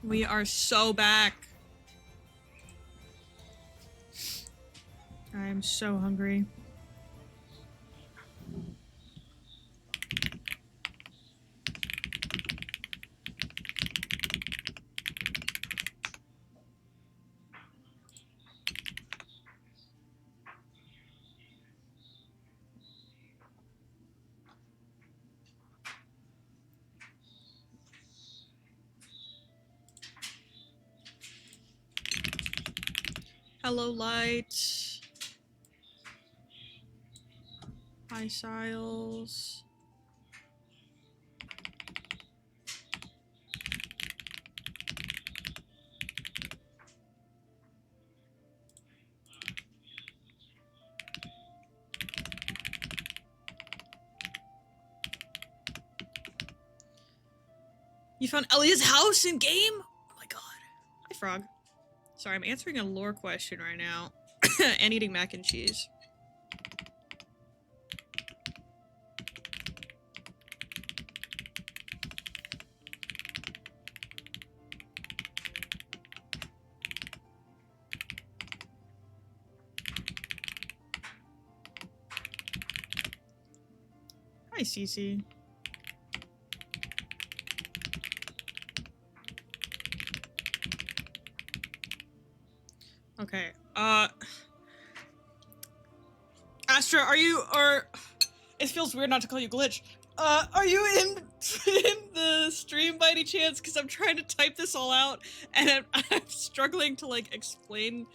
We are so back. I am so hungry. Hello, Light. Hi, Siles. You found Elia's house in game? Oh my god. Hi, Frog. Sorry, I'm answering a lore question right now. And eating mac and cheese. Hi, Cece. Okay, Astra, are you, or... It feels weird not to call you Glitch. Are you in the stream by any chance? Because I'm trying to type this all out, and I'm struggling to, like, explain,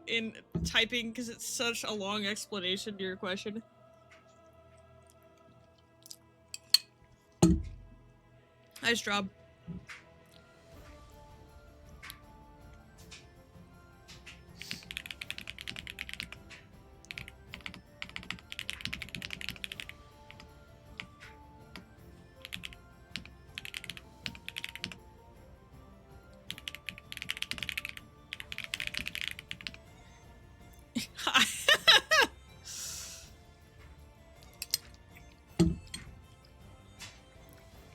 in typing, because it's such a long explanation to your question. Nice job.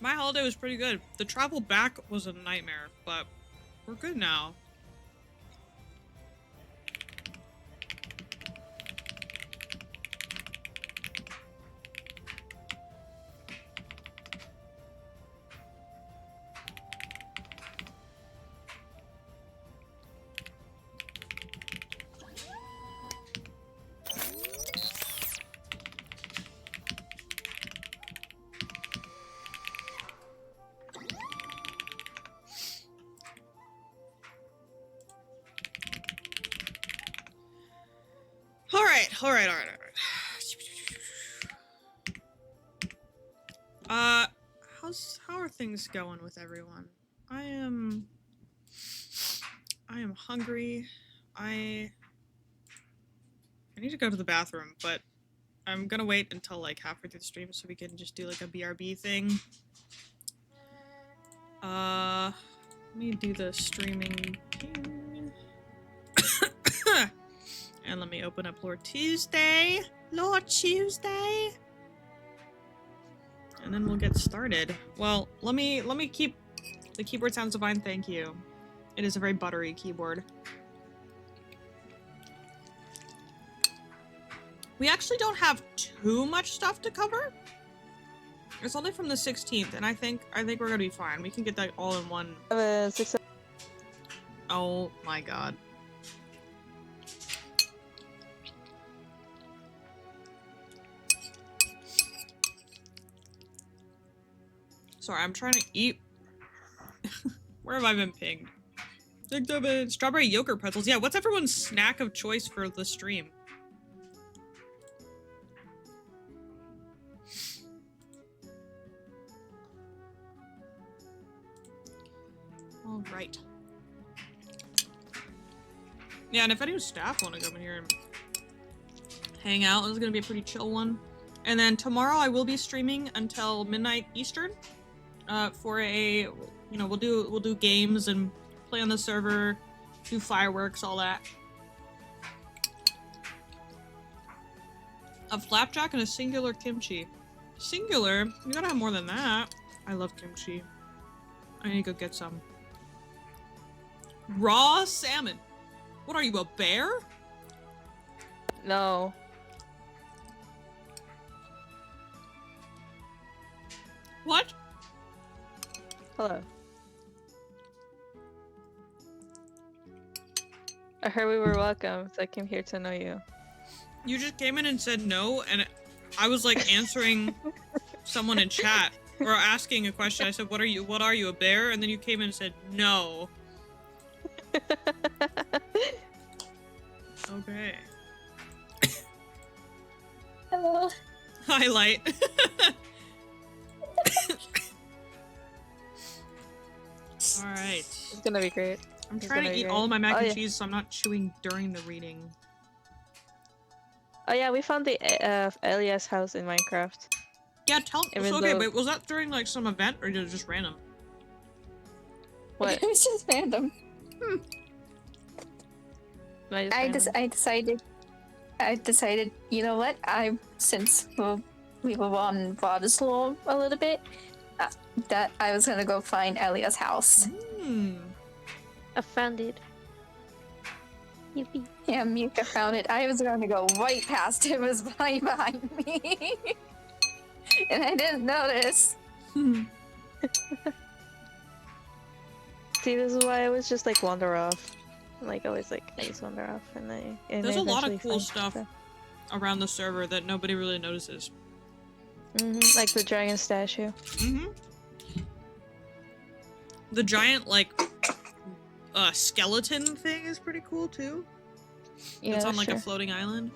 My holiday was pretty good. The travel back was a nightmare, but we're good now. All right. How are things going with everyone? I am hungry. I need to go to the bathroom, but I'm gonna wait until like halfway through the stream so we can just do like a BRB thing. Let me do the streaming thing. And let me open up Lord Tuesday. Lord Tuesday. And then we'll get started. Well, let me keep the keyboard sounds divine, thank you. It is a very buttery keyboard. We actually don't have too much stuff to cover. It's only from the 16th, and I think we're gonna be fine. We can get that all in one. Oh my god. Sorry, I'm trying to eat. Where have I been pinged? Strawberry yogurt pretzels. Yeah, what's everyone's snack of choice for the stream? All right. Yeah, and if any staff want to come in here and hang out, this is gonna be a pretty chill one. And then tomorrow I will be streaming until midnight Eastern. For a, you know, we'll do games and play on the server, do fireworks, all that. A flapjack and a singular kimchi. Singular? You gotta have more than that. I love kimchi. I need to go get some. Raw salmon. What are you, a bear? No. What? Hello. I heard we were welcome, so I came here to know you. You just came in and said no, and I was like answering someone in chat or asking a question. I said, "What are you? What are you, a bear?" And then you came in and said no. Okay. Hello. Highlight. All right. It's gonna be great. I'm It's trying to gonna be eat great. all of my mac Oh, and yeah. cheese, so I'm not chewing during the reading. Oh yeah, we found the Elias house in Minecraft. Yeah, tell. Even So, okay, though- wait, was that during like some event or was it just random? What? It was just random. I decided, you know what? Since we were on Vladislau a little bit, that I was gonna go find Elia's house. Hmm. I found it. Yippee. Yeah, Mika found it. I was gonna go right past him. It was right behind me, and I didn't notice. See, this is why I always just like wander off. Like always, like I just wander off, and There's a lot of eventually cool find stuff around the server that nobody really notices. Like the dragon statue. The giant like skeleton thing is pretty cool too. Yeah, It's on like sure. a floating island.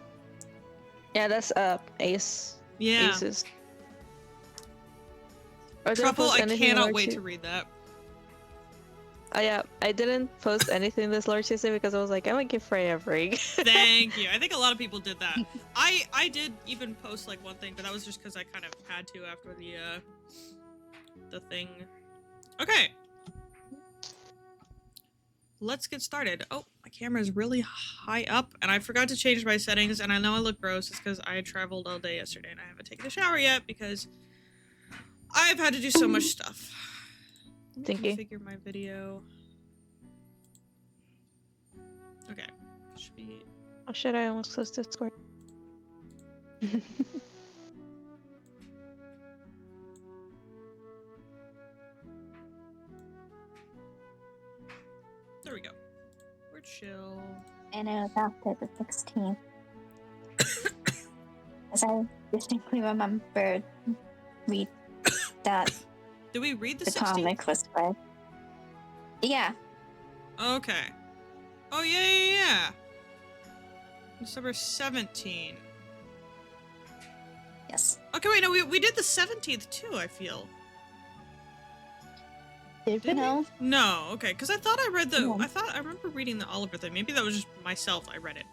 Yeah, that's Ace. Yeah. Aces. Or did Truffle, post I anything cannot large wait to- to read that. Oh yeah, I didn't post anything this large Tuesday because I was like, I'm gonna give Freya a break. Thank you. I think a lot of people did that. I did even post like one thing, but that was just because I kind of had to after the thing. Okay. Let's get started. Oh, my camera is really high up, and I forgot to change my settings, and I know I look gross. It's because I traveled all day yesterday, and I haven't taken a shower yet because I've had to do so much stuff. Let me Thinking. configure my video. Okay. Should be... Oh shit, I almost closed Discord. There we go. We're chill. And it was after the 16th. As I distinctly remember read that Did we read the the 16th? comic was read. Yeah. Okay. Oh, yeah. December 17. Yes. Okay, wait, no, we did the 17th too, I feel. Did we Did we? know? No, okay, because I thought I read the... No. I remember reading the Oliver thing. Maybe that was just myself, I read it.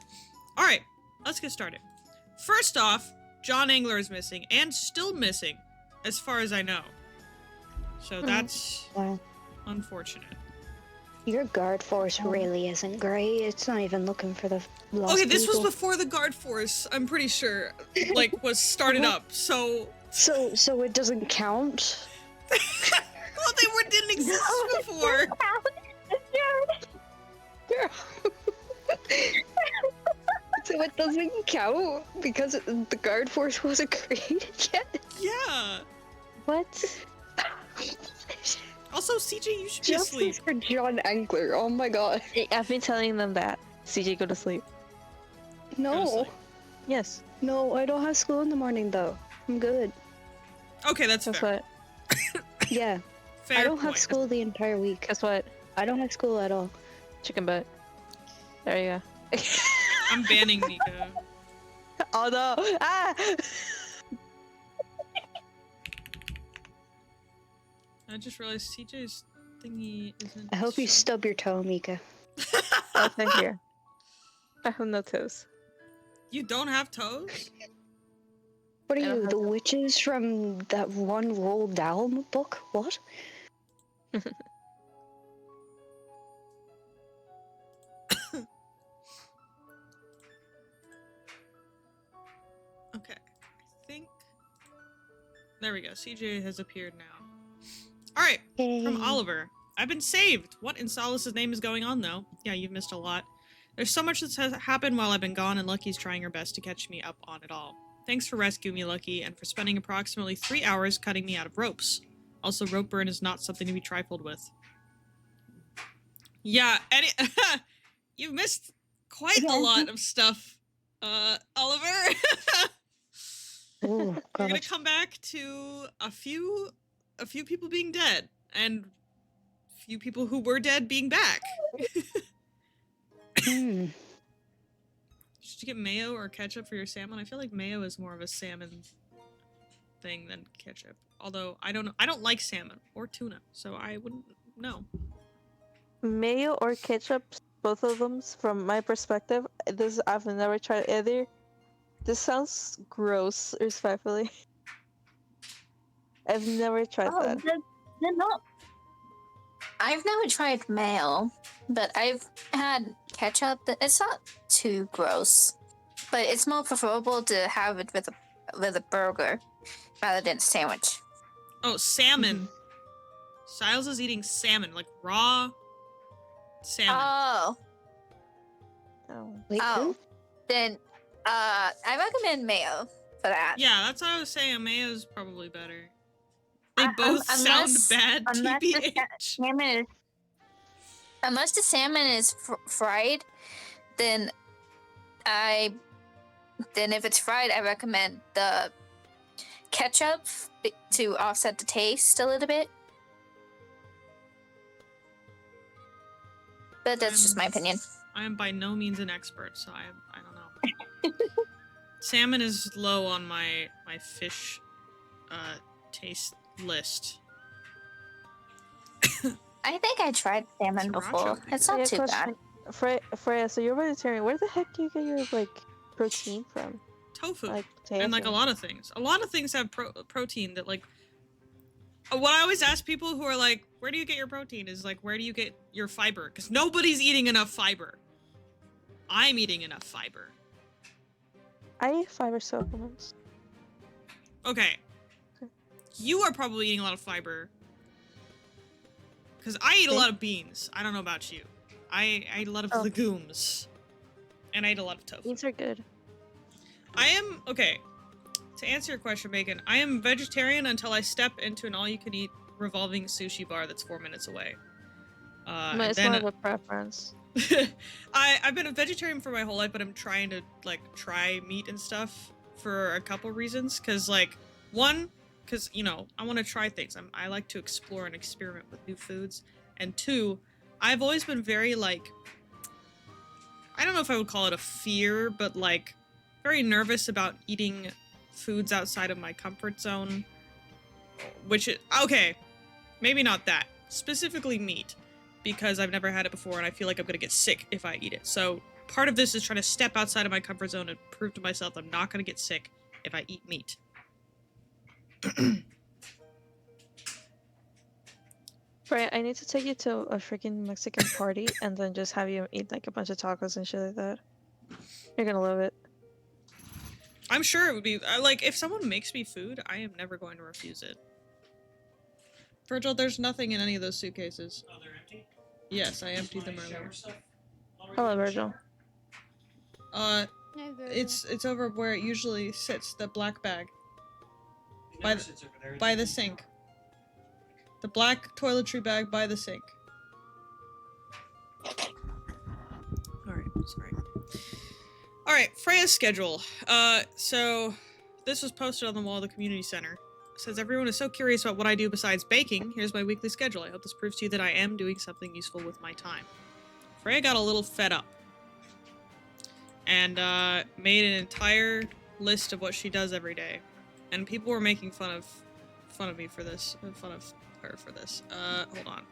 Alright, let's get started. First off, John Angler is missing, and still missing, as far as I know. So that's Well, unfortunate. your guard force really isn't great. It's not even looking for the lost Okay, this was people. before the guard force, I'm pretty sure, like, was started up, so... So it doesn't count? Well, they didn't exist before! So it doesn't count because the guard force wasn't created yet? Yeah! What? Also, CJ, you should be asleep. Justice for John Angler, oh my god. I've been telling them that. CJ, go to sleep. No, sleep. Yes, no, I don't have school in the morning though. I'm good. Okay, that's guess fair. what? Yeah, Fair I don't point. have school the entire week. Guess what? I don't have school at all. Chicken butt. There you go. I'm banning Mika. Oh no! Ah! I just realized CJ's thingy isn't... I hope you stub your toe, Mika. Oh, thank you. I have no toes. You don't have toes? What are I don't you, have the to- witches from that one Roald Dahl book? What? Okay. I think... There we go. CJ has appeared now. Alright, from Oliver. I've been saved. What in Solace's name is going on, though? Yeah, you've missed a lot. There's so much that's happened while I've been gone, and Lucky's trying her best to catch me up on it all. Thanks for rescuing me, Lucky, and for spending approximately 3 hours cutting me out of ropes. Also, rope burn is not something to be trifled with. Yeah, you've missed quite a lot of stuff, Oliver. Oh, We're gonna God. come back to a few people being dead, and a few people who were dead being back. Hmm. Should you get mayo or ketchup for your salmon? I feel like mayo is more of a salmon thing than ketchup. Although I don't know, I don't like salmon or tuna, so I wouldn't know. Mayo or ketchup, both of them, from my perspective, I've never tried either. This sounds gross, respectfully. I've never tried Oh, that. they're not. I've never tried mayo, but I've had ketchup. It's not too gross, but it's more preferable to have it with a burger rather than a sandwich. Oh, salmon. Styles is eating salmon, like raw salmon. Oh, Oh. Wait, oh, then I recommend mayo for that. Yeah, that's what I was saying. Mayo's probably better. They Um, both sound unless- bad, unless the TBH. Unless the salmon is fried, then if it's fried, I recommend the ketchup to offset the taste a little bit. But that's just my opinion. I am by no means an expert, so I don't know. Salmon is low on my fish taste list. I think I tried salmon Sriracha before. would be It's good. not too bad. Freya, so you're vegetarian. Where the heck do you get your protein from? Tofu. Like potatoes? And like a lot of things. A lot of things have protein that like what I always ask people who are like, where do you get your protein? Is like, where do you get your fiber? Because nobody's eating enough fiber. I'm eating enough fiber. I eat fiber supplements. Okay. You are probably eating a lot of fiber. Because I eat a lot of beans. I don't know about you. I eat a lot of Oh. legumes. And I eat a lot of tofu. Beans are good. I am, okay, to answer your question, Bacon, I am vegetarian until I step into an all-you-can-eat revolving sushi bar that's 4 minutes away. But And it's then more of a preference. I've been a vegetarian for my whole life, but I'm trying to, like, try meat and stuff for a couple reasons. Because, like, one, because, you know, I want to try things. I like to explore and experiment with new foods. And two, I've always been very, like, I don't know if I would call it a fear, but, like, very nervous about eating foods outside of my comfort zone. Which is, okay, maybe not that. Specifically meat. Because I've never had it before and I feel like I'm gonna get sick if I eat it. So part of this is trying to step outside of my comfort zone and prove to myself I'm not gonna get sick if I eat meat. Freya, I need to take you to a freaking Mexican party and then just have you eat like a bunch of tacos and shit like that. You're gonna love it. I'm sure it would be, like, if someone makes me food, I am never going to refuse it. Virgil, there's nothing in any of those suitcases. Oh, they're empty? Yes, I emptied them My earlier. shower stuff already Hello, in the Virgil. Uh, Hi, Virgo. it's over where it usually sits, the black bag. shower? It by never the- sits over there. It's By the just- sink. The black toiletry bag by the sink. Alright, sorry. Alright, Freya's schedule. So this was posted on the wall of the community center. It says, everyone is so curious about what I do besides baking. Here's my weekly schedule. I hope this proves to you that I am doing something useful with my time. Freya got a little fed up. And made an entire list of what she does every day. And people were making fun of me for this. Fun of her for this. Hold on.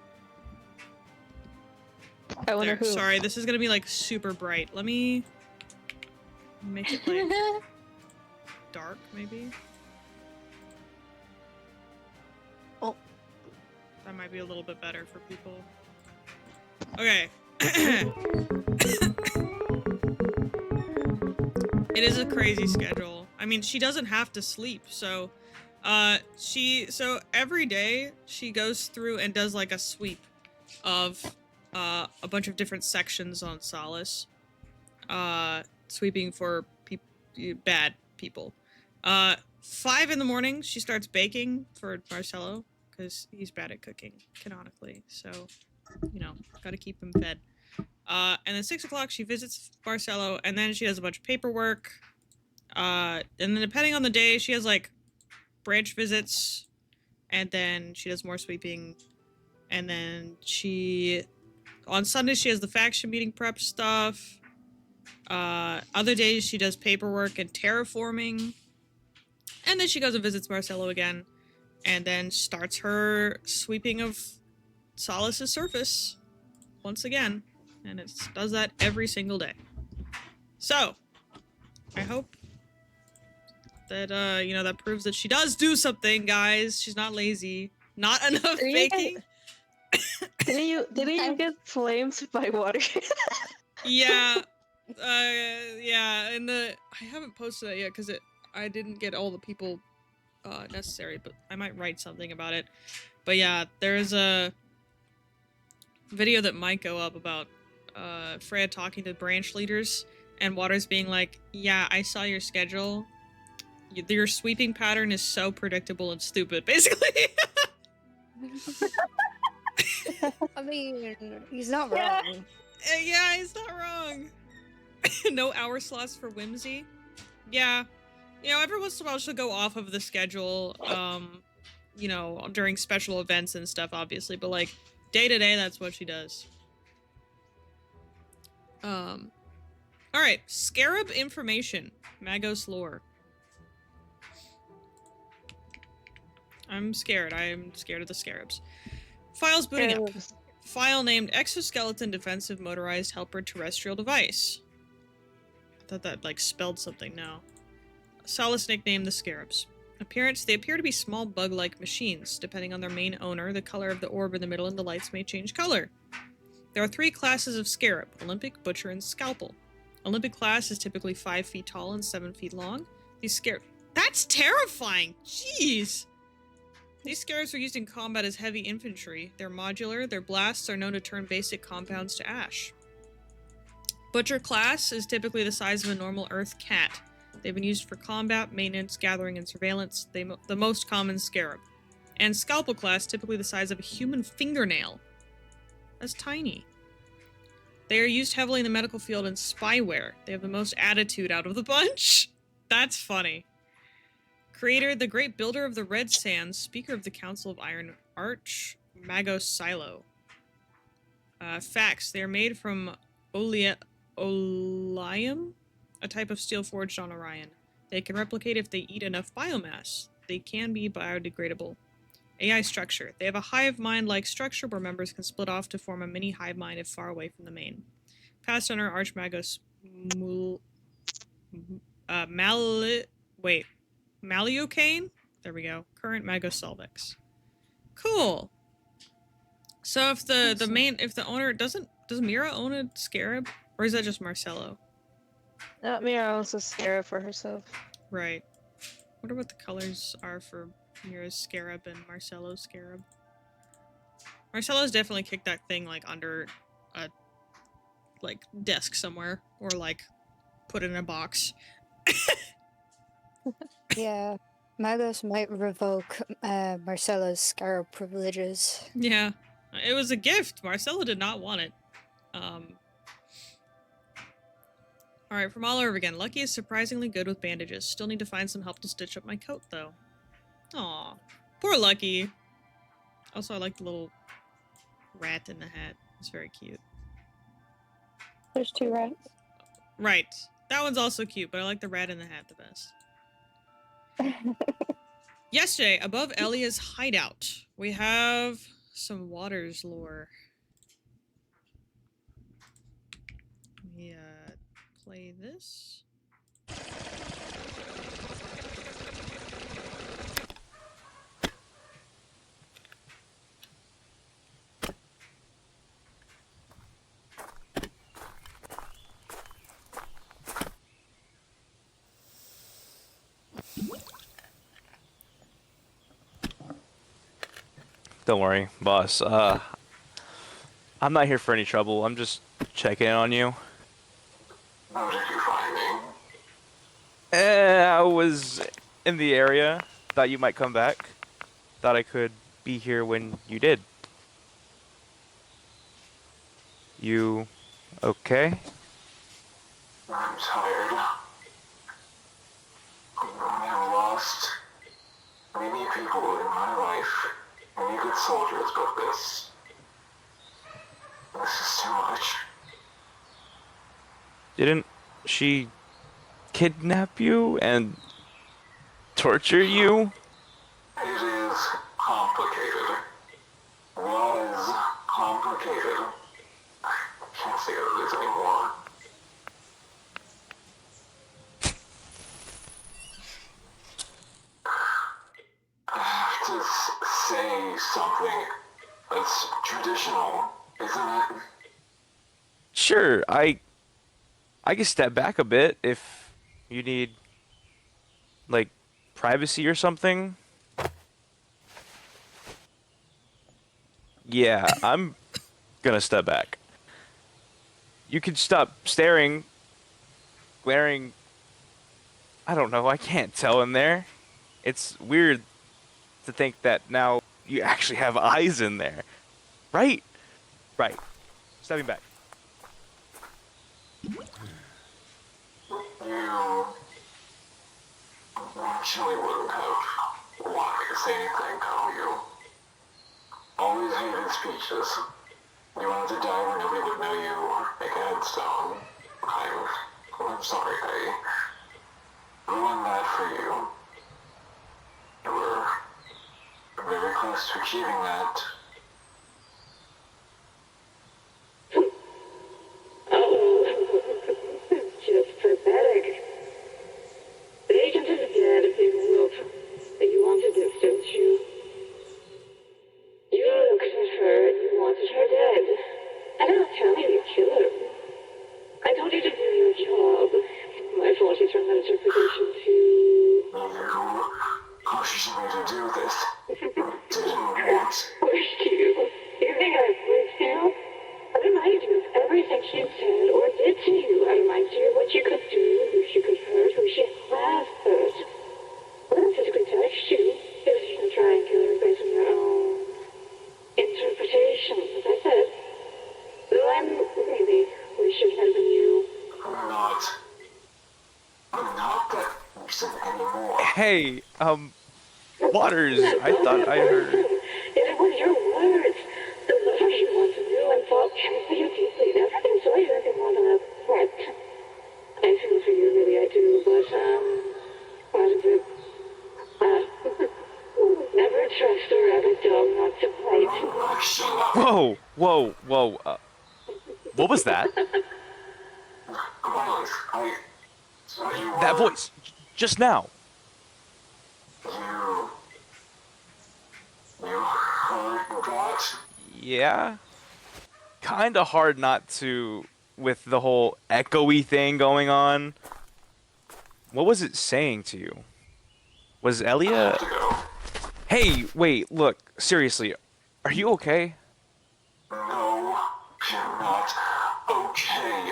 I wonder There. who. Sorry, this is gonna be like super bright. Let me make it like dark, maybe. Oh. That might be a little bit better for people. Okay. It is a crazy schedule. I mean, she doesn't have to sleep, so so every day she goes through and does like a sweep of a bunch of different sections on Solace, sweeping for bad people. 5 in the morning, she starts baking for Marcelo because he's bad at cooking canonically. So, you know, gotta keep him fed. And then 6 o'clock, she visits Marcelo, and then she does a bunch of paperwork. And then depending on the day, she has like branch visits, and then she does more sweeping, and then on Sunday she has the faction meeting prep stuff. Other days she does paperwork and terraforming, and then she goes and visits Marcelo again, and then starts her sweeping of Solace's surface once again, and it does that every single day. So I hope that, you know, that proves that she does do something, guys. She's not lazy. Not enough Yeah. baking. Didn't you get flames by water? Yeah. Yeah, and I haven't posted that yet because I didn't get all the people necessary, but I might write something about it. But yeah, there's a video that might go up about Freya talking to branch leaders and Waters being like, yeah, I saw your schedule. Your sweeping pattern is so predictable and stupid, basically. I mean, he's not wrong. Yeah, he's not wrong. No hour slots for whimsy. Yeah. You know, every once in a while she'll go off of the schedule, you know, during special events and stuff, obviously, but like day to day, that's what she does. Alright, Scarab information. Magos lore. I'm scared. I am scared of the scarabs. Files booting up. File named Exoskeleton Defensive Motorized Helper Terrestrial Device. I thought that, like, spelled something now. Solace nicknamed the Scarabs. Appearance, they appear to be small bug-like machines. Depending on their main owner, the color of the orb in the middle and the lights may change color. There are 3 classes of Scarab: Olympic, Butcher, and Scalpel. Olympic class is typically 5 feet tall and 7 feet long. These Scarabs... That's terrifying! Jeez! These Scarabs are used in combat as heavy infantry. They're modular, their blasts are known to turn basic compounds to ash. Butcher class is typically the size of a normal Earth cat. They've been used for combat, maintenance, gathering, and surveillance, the most common Scarab. And Scalpel class, typically the size of a human fingernail. That's tiny. They are used heavily in the medical field and spyware. They have the most attitude out of the bunch. That's funny. Creator, the great builder of the Red Sands, speaker of the Council of Iron Arch, Magos Silo. Facts, they are made from oleum, a type of steel forged on Orion. They can replicate if they eat enough biomass. They can be biodegradable. AI structure. They have a hive mind-like structure where members can split off to form a mini hive mind if far away from the main. Past owner Archmagos Maliocane? There we go. Current Magos Solvex. Cool. So if the owner does Mira own a Scarab? Or is that just Marcelo? Mira owns a Scarab for herself. Right. Wonder what the colors are for Mira's Scarab and Marcelo's Scarab. Marcelo's definitely kicked that thing like under a like desk somewhere, or like put it in a box. Yeah, Magos might revoke Marcella's Scarab privileges. Yeah. It was a gift. Marcelo did not want it. Alright, from all over again. Lucky is surprisingly good with bandages. Still need to find some help to stitch up my coat, though. Aw. Poor Lucky. Also, I like the little rat in the hat. It's very cute. There's 2 rats. Right. That one's also cute, but I like the rat in the hat the best. Yesterday, above Elia's hideout, we have some Waters lore. Yeah. Play this. Don't worry, boss. I'm not here for any trouble. I'm just checking in on you. How did you find me? I was in the area. Thought you might come back. Thought I could be here when you did. You okay? I'm tired. I'm lost. Many people in my life, many good soldiers, but this is too much. Didn't she kidnap you and torture you? It is complicated. Was complicated. I can't say it is anymore. I have to say something that's traditional, isn't it? Sure, I can step back a bit if you need like privacy or something. Yeah, I'm gonna step back. You can stop staring, glaring. I don't know, I can't tell in there. It's weird to think that now you actually have eyes in there. Right? Right. Stepping back. You actually wouldn't have wanted to say anything, how you always hated speeches. You wanted to die where nobody would know you or make a headstone. I'm sorry, I ruined that for you. You were very close to achieving that. Just pathetic. The agent is dead, big whoop. But you wanted this, don't you? You looked at her and you wanted her dead. I don't tell me you kill her. I told you to do your job. My fault you turned that interpretation too. You pushed me to do this. Didn't want. Pushed you. You think I pushed you? I reminded you of everything she said or did to you. I reminded you of what you could do, who she could hurt, who she has hurt. I didn't physically touch you. It was just a triangular based on your own interpretation, as I said. Though I'm really wishing it had been you. I'm not that person anymore. Hey, Waters, I thought I heard. It was your words. The lover you once knew and thought cared for you deeply. Never considered anything more than a threat. I feel for you, really, I do, but, part of it, never trust a rabid dog not to bite. Shut up. Whoa, whoa, whoa. What was that? Violence. That voice, just now. You heard that? Yeah. Kinda hard not to with the whole echoey thing going on. What was it saying to you? Was Elia? To go. Hey, wait, look, seriously, are you okay? No, you're not okay.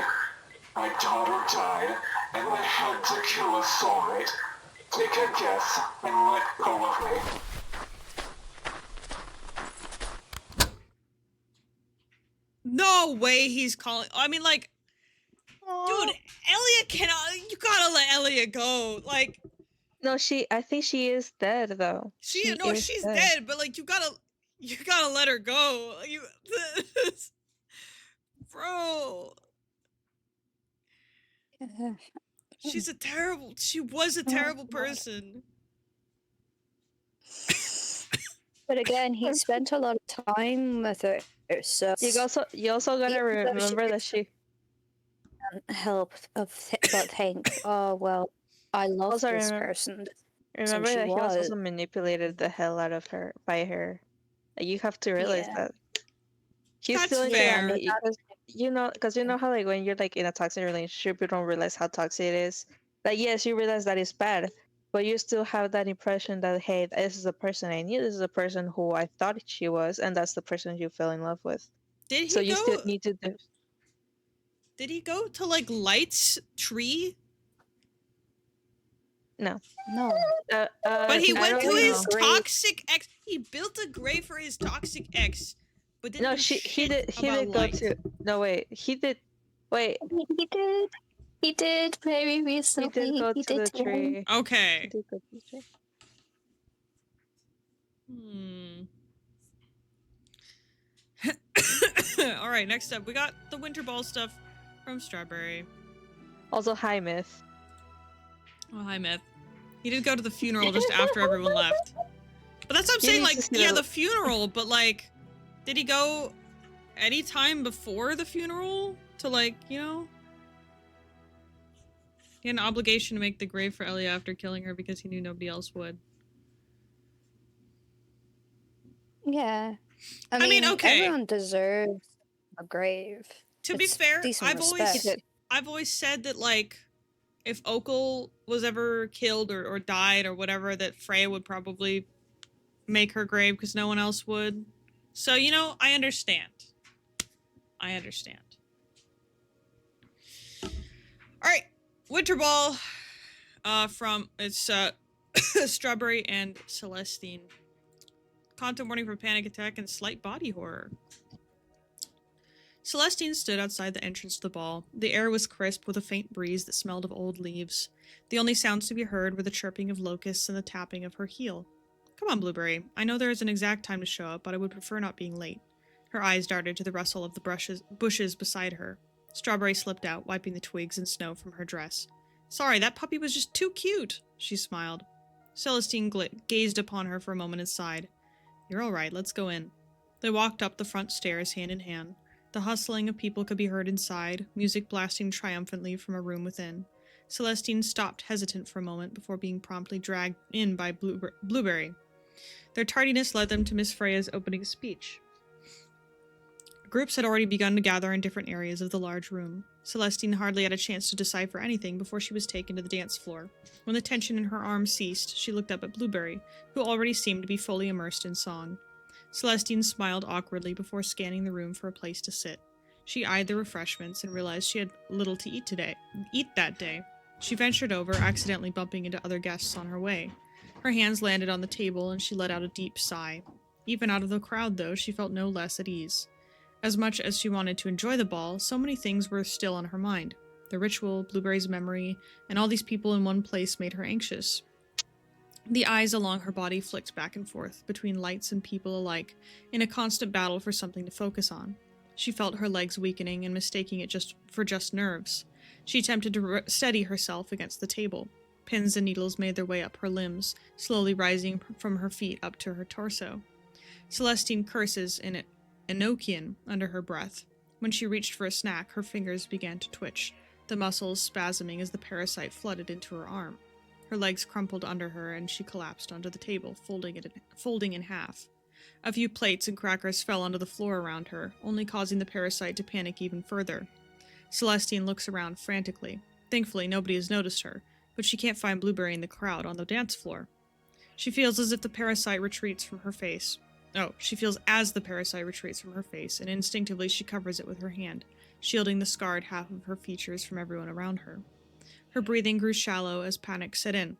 My daughter died, and I had to kill a soulmate. Take a guess and let go of me. No way he's calling. I mean, like, dude, Elliot cannot. You gotta let Elliot go. Like, No, I think she is dead though. she's is dead, but like, you gotta let her go. You, bro. She was a terrible person. But again, he spent a lot of time with her, so You also gotta remember that she help of but think, oh well, I love Also this remember- person. remember she that he was was. also manipulated the hell out of her by her. Like, you have to realize Yeah. that. He's That's still fair. because you know how like when you're like in a toxic relationship, you don't realize how toxic it is. Like, yes, you realize that it's bad, but you still have that impression that, hey, this is a person I knew, this is a person who I thought she was, and that's the person you fell in love with. Did he So you still go? need to do. Did he go to like Light's tree? No. But he I went don't to his know. toxic ex. He built a grave for his toxic ex, but didn't No, do he shit did. He about did go Light. to. No, wait. He did. Wait. He did. He did very He recently. did go He to the did today. tree. He Okay. did go to the tree. All right. Next up, we got the Winter Ball stuff from Strawberry. Also, hi, Myth. Oh, hi, Myth. He did go to the funeral just after everyone left. But that's what I'm He saying. needs Like, to see yeah, the- the funeral. But like, did he go any time before the funeral to like, you know? He had an obligation to make the grave for Elia after killing her because he knew nobody else would. Yeah. I mean, okay. Everyone deserves a grave. To be It's fair, decent I've respect. always said that like if Okul was ever killed or died or whatever, that Freya would probably make her grave because no one else would. So, you know, I understand. I understand. Alright, Winter Ball from it's Strawberry and Celestine. Content warning for panic attack and slight body horror. Celestine stood outside the entrance to the ball. The air was crisp with a faint breeze that smelled of old leaves. The only sounds to be heard were the chirping of locusts and the tapping of her heel. Come on, Blueberry. I know there is an exact time to show up, but I would prefer not being late. Her eyes darted to the rustle of the bushes beside her. Strawberry slipped out, wiping the twigs and snow from her dress. Sorry, that puppy was just too cute, she smiled. Celestine gazed upon her for a moment and sighed. You're all right, let's go in. They walked up the front stairs hand in hand. The hustling of people could be heard inside, music blasting triumphantly from a room within. Celestine stopped hesitant for a moment before being promptly dragged in by Blueberry. Their tardiness led them to Miss Freya's opening speech. Groups had already begun to gather in different areas of the large room. Celestine hardly had a chance to decipher anything before she was taken to the dance floor. When the tension in her arm ceased, she looked up at Blueberry, who already seemed to be fully immersed in song. Celestine smiled awkwardly before scanning the room for a place to sit. She eyed the refreshments and realized she had little to eat that day. She ventured over, accidentally bumping into other guests on her way. Her hands landed on the table and she let out a deep sigh. Even out of the crowd, though, she felt no less at ease. As much as she wanted to enjoy the ball, so many things were still on her mind. The ritual, Blueberry's memory, and all these people in one place made her anxious. The eyes along her body flicked back and forth, between lights and people alike, in a constant battle for something to focus on. She felt her legs weakening and mistaking it for just nerves. She attempted to steady herself against the table. Pins and needles made their way up her limbs, slowly rising from her feet up to her torso. Celestine curses in Enochian under her breath. When she reached for a snack, her fingers began to twitch, the muscles spasming as the parasite flooded into her arm. Her legs crumpled under her, and she collapsed onto the table, folding in half. A few plates and crackers fell onto the floor around her, only causing the parasite to panic even further. Celestine looks around frantically. Thankfully, nobody has noticed her, but she can't find Blueberry in the crowd on the dance floor. She feels as the parasite retreats from her face. She feels as the parasite retreats from her face, and instinctively she covers it with her hand, shielding the scarred half of her features from everyone around her. Her breathing grew shallow as panic set in.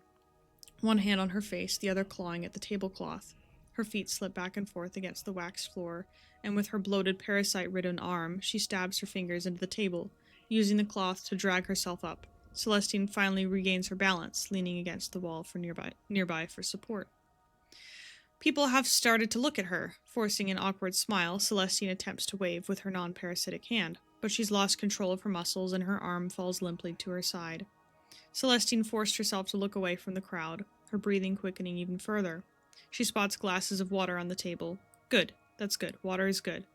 One hand on her face, the other clawing at the tablecloth. Her feet slip back and forth against the waxed floor, and with her bloated, parasite-ridden arm, she stabs her fingers into the table, using the cloth to drag herself up. Celestine finally regains her balance, leaning against the wall nearby for support. People have started to look at her. Forcing an awkward smile, Celestine attempts to wave with her non-parasitic hand, but she's lost control of her muscles and her arm falls limply to her side. Celestine forced herself to look away from the crowd, her breathing quickening even further. She spots glasses of water on the table. Good. That's good. Water is good.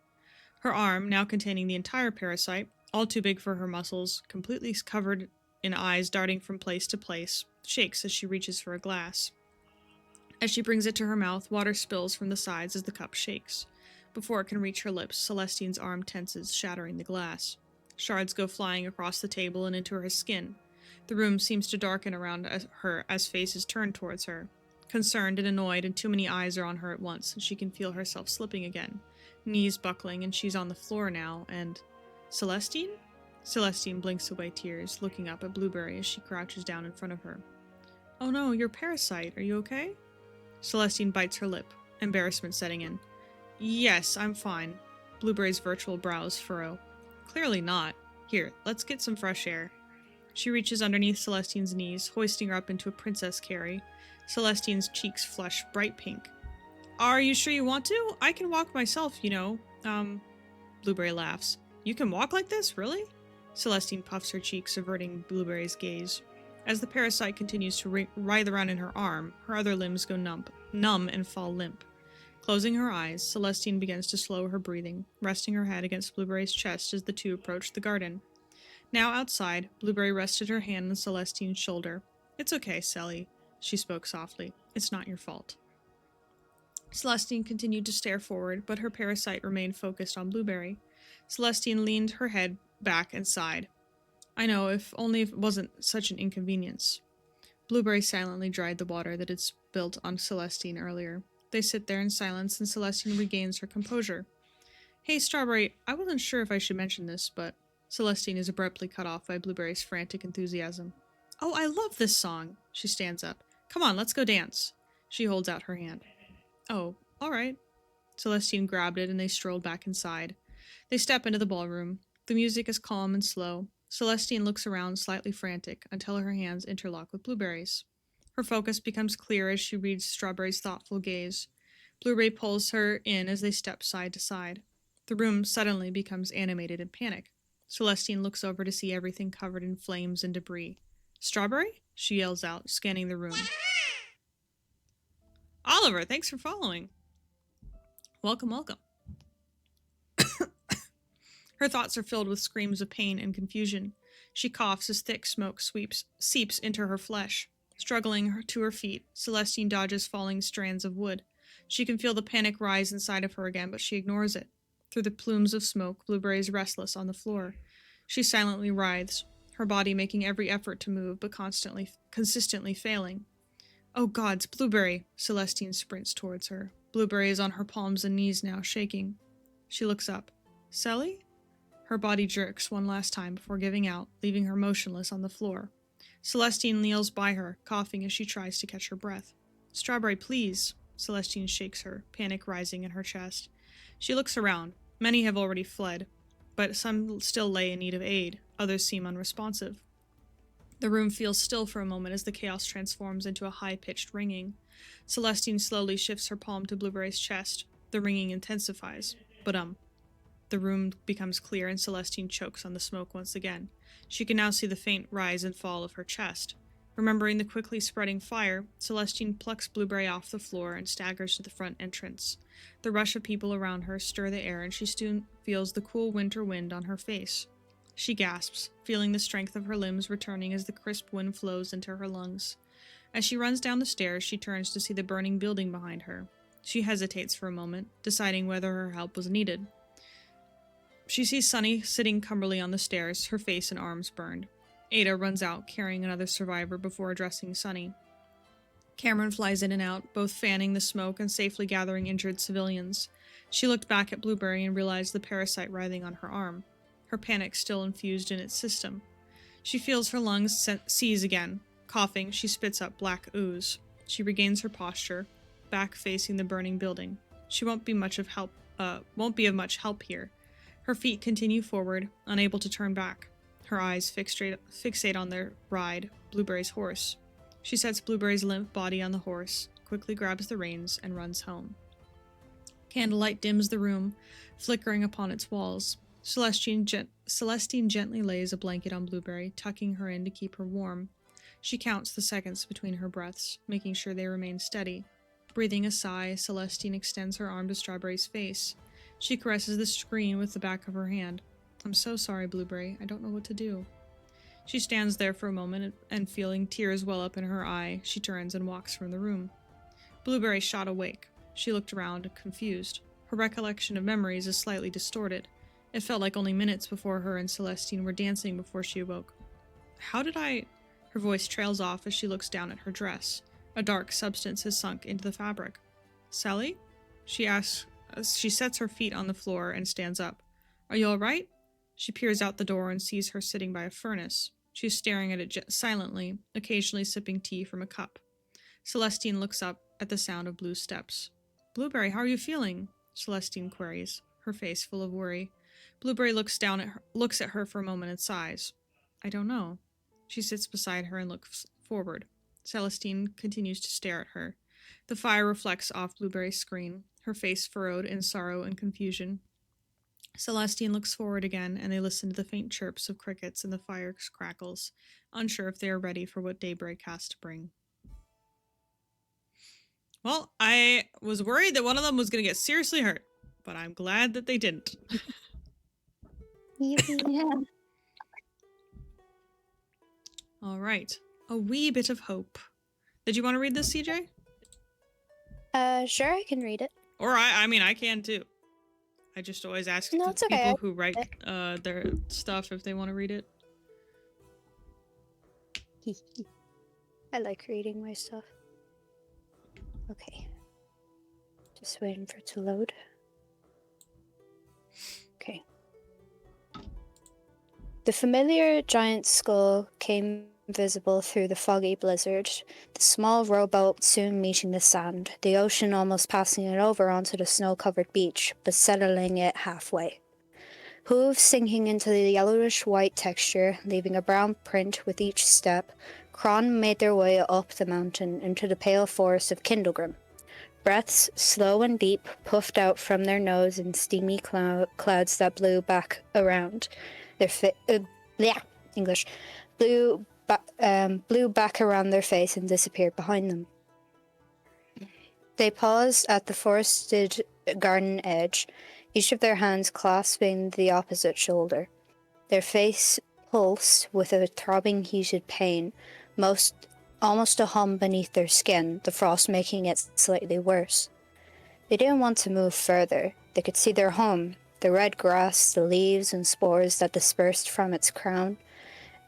Her arm, now containing the entire parasite, all too big for her muscles, completely covered in eyes darting from place to place, shakes as she reaches for a glass. As she brings it to her mouth, water spills from the sides as the cup shakes. Before it can reach her lips, Celestine's arm tenses, shattering the glass. Shards go flying across the table and into her skin. The room seems to darken around her as faces turn towards her. Concerned and annoyed, and too many eyes are on her at once, and she can feel herself slipping again. knees buckling, and she's on the floor now, and... Celestine? Celestine blinks away tears, looking up at Blueberry as she crouches down in front of her. Oh no, you're Parasite. Are you okay? Celestine bites her lip, embarrassment setting in. Yes, I'm fine. Blueberry's virtual brows furrow. Clearly not. Here, let's get some fresh air. She reaches underneath Celestine's knees, hoisting her up into a princess carry. Celestine's cheeks flush bright pink. Are you sure you want to? I can walk myself, you know. Blueberry laughs. You can walk like this, really? Celestine puffs her cheeks, averting Blueberry's gaze. As the parasite continues to writhe around in her arm, her other limbs go numb and fall limp. Closing her eyes, Celestine begins to slow her breathing, resting her head against Blueberry's chest as the two approach the garden. Now outside, Blueberry rested her hand on Celestine's shoulder. It's okay, Celly, she spoke softly. It's not your fault. Celestine continued to stare forward, but her parasite remained focused on Blueberry. Celestine leaned her head back and sighed. I know, if only it wasn't such an inconvenience. Blueberry silently dried the water that had spilt on Celestine earlier. They sit there in silence, and Celestine regains her composure. Hey, Strawberry, I wasn't sure if I should mention this, but... Celestine is abruptly cut off by Blueberry's frantic enthusiasm. Oh, I love this song! She stands up. Come on, let's go dance. She holds out her hand. Oh, all right. Celestine grabbed it, and they strolled back inside. They step into the ballroom. The music is calm and slow. Celestine looks around, slightly frantic, until her hands interlock with Blueberry's. Her focus becomes clear as she reads Strawberry's thoughtful gaze. Blueberry pulls her in as they step side to side. The room suddenly becomes animated in panic. Celestine looks over to see everything covered in flames and debris. Strawberry? She yells out, scanning the room. Oliver, thanks for following. Welcome, welcome. Her thoughts are filled with screams of pain and confusion. She coughs as thick smoke seeps into her flesh. Struggling to her feet, Celestine dodges falling strands of wood. She can feel the panic rise inside of her again, but she ignores it. Through the plumes of smoke, Blueberry is restless on the floor. She silently writhes, her body making every effort to move, but consistently failing. Oh gods, Blueberry! Celestine sprints towards her. Blueberry is on her palms and knees now, shaking. She looks up. Celly? Her body jerks one last time before giving out, leaving her motionless on the floor. Celestine kneels by her, coughing as she tries to catch her breath. Strawberry, please! Celestine shakes her, panic rising in her chest. She looks around. Many have already fled, but some still lay in need of aid. Others seem unresponsive. The room feels still for a moment as the chaos transforms into a high-pitched ringing. Celestine slowly shifts her palm to Blueberry's chest. The ringing intensifies. The room becomes clear and Celestine chokes on the smoke once again. She can now see the faint rise and fall of her chest. Remembering the quickly spreading fire, Celestine plucks Blueberry off the floor and staggers to the front entrance. The rush of people around her stir the air and she soon feels the cool winter wind on her face. She gasps, feeling the strength of her limbs returning as the crisp wind flows into her lungs. As she runs down the stairs, she turns to see the burning building behind her. She hesitates for a moment, deciding whether her help was needed. She sees Sunny sitting cumberly on the stairs, her face and arms burned. Ada runs out, carrying another survivor before addressing Sunny. Cameron flies in and out, both fanning the smoke and safely gathering injured civilians. She looked back at Blueberry and realized the parasite writhing on her arm, her panic still infused in its system. She feels her lungs seize again. Coughing, she spits up black ooze. She regains her posture, back facing the burning building. She won't be of much help here. Her feet continue forward, unable to turn back. Her eyes fixate on their ride, Blueberry's horse. She sets Blueberry's limp body on the horse, quickly grabs the reins, and runs home. Candlelight dims the room, flickering upon its walls. Celestine gently lays a blanket on Blueberry, tucking her in to keep her warm. She counts the seconds between her breaths, making sure they remain steady. Breathing a sigh, Celestine extends her arm to Strawberry's face. She caresses the screen with the back of her hand. I'm so sorry, Blueberry. I don't know what to do. She stands there for a moment, and feeling tears well up in her eye, she turns and walks from the room. Blueberry shot awake. She looked around, confused. Her recollection of memories is slightly distorted. It felt like only minutes before her and Celestine were dancing before she awoke. How did I... Her voice trails off as she looks down at her dress. A dark substance has sunk into the fabric. Sally? She asks She sets her feet on the floor and stands up. Are you all right? She peers out the door and sees her sitting by a furnace. She's staring at it silently, occasionally sipping tea from a cup. Celestine looks up at the sound of Blue's steps. Blueberry, how are you feeling? Celestine queries, her face full of worry. Blueberry looks at her for a moment and sighs. I don't know. She sits beside her and looks forward. Celestine continues to stare at her. The fire reflects off Blueberry's screen, her face furrowed in sorrow and confusion. Celestine looks forward again, and they listen to the faint chirps of crickets and the fire's crackles, unsure if they are ready for what daybreak has to bring. Well, I was worried that one of them was going to get seriously hurt, but I'm glad that they didn't. Yeah. All right. A wee bit of hope. Did you want to read this, CJ? Sure, I can read it. Or I mean, I can too. I just always ask No, the it's okay. people who write their stuff if they want to read it. I like reading my stuff. Okay. Just waiting for it to load. Okay. The familiar giant skull came visible through the foggy blizzard, the small rowboat soon meeting the sand, the ocean almost passing it over onto the snow-covered beach, but settling it halfway. Hooves sinking into the yellowish-white texture, leaving a brown print with each step, Kron made their way up the mountain into the pale forest of Kindlegrim. Breaths, slow and deep, puffed out from their nose in steamy clouds that blew back around. Blew back around their face and disappeared behind them. They paused at the forested garden edge, each of their hands clasping the opposite shoulder. Their face pulsed with a throbbing heated pain, almost a hum beneath their skin, the frost making it slightly worse. They didn't want to move further. They could see their home, the red grass, the leaves and spores that dispersed from its crown.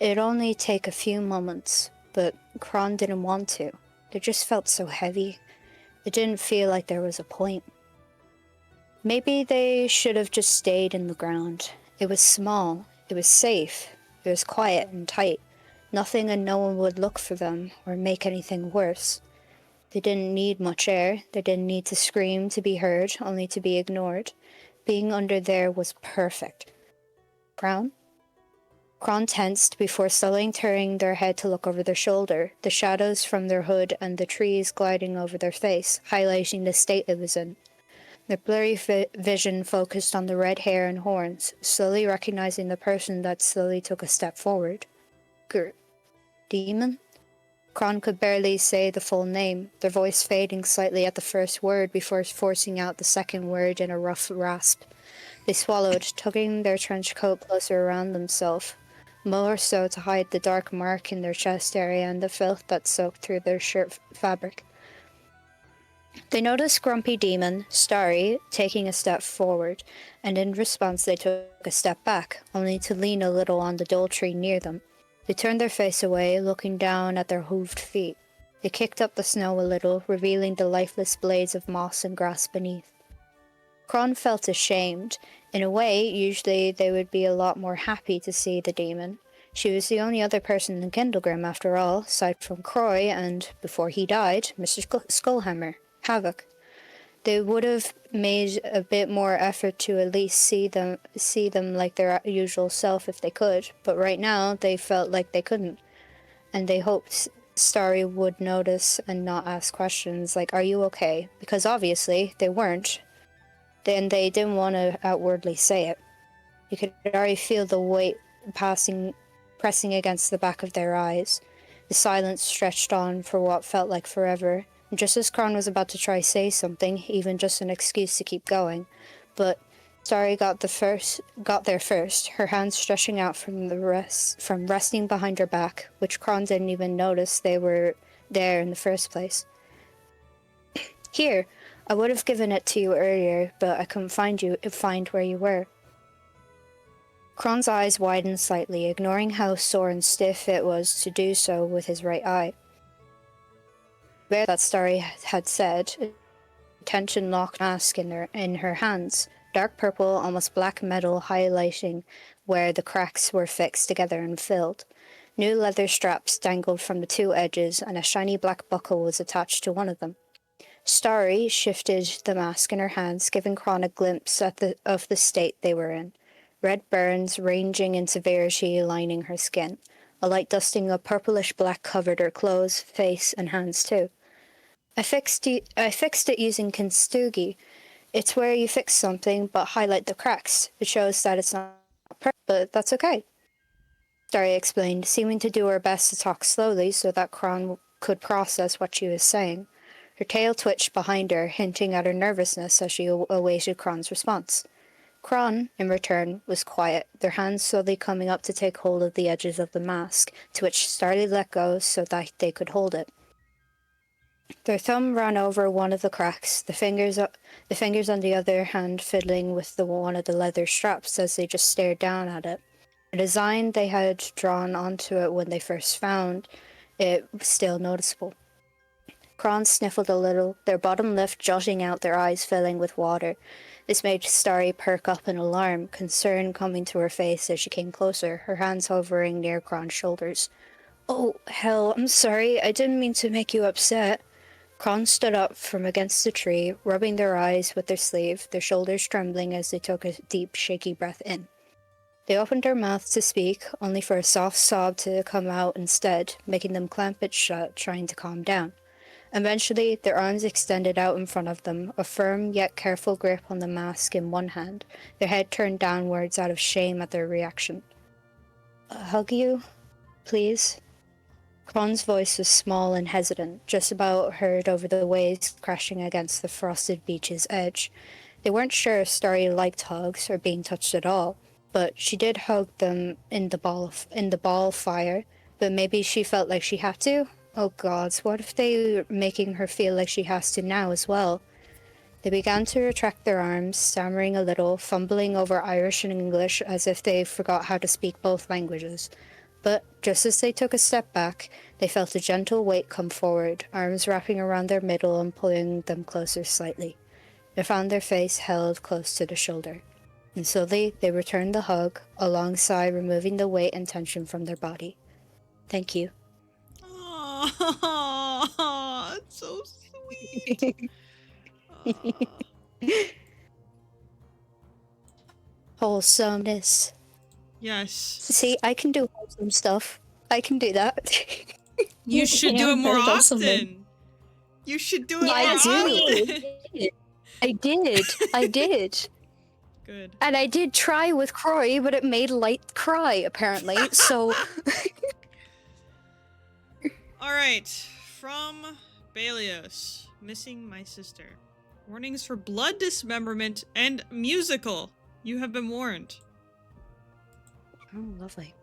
It'd only take a few moments, but Kron didn't want to. They just felt so heavy. It didn't feel like there was a point. Maybe they should have just stayed in the ground. It was small. It was safe. It was quiet and tight. Nothing and no one would look for them or make anything worse. They didn't need much air. They didn't need to scream to be heard, only to be ignored. Being under there was perfect. Brown? Kron tensed before slowly turning their head to look over their shoulder, the shadows from their hood and the trees gliding over their face, highlighting the state it was in. Their blurry vision focused on the red hair and horns, slowly recognizing the person that slowly took a step forward. Demon? Kron could barely say the full name, their voice fading slightly at the first word before forcing out the second word in a rough rasp. They swallowed, tugging their trench coat closer around themselves, more so to hide the dark mark in their chest area and the filth that soaked through their shirt fabric. They noticed Grumpy Demon, Starry, taking a step forward, and in response they took a step back, only to lean a little on the dole tree near them. They turned their face away, looking down at their hooved feet. They kicked up the snow a little, revealing the lifeless blades of moss and grass beneath. Kron felt ashamed. In a way, usually they would be a lot more happy to see the demon. She was the only other person in Kindlegrim, after all, aside from Croy and, before he died, Mr. Skullhammer, Havoc. They would have made a bit more effort to at least see them like their usual self if they could, but right now they felt like they couldn't, and they hoped Starry would notice and not ask questions like, "Are you okay?" Because obviously they weren't. Then they didn't want to outwardly say it. You could already feel the weight pressing against the back of their eyes. The silence stretched on for what felt like forever. Just as Kron was about to try say something, even just an excuse to keep going, but Starry got there first, her hands stretching out from resting behind her back, which Kron didn't even notice they were there in the first place. "Here, I would have given it to you earlier, but I couldn't find where you were." Kron's eyes widened slightly, ignoring how sore and stiff it was to do so with his right eye. That Starry had said, tension-locked mask in her hands, dark purple, almost black metal highlighting where the cracks were fixed together and filled. New leather straps dangled from the two edges, and a shiny black buckle was attached to one of them. Starry shifted the mask in her hands, giving Kron a glimpse of the state they were in. Red burns, ranging in severity, lining her skin. A light dusting of purplish-black covered her clothes, face, and hands too. I fixed it using kintsugi. It's where you fix something, but highlight the cracks. It shows that it's not perfect, but that's okay. Starry explained, seeming to do her best to talk slowly so that Kron could process what she was saying. Her tail twitched behind her, hinting at her nervousness as she awaited Kron's response. Kron, in return, was quiet, their hands slowly coming up to take hold of the edges of the mask, to which Starry let go so that they could hold it. Their thumb ran over one of the cracks, the fingers on the other hand fiddling with one of the leather straps as they just stared down at it. The design they had drawn onto it when they first found it was still noticeable. Kron sniffled a little, their bottom lip jutting out, their eyes filling with water. This made Starry perk up in alarm, concern coming to her face as she came closer, her hands hovering near Kron's shoulders. "Oh, hell, I'm sorry, I didn't mean to make you upset." Kron stood up from against the tree, rubbing their eyes with their sleeve, their shoulders trembling as they took a deep, shaky breath in. They opened their mouths to speak, only for a soft sob to come out instead, making them clamp it shut, trying to calm down. Eventually, their arms extended out in front of them, a firm yet careful grip on the mask in one hand, their head turned downwards out of shame at their reaction. "Hug you, please?" Kron's voice was small and hesitant, just about heard over the waves crashing against the frosted beach's edge. They weren't sure if Starry liked hugs or being touched at all, but she did hug them in the ball of fire, but maybe she felt like she had to? Oh gods, what if they were making her feel like she has to now as well? They began to retract their arms, stammering a little, fumbling over Irish and English as if they forgot how to speak both languages. But just as they took a step back, they felt a gentle weight come forward, arms wrapping around their middle and pulling them closer slightly. They found their face held close to the shoulder. And slowly, they returned the hug, alongside removing the weight and tension from their body. "Thank you." Aww, it's so sweet. Wholesomeness. Yes. See, I can do wholesome stuff. I can do that. You should do it more very wholesome. often. You should do it more I do. often. I did. Good. And I did try with Croy, but it made Light cry, apparently, so... Alright, from Balios. Missing my sister. Warnings for blood dismemberment and musical. You have been warned. Oh, lovely.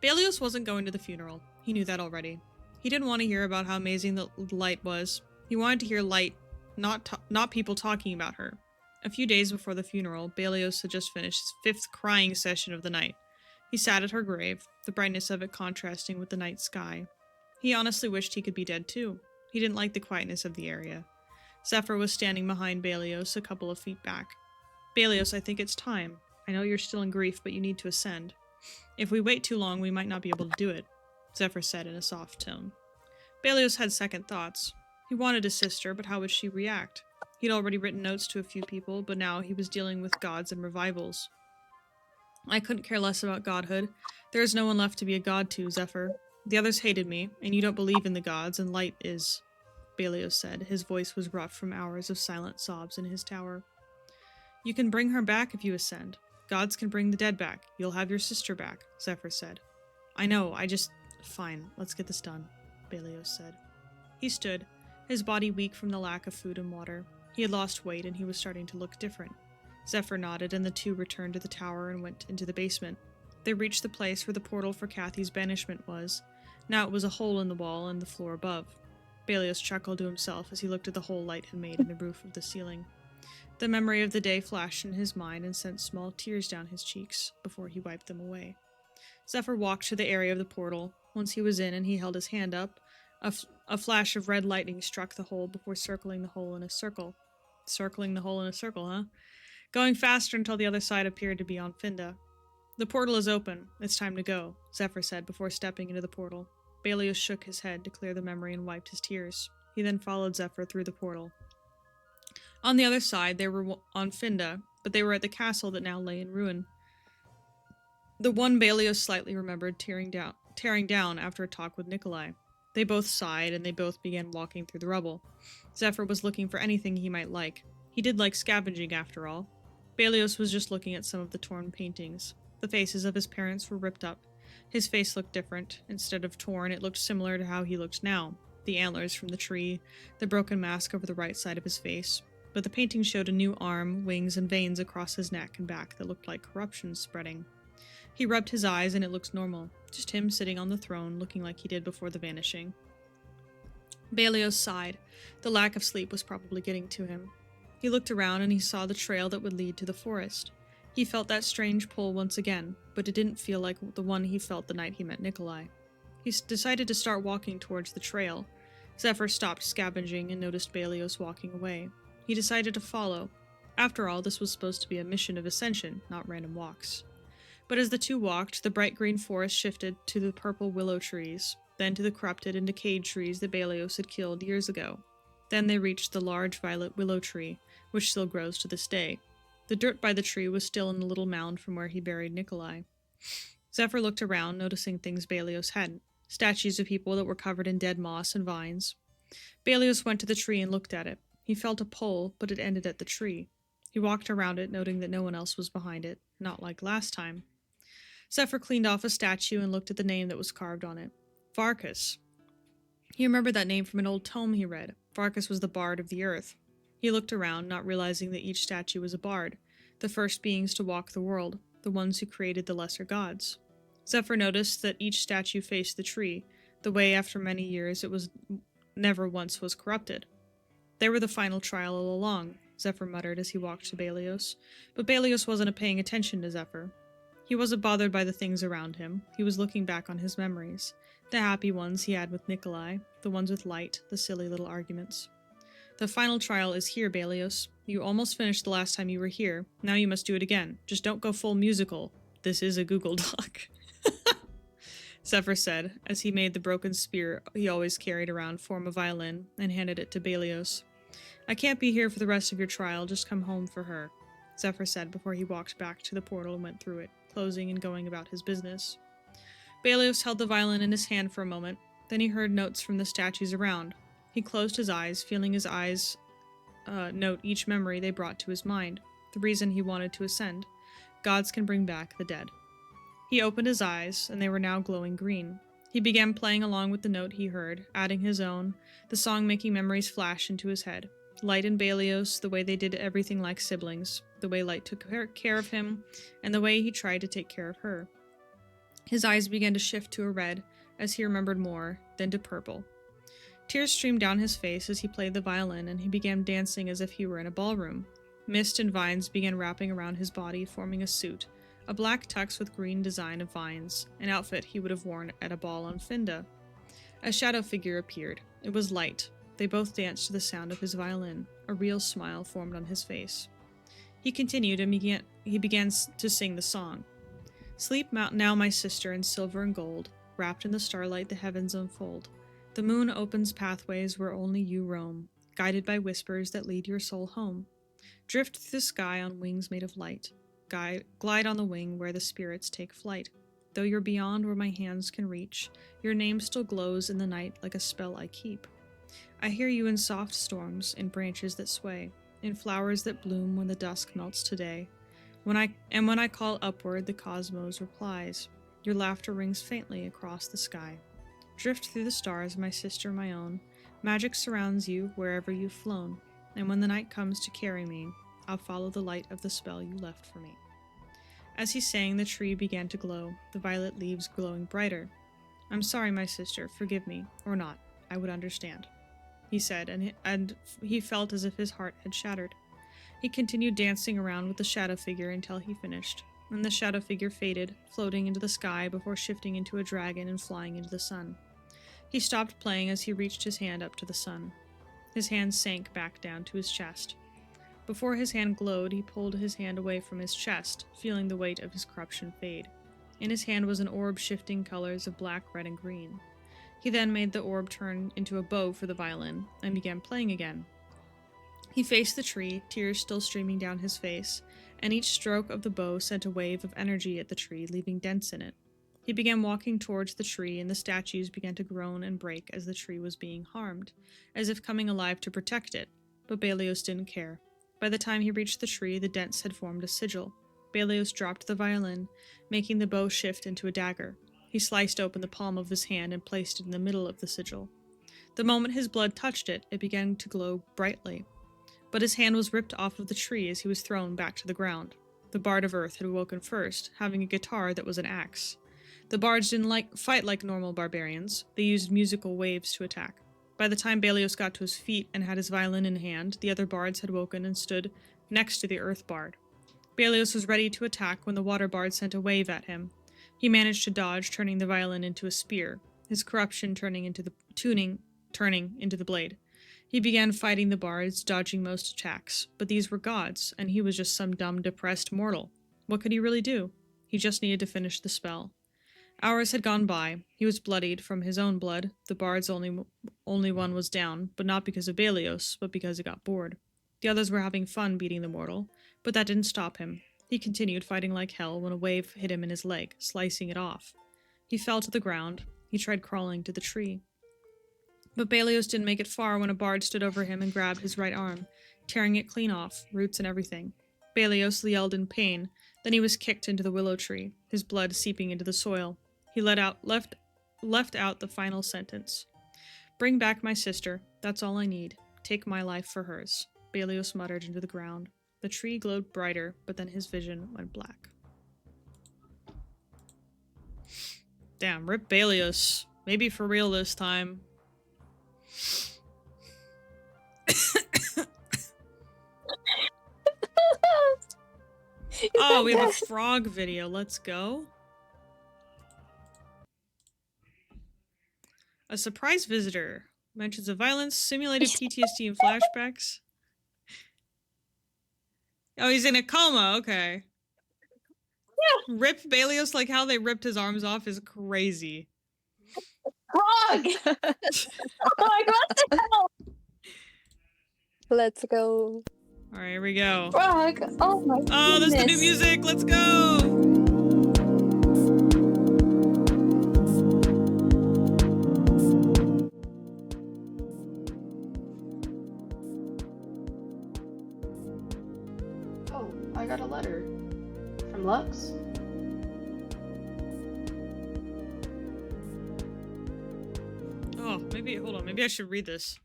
Balios wasn't going to the funeral. He knew that already. He didn't want to hear about how amazing the Light was. He wanted to hear Light, not people talking about her. A few days before the funeral, Balios had just finished his 5th crying session of the night. He sat at her grave, the brightness of it contrasting with the night sky. He honestly wished he could be dead too. He didn't like the quietness of the area. Zephyr was standing behind Balios, a couple of feet back. "Balios, I think it's time. I know you're still in grief, but you need to ascend. If we wait too long, we might not be able to do it," Zephyr said in a soft tone. Balios had second thoughts. He wanted his sister, but how would she react? He'd already written notes to a few people, but now he was dealing with gods and revivals. "I couldn't care less about godhood. There is no one left to be a god to, Zephyr. The others hated me, and you don't believe in the gods, and Light is," Balios said. His voice was rough from hours of silent sobs in his tower. "You can bring her back if you ascend. Gods can bring the dead back. You'll have your sister back," Zephyr said. "I know, Fine, let's get this done," Balios said. He stood, his body weak from the lack of food and water. He had lost weight, and he was starting to look different. Zephyr nodded, and the two returned to the tower and went into the basement. They reached the place where the portal for Kathy's banishment was. Now it was a hole in the wall and the floor above. Balios chuckled to himself as he looked at the hole Light had made in the roof of the ceiling. The memory of the day flashed in his mind and sent small tears down his cheeks before he wiped them away. Zephyr walked to the area of the portal. Once he was in and he held his hand up, a A flash of red lightning struck the hole before circling the hole in a circle. Circling the hole in a circle, huh? Going faster until the other side appeared to be on Finda. The portal is open. It's time to go, Zephyr said before stepping into the portal. Belios shook his head to clear the memory and wiped his tears. He then followed Zephyr through the portal. On the other side, they were on Finda, but they were at the castle that now lay in ruin. The one Belios slightly remembered tearing down after a talk with Nikolai. They both sighed, and they both began walking through the rubble. Zephyr was looking for anything he might like. He did like scavenging, after all. Belios was just looking at some of the torn paintings. The faces of his parents were ripped up. His face looked different. Instead of torn, it looked similar to how he looked now. The antlers from the tree, the broken mask over the right side of his face. But the painting showed a new arm, wings, and veins across his neck and back that looked like corruption spreading. He rubbed his eyes and it looked normal. Just him sitting on the throne, looking like he did before the vanishing. Belios sighed. The lack of sleep was probably getting to him. He looked around and he saw the trail that would lead to the forest. He felt that strange pull once again, but it didn't feel like the one he felt the night he met Nikolai. He decided to start walking towards the trail. Zephyr stopped scavenging and noticed Belios walking away. He decided to follow. After all, this was supposed to be a mission of ascension, not random walks. But as the two walked, the bright green forest shifted to the purple willow trees, then to the corrupted and decayed trees that Belios had killed years ago. Then they reached the large violet willow tree, which still grows to this day. The dirt by the tree was still in the little mound from where he buried Nikolai. Zephyr looked around, noticing things Belios hadn't. Statues of people that were covered in dead moss and vines. Belios went to the tree and looked at it. He felt a pull, but it ended at the tree. He walked around it, noting that no one else was behind it, not like last time. Zephyr cleaned off a statue and looked at the name that was carved on it. Varkas. He remembered that name from an old tome he read. Varkas was the bard of the earth. He looked around, not realizing that each statue was a bard, the first beings to walk the world, the ones who created the lesser gods. Zephyr noticed that each statue faced the tree, the way after many years it was never once was corrupted. They were the final trial all along, Zephyr muttered as he walked to Belios, but Belios wasn't paying attention to Zephyr. He wasn't bothered by the things around him. He was looking back on his memories, the happy ones he had with Nikolai, the ones with light, the silly little arguments. The final trial is here, Belios. You almost finished the last time you were here. Now you must do it again. Just don't go full musical. This is a Google Doc. Zephyr said, as he made the broken spear he always carried around form a violin and handed it to Belios. I can't be here for the rest of your trial. Just come home for her, Zephyr said before he walked back to the portal and went through it, closing and going about his business. Belios held the violin in his hand for a moment. Then he heard notes from the statues around. He closed his eyes, feeling his eyes note each memory they brought to his mind, the reason he wanted to ascend. Gods can bring back the dead. He opened his eyes, and they were now glowing green. He began playing along with the note he heard, adding his own, the song making memories flash into his head. Light and Belios, the way they did everything like siblings, the way Light took care of him, and the way he tried to take care of her. His eyes began to shift to a red, as he remembered more, then to purple. Tears streamed down his face as he played the violin, and he began dancing as if he were in a ballroom. Mist and vines began wrapping around his body, forming a suit, a black tux with green design of vines, an outfit he would have worn at a ball on Finda. A shadow figure appeared. It was Light. They both danced to the sound of his violin. A real smile formed on his face. He continued, and he began to sing the song. Sleep now, my sister, in silver and gold. Wrapped in the starlight, the heavens unfold. The moon opens pathways where only you roam, guided by whispers that lead your soul home. Drift through the sky on wings made of light. Glide on the wing where the spirits take flight. Though you're beyond where my hands can reach, your name still glows in the night like a spell I keep. I hear you in soft storms, in branches that sway, in flowers that bloom when the dusk melts today. When I call upward, the cosmos replies. Your laughter rings faintly across the sky. Drift through the stars, my sister, my own. Magic surrounds you wherever you've flown, and when the night comes to carry me, I'll follow the light of the spell you left for me. As he sang, the tree began to glow, the violet leaves glowing brighter. I'm sorry, my sister, forgive me, or not, I would understand, he said, and he felt as if his heart had shattered. He continued dancing around with the shadow figure until he finished, and the shadow figure faded, floating into the sky before shifting into a dragon and flying into the sun. He stopped playing as he reached his hand up to the sun. His hand sank back down to his chest. Before his hand glowed, he pulled his hand away from his chest, feeling the weight of his corruption fade. In his hand was an orb shifting colors of black, red, and green. He then made the orb turn into a bow for the violin, and began playing again. He faced the tree, tears still streaming down his face, and each stroke of the bow sent a wave of energy at the tree, leaving dents in it. He began walking towards the tree, and the statues began to groan and break as the tree was being harmed, as if coming alive to protect it, but Belios didn't care. By the time he reached the tree, the dents had formed a sigil. Belios dropped the violin, making the bow shift into a dagger. He sliced open the palm of his hand and placed it in the middle of the sigil. The moment his blood touched it, it began to glow brightly. But his hand was ripped off of the tree as he was thrown back to the ground. The Bard of Earth had awoken first, having a guitar that was an axe. The bards didn't fight like normal barbarians. They used musical waves to attack. By the time Belios got to his feet and had his violin in hand, the other bards had woken and stood next to the Earth Bard. Belios was ready to attack when the Water Bard sent a wave at him. He managed to dodge, turning the violin into a spear, his corruption turning into the blade. He began fighting the bards, dodging most attacks, but these were gods, and he was just some dumb, depressed mortal. What could he really do? He just needed to finish the spell. Hours had gone by. He was bloodied from his own blood. The bard's only one was down, but not because of Belios, but because he got bored. The others were having fun beating the mortal, but that didn't stop him. He continued fighting like hell when a wave hit him in his leg, slicing it off. He fell to the ground. He tried crawling to the tree. But Belios didn't make it far when a bard stood over him and grabbed his right arm, tearing it clean off, roots and everything. Belios yelled in pain. Then he was kicked into the willow tree, his blood seeping into the soil. He left out the final sentence. "Bring back my sister. That's all I need. Take my life for hers." Belios muttered into the ground. The tree glowed brighter, but then his vision went black. Damn, rip Belios. Maybe for real this time. Oh, we have a frog video. Let's go. A surprise visitor. Mentions of violence, simulated PTSD, and flashbacks. Oh, he's in a coma. Okay. Yeah. Rip Belios, like how they ripped his arms off is crazy. Frog! Oh my god, what the hell? Let's go. Alright, here we go. Frog! Oh my god. Oh, there's the new music! Let's go! Oh, I got a letter. From Lux? Oh, hold on, maybe I should read this.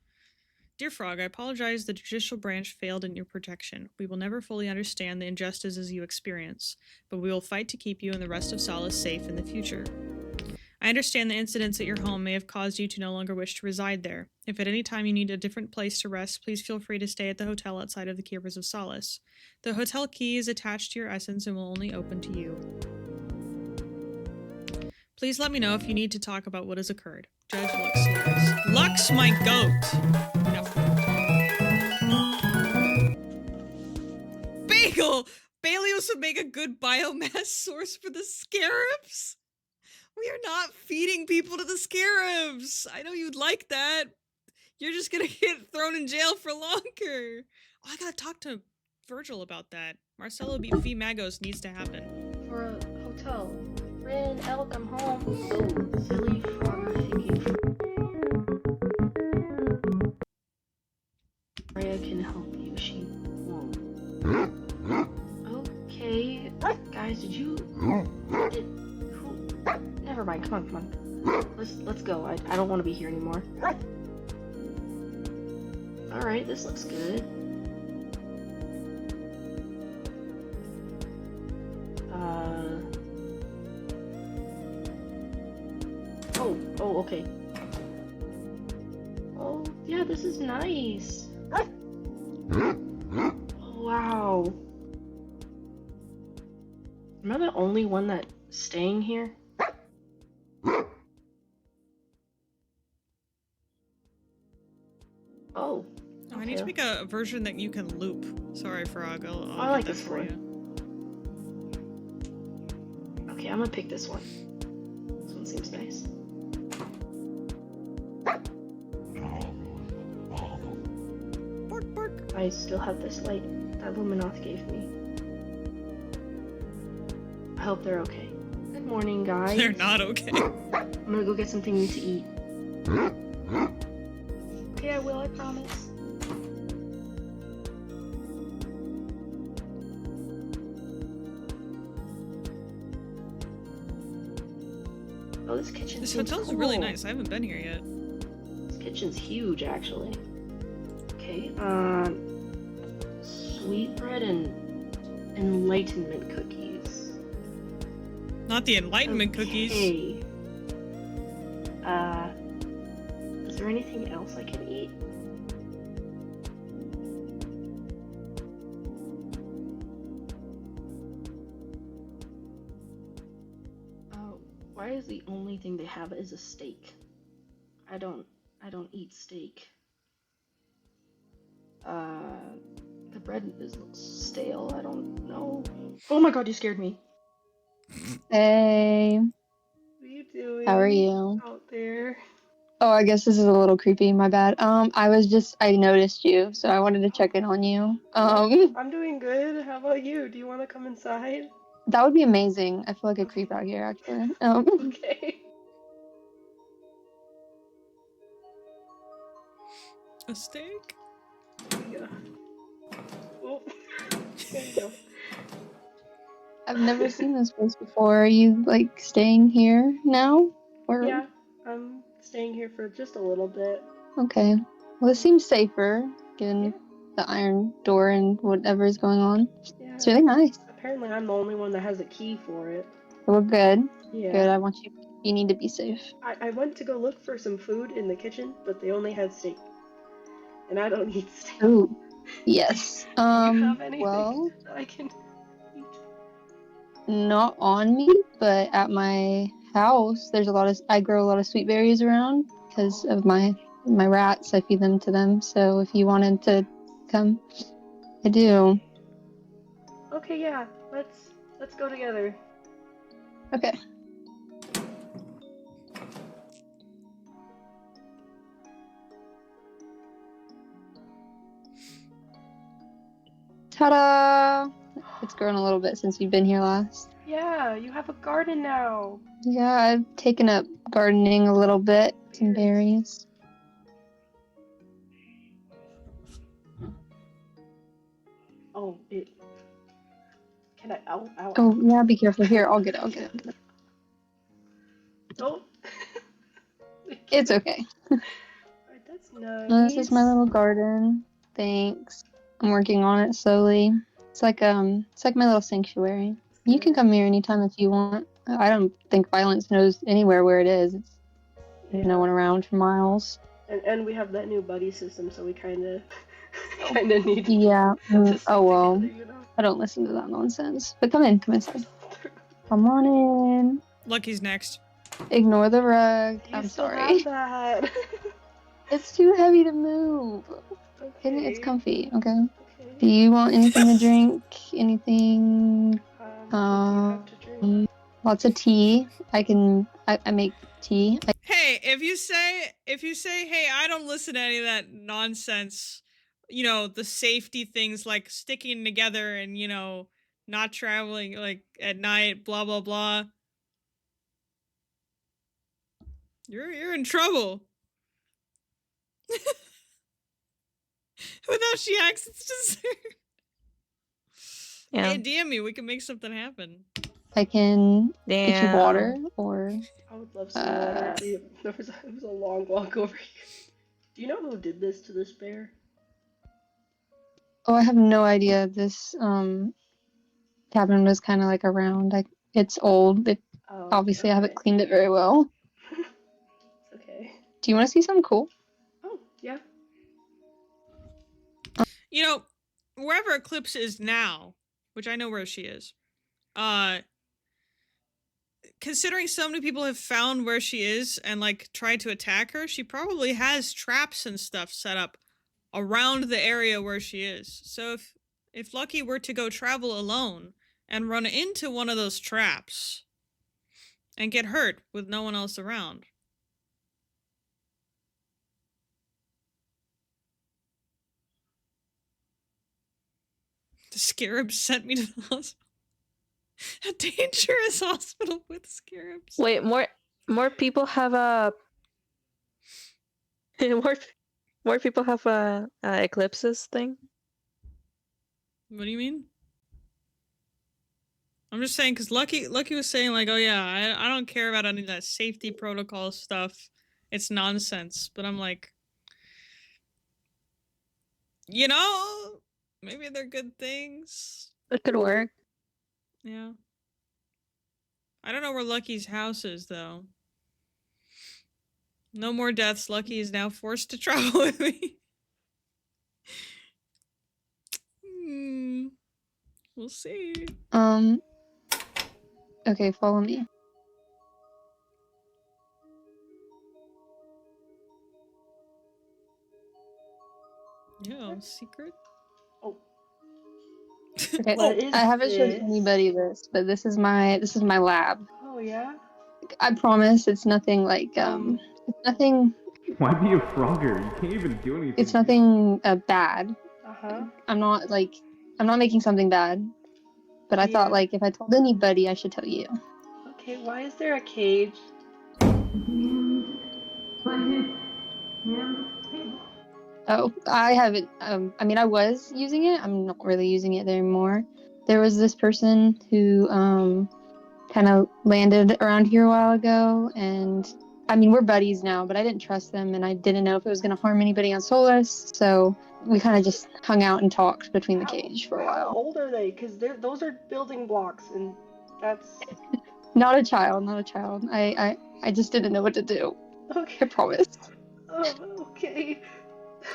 Dear Frog, I apologize the judicial branch failed in your protection. We will never fully understand the injustices you experience, but we will fight to keep you and the rest of Solace safe in the future. I understand the incidents at your home may have caused you to no longer wish to reside there. If at any time you need a different place to rest, please feel free to stay at the hotel outside of the Keepers of Solace. The hotel key is attached to your essence and will only open to you. Please let me know if you need to talk about what has occurred. Judge Lux Slayers. Lux, my goat! Bagel! Belios would make a good biomass source for the scarabs! We are not feeding people to the scarabs! I know you'd like that. You're just gonna get thrown in jail for longer. Oh, I gotta talk to Virgil about that. Marcelo beat V Magos needs to happen. For a hotel. Rin, elk, I'm home. So silly frog thinking. Freya can help you. She won't. Okay, guys, did you? Never mind. Come on. Let's go. I don't want to be here anymore. All right, this looks good. Oh, okay. Oh, yeah, this is nice. Oh, wow. Am I the only one that's staying here? make a version that you can loop. Sorry, Frog. I'll I get like that this for one. you. Okay, I'm gonna pick this one. This one seems nice. Bark, bark. I still have this light that Luminoth gave me. I hope they're okay. Good morning, guys. They're not okay. I'm gonna go get something to eat. Okay, I will, I promise. Oh, this kitchen This seems hotel's cool. really nice. I haven't been here yet. This kitchen's huge, actually. Okay, sweetbread and enlightenment cookies. Not the Enlightenment cookies. Okay. Is there anything else I can eat? Why is the only thing they have is a steak? I don't eat steak. The bread looks stale. I don't know. Oh my god, you scared me. Hey, What are you doing? how are you? Out there. Oh, I guess this is a little creepy. My bad. I noticed you, so I wanted to check in on you. I'm doing good. How about you? Do you want to come inside? That would be amazing. I feel like a creep out here, actually. Okay. A steak? Yeah. Oh. There you go. I've never seen this place before. Are you like staying here now? Or Yeah, I'm staying here for just a little bit. okay. Well, this seems safer given the iron door and whatever is going on. Yeah. It's really nice. Apparently, I'm the only one that has a key for it. Well, good. Yeah. Good. I want you. You need to be safe. I went to go look for some food in the kitchen, but they only had steak. And I don't eat steak. Ooh. Yes. Do you have anything Well, that I can eat? not on me, but at my house, I grow a lot of sweet berries around because of my rats. I feed them to them. So if you wanted to come, I do. Okay, yeah. Let's go together. Okay. Ta-da! It's grown a little bit since you've been here last. Yeah, you have a garden now. Yeah, I've taken up gardening a little bit. Some berries. Oh, it. Can I? Ow, ow. Oh, yeah, be careful. Here, I'll get it. I'll get it. Oh. It's okay. Alright, that's nice. This is my little garden. Thanks. I'm working on it slowly. It's like my little sanctuary. You can come here anytime if you want. I don't think Violence knows anywhere where it is. There's no one around for miles. And we have that new buddy system, so we kind of need. Yeah. to Oh well. together, you know? I don't listen to that nonsense. But come inside. Come on in. Lucky's next. Ignore the rug. You I'm still sorry. have that. It's too heavy to move. Okay. It's comfy. Okay. Do you want anything to drink? Anything? What do you have to drink? Lots of tea. I make tea. Hey, if you say, hey, I don't listen to any of that nonsense, you know, the safety things like sticking together and, you know, not traveling like at night, blah blah blah. You're in trouble. Without she acts, it's just Yeah. Hey, DM me, we can make something happen. I can get you Damn. water or I would love some water. It was a long walk over here. Do you know who did this to this bear? oh, I have no idea. This cabin was kind of like around. It's old. Oh, Obviously, I okay. haven't cleaned it very well. It's okay. Do you want to see something cool? Oh, yeah. You know, wherever Eclipse is now, which I know where she is, considering so many people have found where she is and like tried to attack her, she probably has traps and stuff set up around the area where she is. So if Lucky were to go travel alone and run into one of those traps and get hurt with no one else around. The scarab sent me to the hospital. A dangerous hospital with scarabs. Wait, more people have a more people have a eclipses thing. What do you mean? I'm just saying because Lucky was saying like, oh yeah, I don't care about any of that safety protocol stuff. It's nonsense. But I'm like, you know, maybe they're good things. It could work. Yeah. I don't know where Lucky's house is though. No more deaths. Lucky is now forced to travel with me. We'll see. Okay, follow me. Yeah, secret. Oh, Okay, What is I haven't shown this? anybody this, but this is my lab. oh yeah. I promise it's nothing like it's nothing Why be a frogger? You can't even do anything. it's nothing bad. Uh-huh. I'm not making something bad. But I thought Yeah. like if I told anybody I should tell you. Okay, why is there a cage? Oh, I haven't I mean I was using it. I'm not really using it anymore. There was this person who kind of landed around here a while ago, and I mean we're buddies now, but I didn't trust them and I didn't know if it was going to harm anybody on Solus, so we kind of just hung out and talked between the cage for a How while. old are they? Because those are building blocks, and that's Not a child. I just didn't know what to do. I okay. promise. Okay.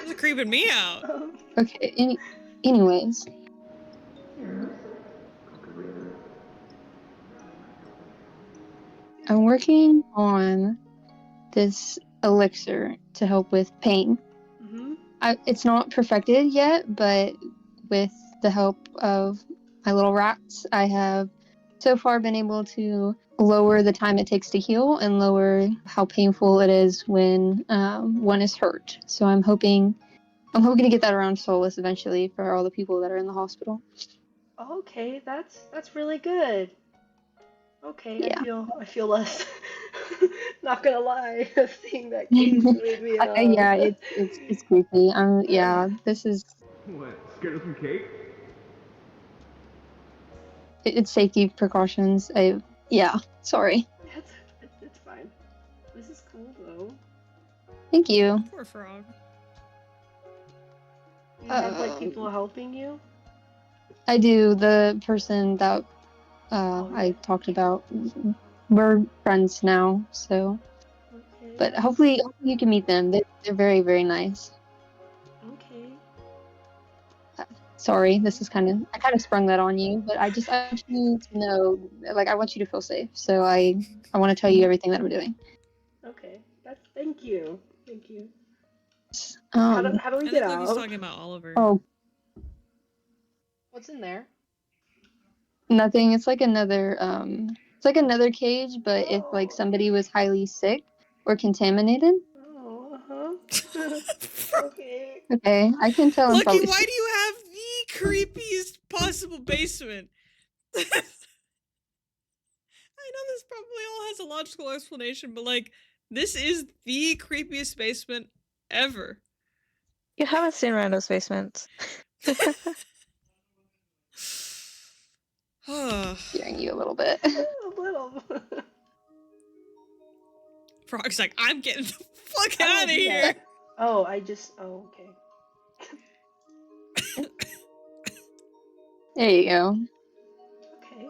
This is creeping me out. Okay, anyways. I'm working on this elixir to help with pain. Mm-hmm. It's not perfected yet, but with the help of my little rats, I have so far been able to lower the time it takes to heal and lower how painful it is when one is hurt. So I'm hoping to get that around Solus eventually for all the people that are in the hospital. Okay, that's really good. Okay, Yeah. I feel less. Not gonna lie, seeing that cage made me. Yeah, it's creepy. Yeah, this is What? Scared of some cake? it's safety precautions. Yeah, sorry. It's fine. This is cool though. Thank you. Poor frog. You have like people helping you. I do. The person that I talked about, we're friends now, so. Okay. But hopefully you can meet them. They're very, very nice. Okay. Sorry, I kind of sprung that on you, but I want you to know, like, I want you to feel safe. So I want to tell you everything that I'm doing. Okay. Thank you. Thank you. Um, How do we I get think Lucky's out? talking about Oliver. oh, What's in there? nothing. It's like another cage, but if like Oh. somebody was highly sick or contaminated. Oh. Uh-huh. Okay. Okay, I can tell. Lucky, why do you have the creepiest possible basement? I know this probably all has a logical explanation, but like, this is the creepiest basement ever. You haven't seen Rando's basement. Scaring you a little bit. A little. Frog's like, I'm getting the fuck out of here. Oh, okay. There you go. Okay.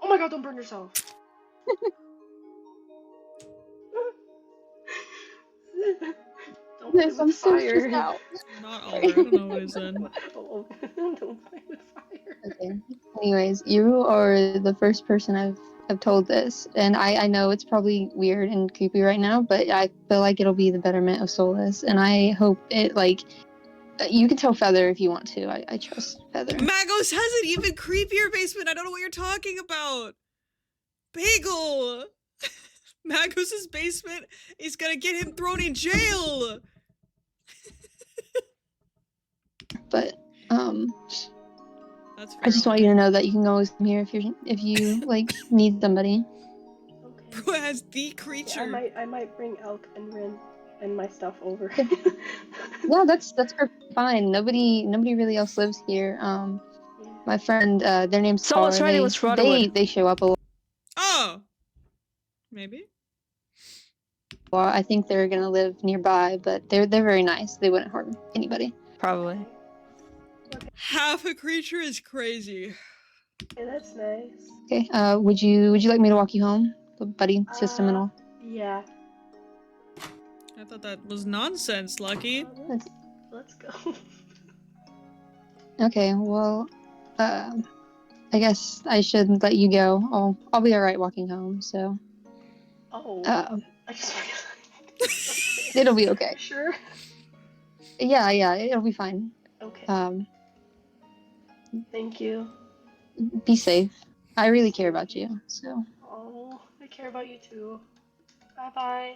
Oh my god, don't burn yourself. Don't play I'm with so fire. stressed out. Not Oliver, I don't know what he's in. Oh, don't play with fire. Okay. Anyways, you are the first person I've told this, and I know it's probably weird and creepy right now, but I feel like it'll be the betterment of Solus, and I hope it like You can tell Feather if you want to. I trust Feather. Magos has an even creepier basement. I don't know what you're talking about. Bagel. Magos's basement is gonna get him thrown in jail. But That's I just want you to know that you can always come here if you like need somebody. Okay. Bro has the Yeah, creature. I might bring Elk and Rin and my stuff over. Yeah, that's perfectly fine. Nobody really else lives here. My friend, their name's Someone's Tar. right, it was Frogwood. They show up a Oh. Maybe. lot. I think they're gonna live nearby, but they're very nice. They wouldn't harm anybody. Probably. Half a creature is crazy. Okay, that's nice. Okay. Would you like me to walk you home? The buddy system and all. Yeah. I thought that was nonsense, Lucky. Let's go. Okay. Well, I guess I should let you go. I'll be alright walking home. So. Oh. I just realized. It'll be okay. Sure. Yeah, it'll be fine. Okay. Thank you. Be safe. I really care about you. So. Oh, I care about you too. Bye bye.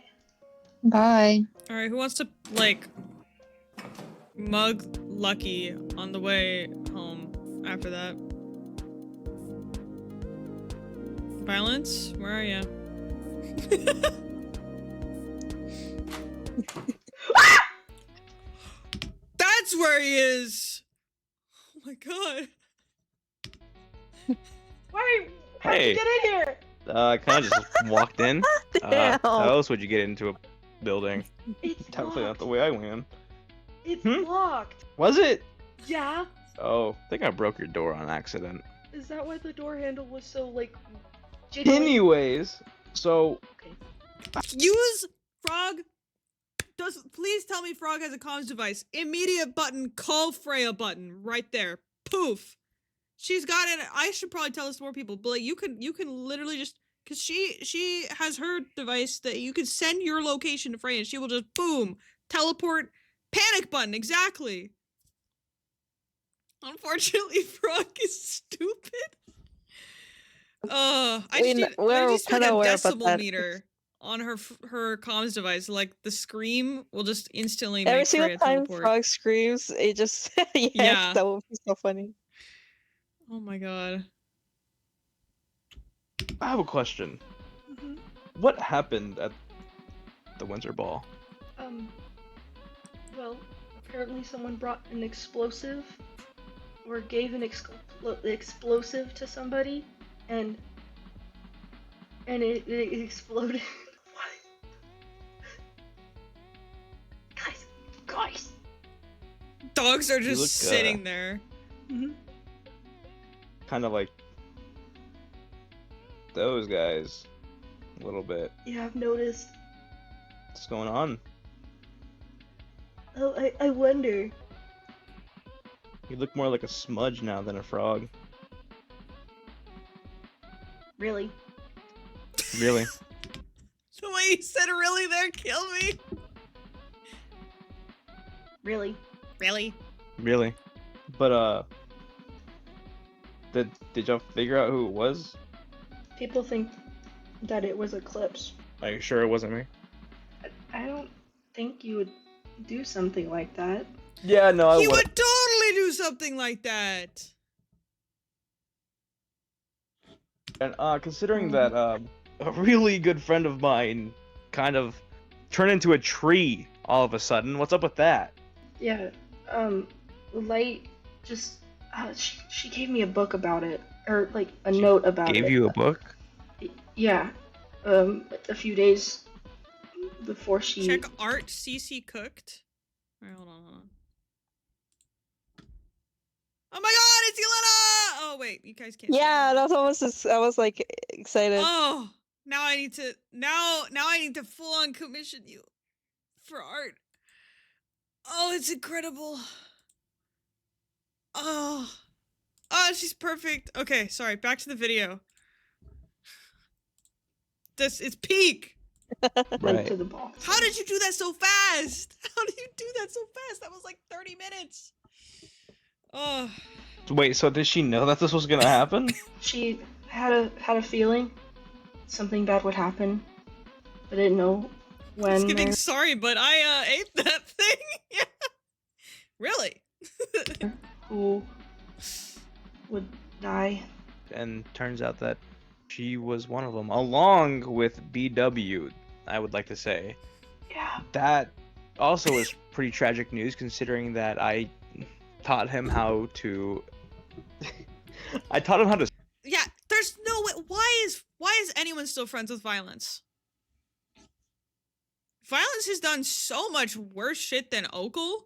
Bye. Alright, who wants to, like, mug Lucky on the way home after that? Violence? Where are you? That's where he is! Oh my god. Wait! How'd Hey. you get in here? I kind of just walked in. Damn. How else would you get into a building? It's Definitely not locked. the way I went. It's Hmm? locked. Was it? Yeah. Oh, I think I broke your door on accident. Is that why the door handle was so like jiggly? Anyways, so Use Frog. Please tell me Frog has a comms device. Immediate button, call Freya button, right there. Poof. She's got it. I should probably tell this to more people, but like, you can literally just, cause she has her device that you can send your location to Freya and she will just boom teleport. Panic button, exactly. Unfortunately, Frog is stupid. I just need, we're needs to kinda like a aware about decimal that. meter on her comms device. Like the scream will just instantly Every make single Freya time teleport. Frog screams, it just yes, Yeah. that would be so funny. Oh my god. I have a question. Mm-hmm. What happened at the Windsor Ball? Well, apparently someone brought an explosive, or gave an explosive to somebody, and it exploded. What? Guys. Dogs are You just look, sitting there. Mm-hmm. Kind of like those guys, a little bit. Yeah, I've noticed. What's going on? Oh, I wonder. You look more like a smudge now than a frog. Really? Really? The way you said really there killed me. Really? Really? Really? But did y'all figure out who it was? People think that it was Eclipse. Are you sure it wasn't me? I don't think you would do something like that. Yeah, no, I He would. would totally do something like that. And considering that a really good friend of mine kind of turned into a tree all of a sudden, what's up with that? Yeah, Light just, she gave me a book about it, or like a note about it. Gave you a book? Yeah, a few days before she... Check art CC cooked. Alright, hold on. Oh my god, it's Yelena! Oh wait, you guys can't see Yeah, me. that's almost as, I was like excited. Oh, now I need to full on commission you for art. Oh, it's incredible. Oh, she's perfect. Okay, sorry. Back to the video. It's peak. Like to the boss. How did you do that so fast? How did you do that so fast? That was like 30 minutes. Oh. Wait, so did she know that this was gonna happen? She had a feeling something bad would happen, but didn't know when. Just kidding, or sorry, but I ate that thing. Yeah. Really? who would die. And turns out that she was one of them, along with BW, I would like to say. Yeah. That also is pretty tragic news, considering that I taught him how to... I taught him how to... Yeah, there's no way. Why is anyone still friends with Violence? Violence has done so much worse shit than Okul.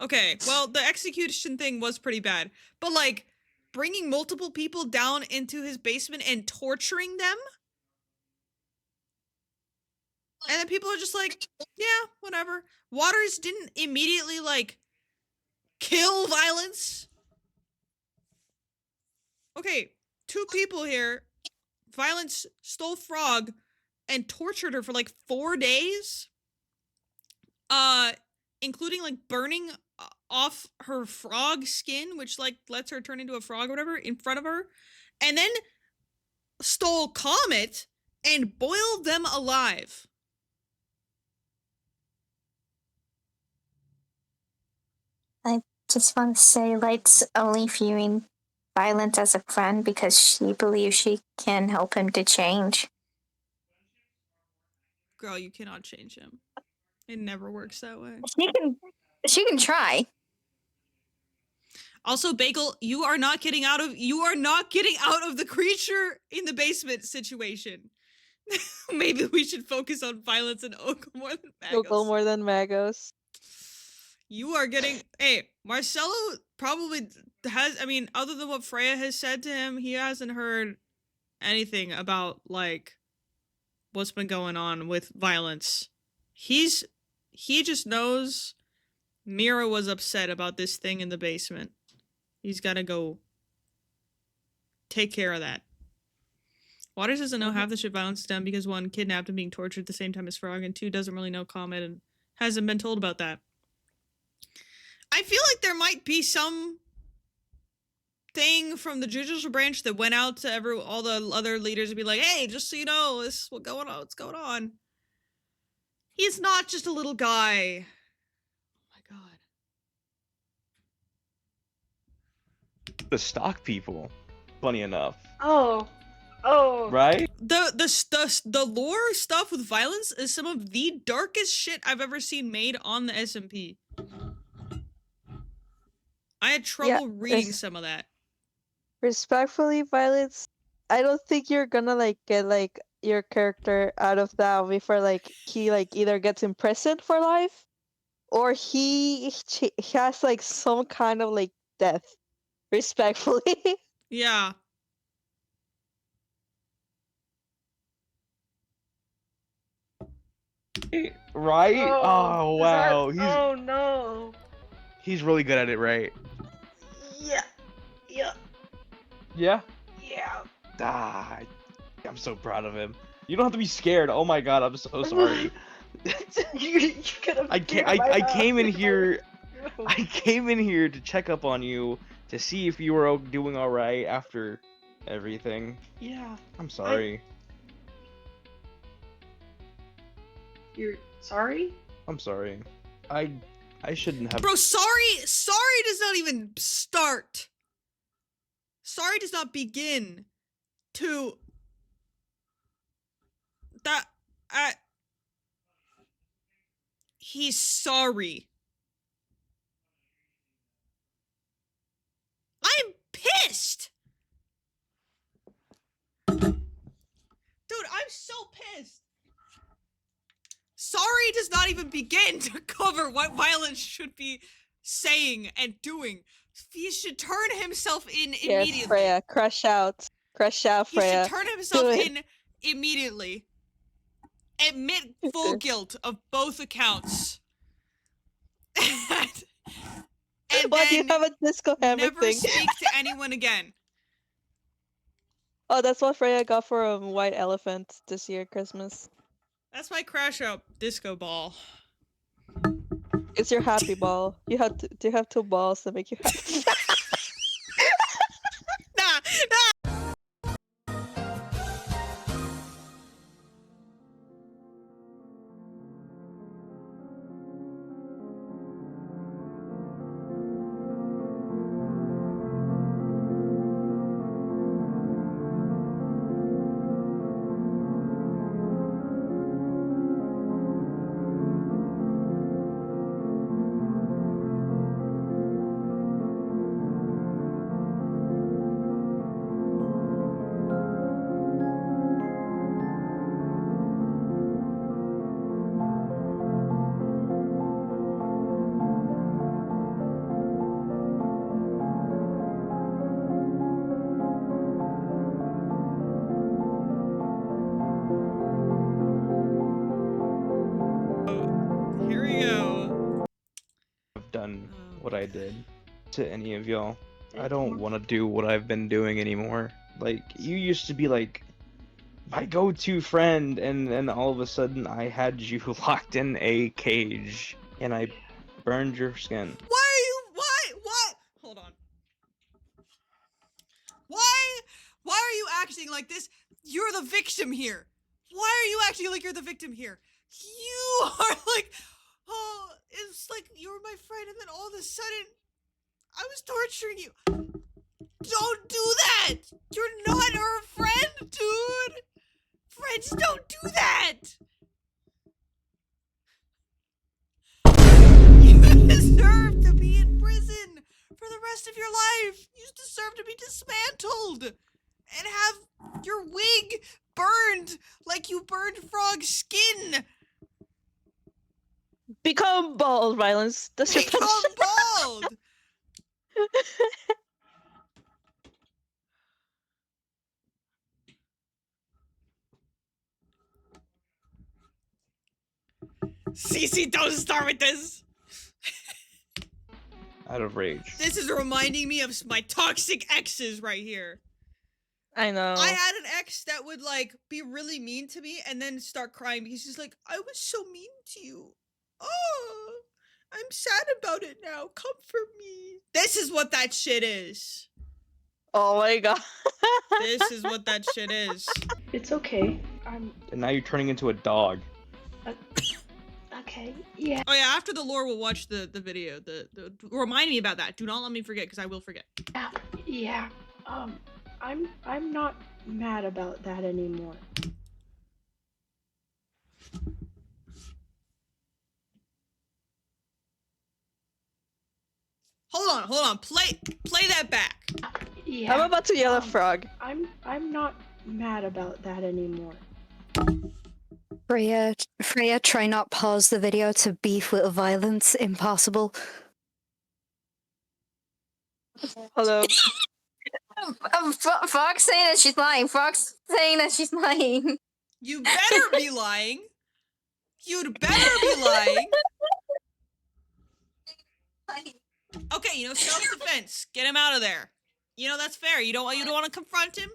Okay, well, the execution thing was pretty bad, but like bringing multiple people down into his basement and torturing them, and then people are just like, yeah, whatever. Waters didn't immediately like kill Violence. Okay, 2 people here. Violence stole Frog and tortured her for like 4 days. Including like burning off her frog skin, which like lets her turn into a frog or whatever in front of her. And then stole Comet and boiled them alive. I just want to say Light's only viewing Violence as a friend because she believes she can help him to change. Girl, you cannot change him. It never works that way. She can try. Also, Bagel, you are not getting out of the creature in the basement situation. Maybe we should focus on Violence and Okul more than Magos. Okul more than Magos. You are getting... Hey, Marcelo probably has... I mean, other than what Freya has said to him, he hasn't heard anything about, like, what's been going on with Violence. He just knows Mira was upset about this thing in the basement. He's gotta go take care of that. Waters doesn't know half the shit Violence has done because 1, kidnapped and being tortured at the same time as Frog, and 2, doesn't really know Comet and hasn't been told about that. I feel like there might be some thing from the judicial branch that went out to all the other leaders and be like, hey, just so you know, this is what's going on. He's not just a little guy. Oh my god. The stock people, funny enough. Oh. Right? The lore stuff with Violence is some of the darkest shit I've ever seen made on the SMP. I had trouble reading some of that. Respectfully, Violence, I don't think you're gonna like get like your character out of that before like he like either gets imprisoned for life or he has like some kind of like death. Respectfully. Yeah. Right? Oh, wow. Oh no. He's really good at it, right? Yeah. Yeah? Yeah. Ah, I'm so proud of him. You don't have to be scared. Oh my god, I'm so sorry. you I came in here. I came in here to check up on you to see if you were doing all right after everything. Yeah. I'm sorry. You're sorry? I'm sorry. I shouldn't have. Bro, sorry does not even start. Sorry does not begin to that he's sorry. I'm pissed. Dude, I'm so pissed. Sorry does not even begin to cover what Violence should be saying and doing. He should turn himself in immediately. Yes, Freya, crush out, Freya. He should turn himself in immediately. Admit full guilt of both accounts. and Why do you have a disco hammer never thing? speak to anyone again. Oh, that's what Freya got for a white elephant this year Christmas. That's my Crash Out disco ball. It's your happy ball. You have two balls to make you happy. Nah. Here we go. I've done what I did to any of y'all. I don't want to do what I've been doing anymore. Like, you used to be like my go-to friend, and then all of a sudden I had you locked in a cage, and I burned your skin. Why are you? Why? Hold on. Why are you acting like this? You're the victim here. Why are you acting like you're the victim here? You are like, oh, it's like you were my friend, and then all of a sudden, I was torturing you. Don't do that. You're not her friend, dude. Friends don't do that. You deserve to be in prison for the rest of your life. You deserve to be dismantled and have your wig burned like you burned Frog's skin. Become bald, Violence. That's your Become bald. Cece, don't start with this. Out of rage. This is reminding me of my toxic exes right here. I know. I had an ex that would like be really mean to me and then start crying because he's like, I was so mean to you. Oh, I'm sad about it now. Comfort me. This is what that shit is. Oh my god. This is what that shit is. It's okay. And now you're turning into a dog. Okay. Yeah. Oh yeah, after the lore we'll watch the video. The remind me about that. Do not let me forget because I will forget. Yeah. I'm not mad about that anymore. Hold on. Play that back. Yeah. I'm about to yell at Frog. I'm not mad about that anymore. Freya, try not pause the video to beef with Violence. Impossible. Hello. Frog's saying that she's lying. Frog's saying that she's lying. You better be lying. You'd better be lying. Okay, you know, self-defense. Get him out of there. You know, that's fair. You don't want to confront him?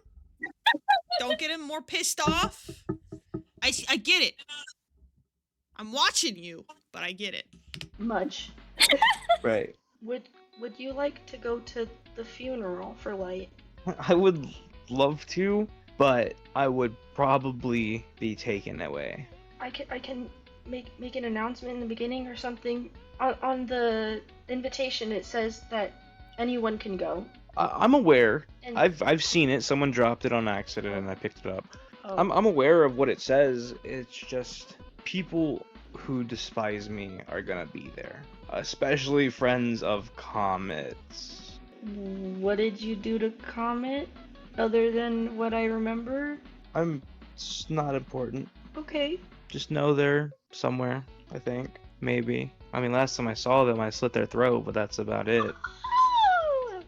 Don't get him more pissed off? I get it. I'm watching you, but I get it. Much. Right. Would you like to go to the funeral for Light? I would love to, but I would probably be taken away. I can make an announcement in the beginning or something. On the invitation it says that anyone can go. I'm aware. And- I've seen it. Someone dropped it on accident and I picked it up. Oh. I'm aware of what it says. It's just people who despise me are gonna be there, especially friends of Comet's. What did you do to Comet, other than what I remember? It's not important. Okay. Just know they're somewhere. I think maybe. I mean, last time I saw them, I slit their throat, but that's about it. Oh!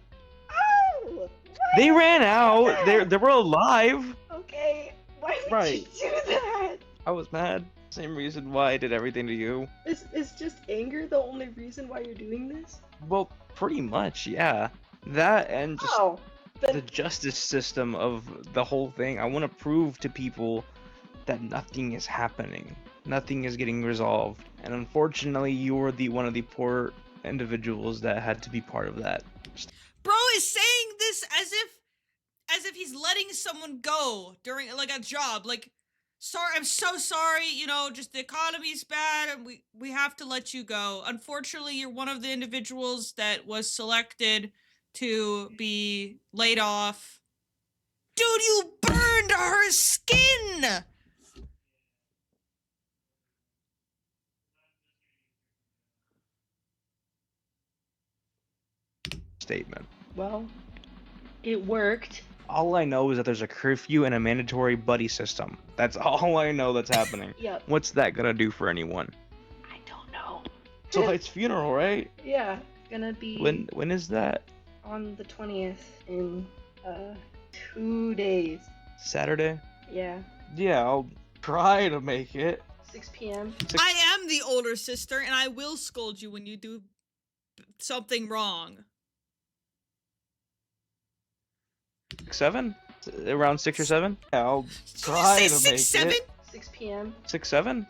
Oh! They ran out. They were alive. Okay. Why would Right. you do that? I was mad. Same reason why I did everything to you. Is just anger the only reason why you're doing this? Well, pretty much, yeah. That and just Oh. the justice system of the whole thing. I want to prove to people that nothing is happening, nothing is getting resolved, and unfortunately, you're the one of the poor individuals that had to be part of that. Bro is saying this as if he's letting someone go during like a job. Like, sorry, I'm so sorry. You know, just the economy's bad, and we have to let you go. Unfortunately, you're one of the individuals that was selected to be laid off. Dude, you burned her skin! Statement. Well, it worked. All I know is that there's a curfew and a mandatory buddy system. That's all I know that's happening. Yep. What's that gonna do for anyone? I don't know. Twilight funeral, right? Yeah, gonna be When is that? on the 20th in 2 days. Saturday? Yeah, Yeah, I'll try to make it. 6 p.m. I am the older sister, and I will scold you when you do something wrong. 7? Around 6 or 7? Yeah, I'll Did try you to say make 6, 7? it. 6 p.m. 6, 7?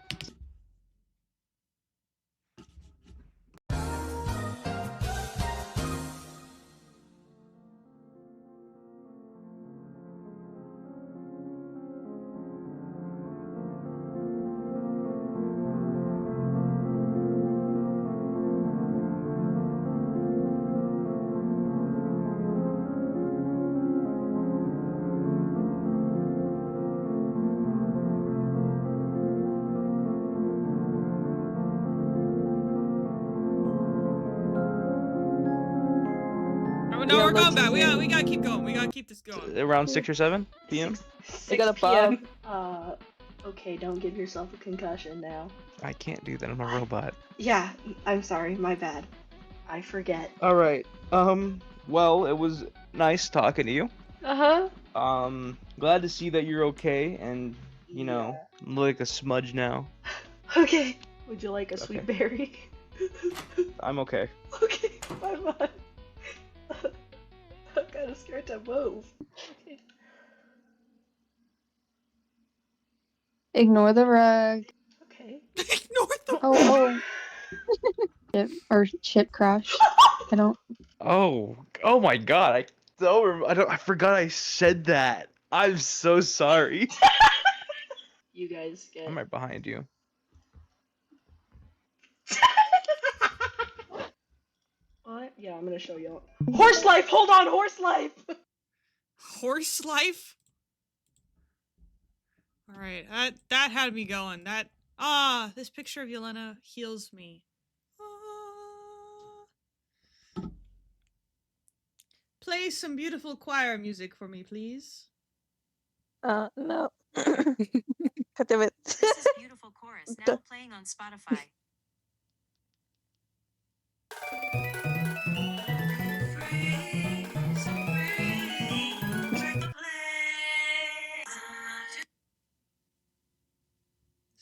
No, Yeah, we're going let's back. see. We gotta keep going. We gotta keep this going. Around 6 or 7 p.m.? 6 got a p.m. Okay, don't give yourself a concussion now. I can't do that. I'm a robot. Yeah, I'm sorry, my bad. I forget. Alright. Well, it was nice talking to you. Uh-huh. Glad to see that you're okay and, you know, look like a smudge now. Okay. Would you like a sweet Okay. berry? I'm okay. Okay, bye-bye. I'm kinda scared to move. Okay. Ignore the rug. Okay. Ignore the Oh. Ship crash. I don't. Oh my god, I forgot I said that. I'm so sorry. You guys get. I'm right behind you. What? Yeah, I'm gonna show y'all. Horse life! Hold on, horse life! horse life. All right, that had me going. This picture of Yelena heals me. Play some beautiful choir music for me, please. No. God damn it. This is beautiful chorus now playing on Spotify.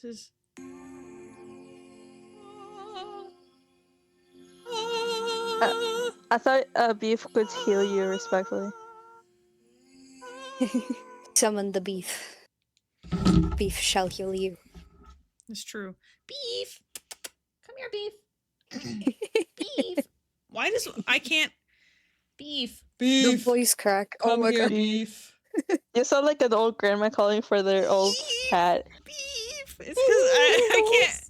This is. I thought Beef could heal you respectfully. Summon the beef. Beef shall heal you. It's true. Beef! Come here, beef. Beef! Why does I can't beef? The voice crack. Oh Come my here, god. beef. You sound like an old grandma calling for their old cat. Beef! It's because I can't.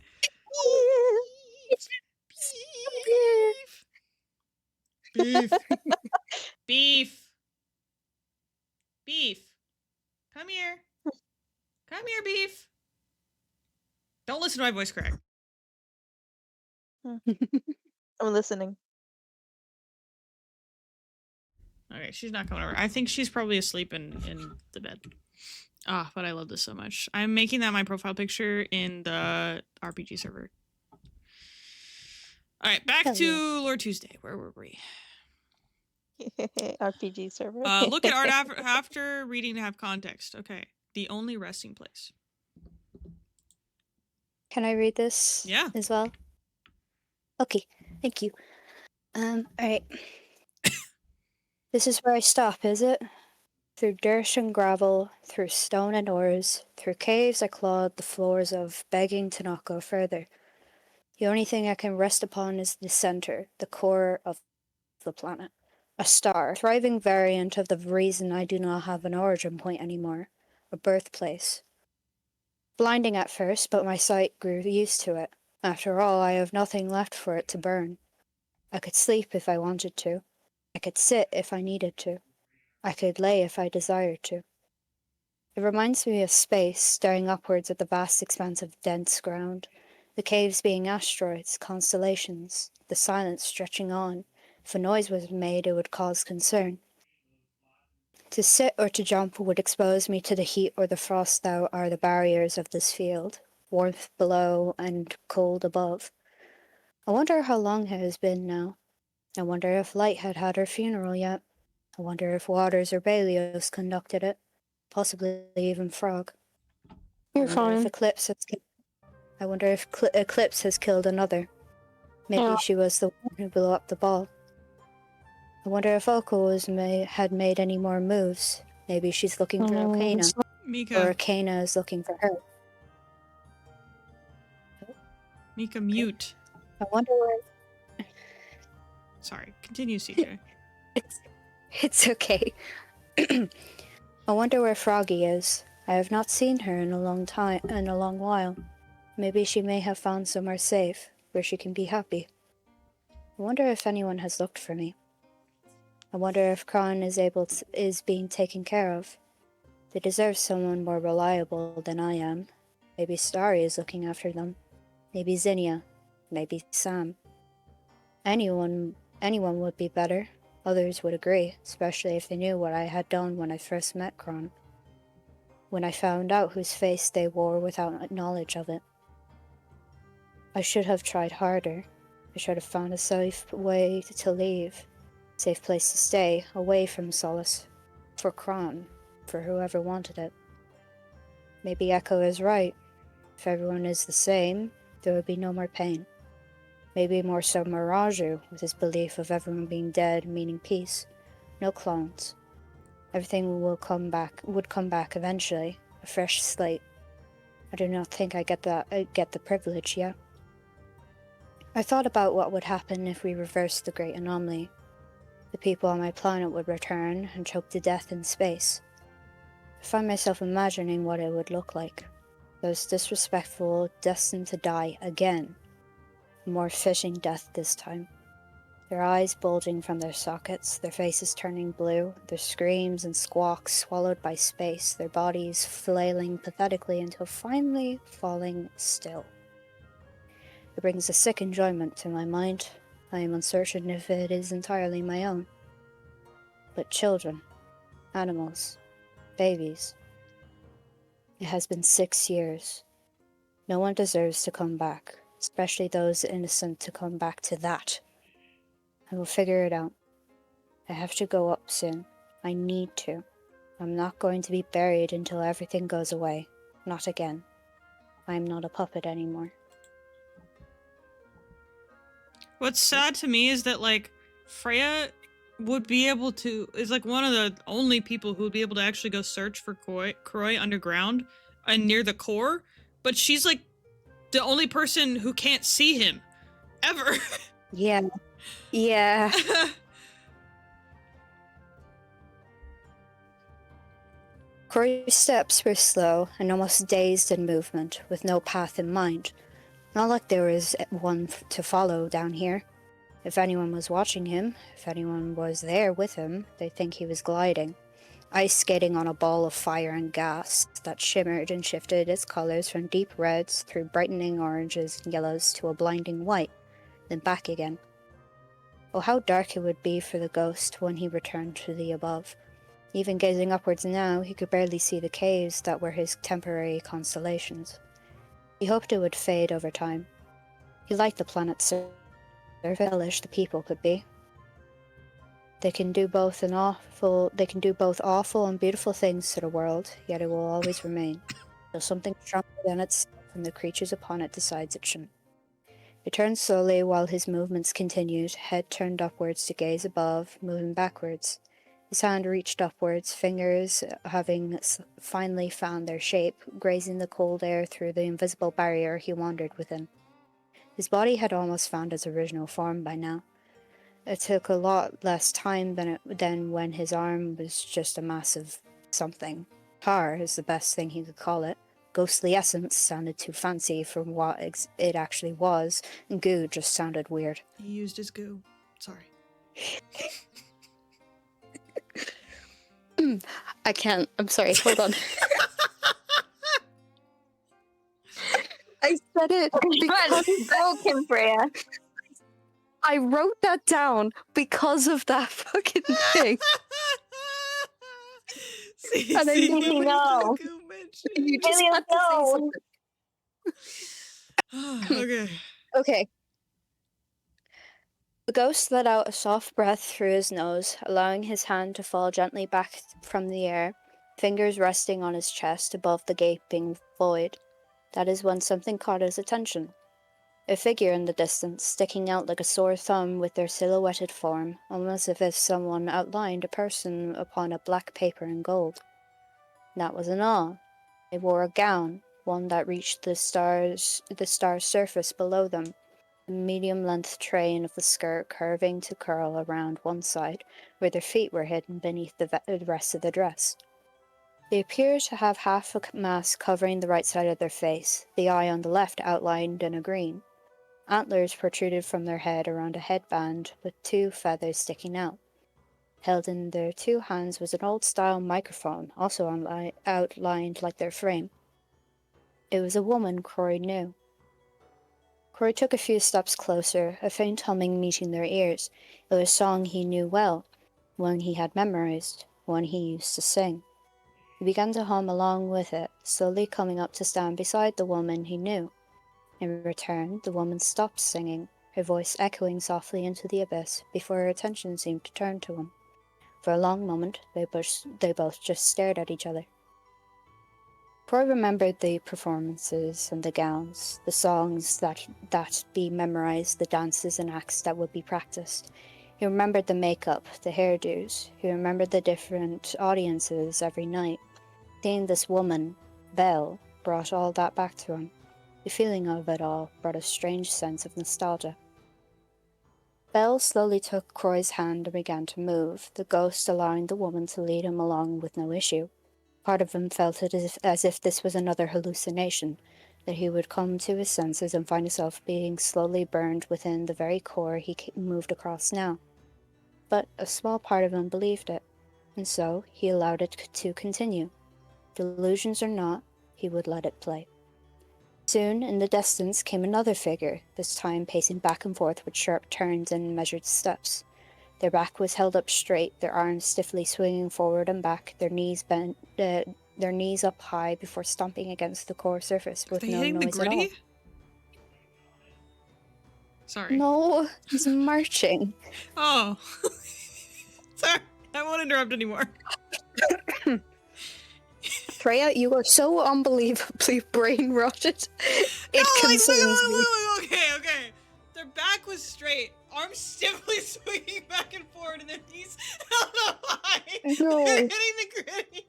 Beef. Beef. Beef. Come here. Come here, beef. Don't listen to my voice crack. I'm listening. Okay, she's not coming over. I think she's probably asleep in the bed. Ah, but I love this so much. I'm making that my profile picture in the RPG server. All right, back Hell to yeah. Lord Tuesday. Where were we? RPG server. Look at art after reading to have context. Okay, the only resting place. Can I read this? Yeah. As well? Okay, thank you. Alright. This is where I stop, is it? Through dirt and gravel, through stone and oars, through caves I clawed the floors of, begging to not go further. The only thing I can rest upon is the center, the core of the planet. A star, a thriving variant of the reason I do not have an origin point anymore, a birthplace. Blinding at first, but my sight grew used to it. After all, I have nothing left for it to burn. I could sleep if I wanted to. I could sit if I needed to. I could lay if I desired to. It reminds me of space, staring upwards at the vast expanse of dense ground, the caves being asteroids, constellations, the silence stretching on. If a noise was made, it would cause concern. To sit or to jump would expose me to the heat or the frost that are the barriers of this field, warmth below and cold above. I wonder how long it has been now. I wonder if Light had had her funeral yet. I wonder if Waters or Balios conducted it. Possibly even Frog. You're I wonder if fine. Eclipse has killed another. Maybe Yeah. she was the one who blew up the ball. I wonder if Oko had made any more moves. Maybe she's looking for Arcana. Mika. Or Arcana is looking for her. Mika, mute. I wonder where... Sorry, continue, CJ. It's okay. I wonder where Froggy is. I have not seen her in a long while. Maybe she may have found somewhere safe, where she can be happy. I wonder if anyone has looked for me. I wonder if Kron is being taken care of. They deserve someone more reliable than I am. Maybe Starry is looking after them. Maybe Zinnia. Maybe Sam. Anyone would be better. Others would agree, especially if they knew what I had done when I first met Kron. When I found out whose face they wore without knowledge of it. I should have tried harder. I should have found a safe way to leave. Safe place to stay, away from Solace. For Kron. For whoever wanted it. Maybe Echo is right. If everyone is the same, there would be no more pain. Maybe more so Miraju, with his belief of everyone being dead, meaning peace. No clones. Everything would come back eventually. A fresh slate. I do not think I get the privilege yet. I thought about what would happen if we reversed the Great Anomaly. The people on my planet would return and choke to death in space. I find myself imagining what it would look like. Those disrespectful, destined to die again. A more fitting death this time. Their eyes bulging from their sockets, their faces turning blue, their screams and squawks swallowed by space, their bodies flailing pathetically until finally falling still. It brings a sick enjoyment to my mind. I am uncertain if it is entirely my own. But children, animals, babies. It has been 6 years. No one deserves to come back, especially those innocent to come back to that. I will figure it out. I have to go up soon. I need to. I'm not going to be buried until everything goes away. Not again. I am not a puppet anymore. What's sad to me is that, like, Freya would be able to, is like one of the only people who would be able to actually go search for Croy underground and near the core, but she's like the only person who can't see him ever. Yeah. Yeah. Croy's steps were slow and almost dazed in movement, with no path in mind. Not like there was one to follow down here. If anyone was watching him, if anyone was there with him, they'd think he was gliding. Ice skating on a ball of fire and gas that shimmered and shifted its colors from deep reds through brightening oranges and yellows to a blinding white, then back again. Oh, how dark it would be for the ghost when he returned to the above. Even gazing upwards now, he could barely see the caves that were his temporary constellations. He hoped it would fade over time. He liked the planet's surface, hellish the people could be. They can do both awful and beautiful things to the world, yet it will always remain. Though something stronger than itself and the creatures upon it decides it shouldn't. He turned slowly while his movements continued, head turned upwards to gaze above, moving backwards. His hand reached upwards, fingers having finally found their shape, grazing the cold air through the invisible barrier he wandered within. His body had almost found its original form by now. It took a lot less time than when his arm was just a mass of something. Tar is the best thing he could call it. Ghostly essence sounded too fancy for what it actually was, and goo just sounded weird. He used his goo. Sorry. I can't. I'm sorry. Hold on. I said it because broken, Freya. I wrote that down because of that fucking thing. See, And I see, didn't you know. You just had to say something. Okay. Okay. The ghost let out a soft breath through his nose, allowing his hand to fall gently back from the air, fingers resting on his chest above the gaping void. That is when something caught his attention. A figure in the distance, sticking out like a sore thumb with their silhouetted form, almost as if someone outlined a person upon a black paper in gold. That was an all. It wore a gown, one that reached the star's surface below them, a medium-length train of the skirt curving to curl around one side, where their feet were hidden beneath the rest of the dress. They appeared to have half a mask covering the right side of their face, the eye on the left outlined in a green. Antlers protruded from their head around a headband with 2 feathers sticking out. Held in their 2 hands was an old-style microphone, also outlined like their frame. It was a woman Croy knew. Croy took a few steps closer, a faint humming meeting their ears. It was a song he knew well, one he had memorized, one he used to sing. He began to hum along with it, slowly coming up to stand beside the woman he knew. In return, the woman stopped singing, her voice echoing softly into the abyss before her attention seemed to turn to him. For a long moment, they both just stared at each other. Croy remembered the performances and the gowns, the songs that be memorized, the dances and acts that would be practiced. He remembered the makeup, the hairdos. He remembered the different audiences every night. Seeing this woman, Belle, brought all that back to him. The feeling of it all brought a strange sense of nostalgia. Belle slowly took Croy's hand and began to move, the ghost allowing the woman to lead him along with no issue. Part of him felt it as if this was another hallucination, that he would come to his senses and find himself being slowly burned within the very core he moved across now. But a small part of him believed it, and so he allowed it to continue. Delusions or not, he would let it play. Soon, in the distance, came another figure, this time pacing back and forth with sharp turns and measured steps. Their back was held up straight, their arms stiffly swinging forward and back, their knees bent, their knees up high before stomping against the core surface with no noise at all. Sorry. No, he's marching. Oh. Sorry, I won't interrupt anymore. Freya, you are so unbelievably brain rotted. It concerns me. Okay. Their back was straight, arms stiffly swinging back and forward, and their knees held up high. No. They're hitting the gritty.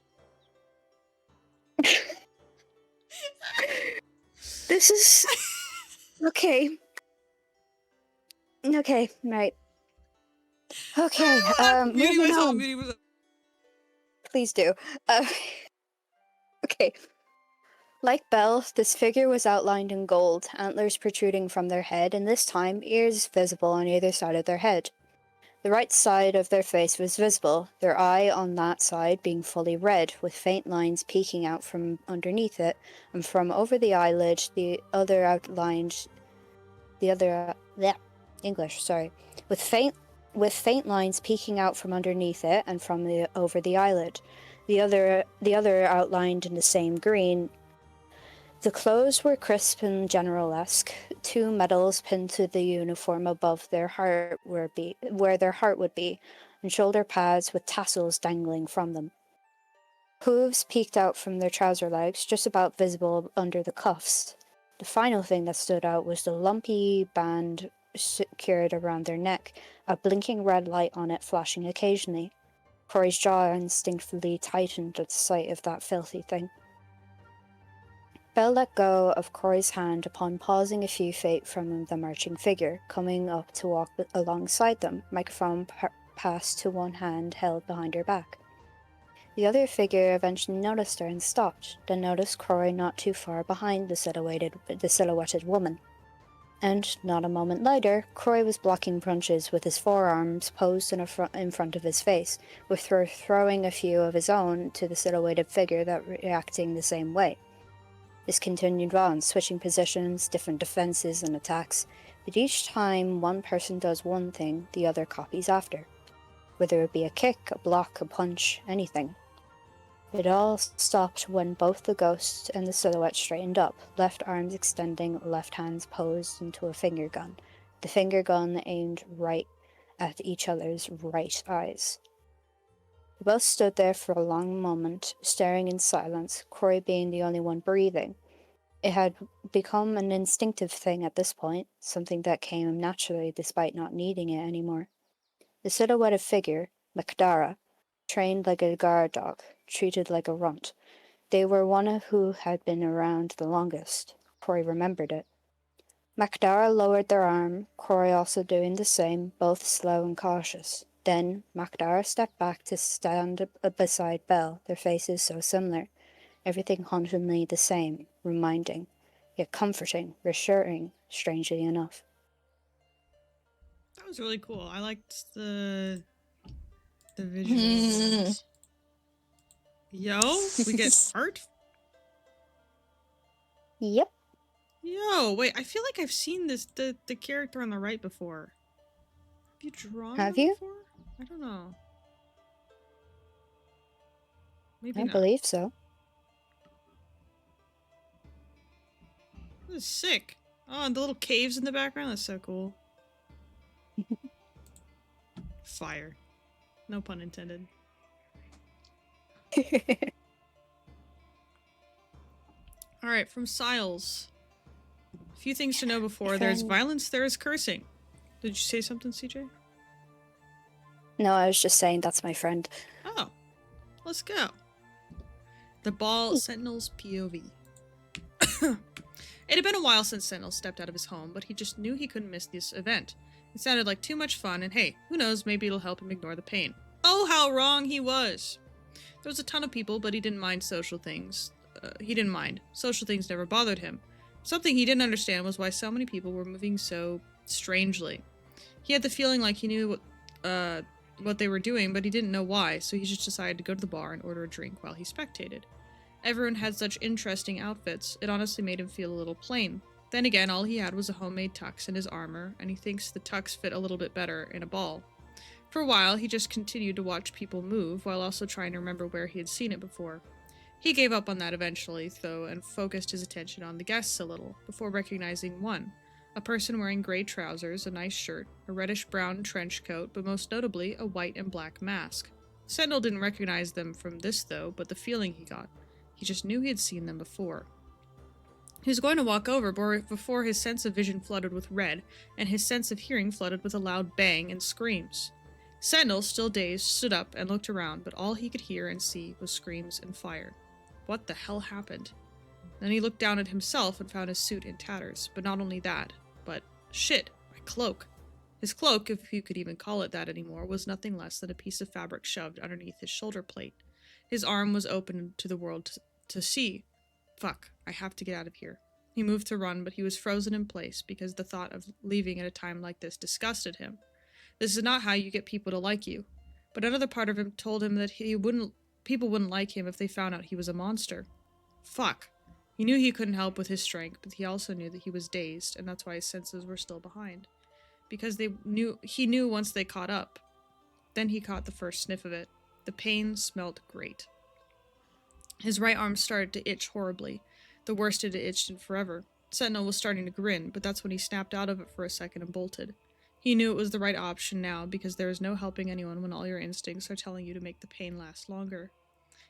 This is okay. Okay, right. Okay, Muting moving myself, on. muting myself. Please do. Okay. Like Belle, this figure was outlined in gold, antlers protruding from their head, and this time ears visible on either side of their head. The right side of their face was visible, their eye on that side being fully red, with faint lines peeking out from underneath it, and from over the eyelid, with faint lines peeking out from underneath it and from over the eyelid. The other outlined in the same green. The clothes were crisp and general-esque. 2 medals pinned to the uniform above their heart where their heart would be, and shoulder pads with tassels dangling from them. Hooves peeked out from their trouser legs, just about visible under the cuffs. The final thing that stood out was the lumpy band secured around their neck, a blinking red light on it flashing occasionally. Corey's jaw instinctively tightened at the sight of that filthy thing. Belle let go of Corey's hand upon pausing a few feet from the marching figure, coming up to walk alongside them, microphone passed to one hand held behind her back. The other figure eventually noticed her and stopped, then noticed Corey not too far behind the silhouetted woman. And not a moment later, Corey was blocking punches with his forearms posed in front of his face, with throwing a few of his own to the silhouetted figure that reacting the same way. This continued on, switching positions, different defenses and attacks, but each time one person does one thing, the other copies after. Whether it be a kick, a block, a punch, anything. It all stopped when both the ghost and the silhouette straightened up, left arms extending, left hands posed into a finger gun. The finger gun aimed right at each other's right eyes. We both stood there for a long moment, staring in silence, Corey being the only one breathing. It had become an instinctive thing at this point, something that came naturally despite not needing it anymore. The silhouetted figure, Makdara, trained like a guard dog, treated like a runt. They were one who had been around the longest. Corey remembered it. Makdara lowered their arm, Corey also doing the same, both slow and cautious. Then Makdara stepped back to stand beside Belle, their faces so similar. Everything hauntingly the same, reminding, yet comforting, reassuring, strangely enough. That was really cool. I liked the visuals. Yo, we get art? Yep. Yo, wait, I feel like I've seen the character on the right before. Have you drawn Have them you? before? I don't know. Maybe I not. believe so. This is sick. Oh, and the little caves in the background, that's so cool. Fire. No pun intended. Alright, from Siles. A few things to know before. There's violence, there is cursing. Did you say something, CJ? No, I was just saying that's my friend. Oh. Let's go. The Ball Sentinel's POV. It had been a while since Sentinel stepped out of his home, but he just knew he couldn't miss this event. It sounded like too much fun, and hey, who knows, maybe it'll help him ignore the pain. Oh, how wrong he was! There was a ton of people, but he didn't mind social things. Social things never bothered him. Something he didn't understand was why so many people were moving so strangely. He had the feeling like he knew what they were doing, but he didn't know why, so he just decided to go to the bar and order a drink while he spectated. Everyone had such interesting outfits, it honestly made him feel a little plain. Then again, all he had was a homemade tux and his armor, and he thinks the tux fit a little bit better in a ball. For a while, he just continued to watch people move, while also trying to remember where he had seen it before. He gave up on that eventually, though, and focused his attention on the guests a little, before recognizing one. A person wearing gray trousers, a nice shirt, a reddish-brown trench coat, but most notably, a white and black mask. Sentinel didn't recognize them from this, though, but the feeling he got. He just knew he had seen them before. He was going to walk over before his sense of vision flooded with red, and his sense of hearing flooded with a loud bang and screams. Sentinel, still dazed, stood up and looked around, but all he could hear and see was screams and fire. What the hell happened? Then he looked down at himself and found his suit in tatters, but not only that, but shit, my cloak. His cloak, if you could even call it that anymore, was nothing less than a piece of fabric shoved underneath his shoulder plate. His arm was open to the world to see. Fuck, I have to get out of here. He moved to run, but he was frozen in place because the thought of leaving at a time like this disgusted him. This is not how you get people to like you. But another part of him told him that people wouldn't like him if they found out he was a monster. Fuck. He knew he couldn't help with his strength, but he also knew that he was dazed, and that's why his senses were still behind. Because he knew once they caught up. Then he caught the first sniff of it. The pain smelt great. His right arm started to itch horribly, the worst it had itched in forever. Sentinel was starting to grin, but that's when he snapped out of it for a second and bolted. He knew it was the right option now, because there is no helping anyone when all your instincts are telling you to make the pain last longer.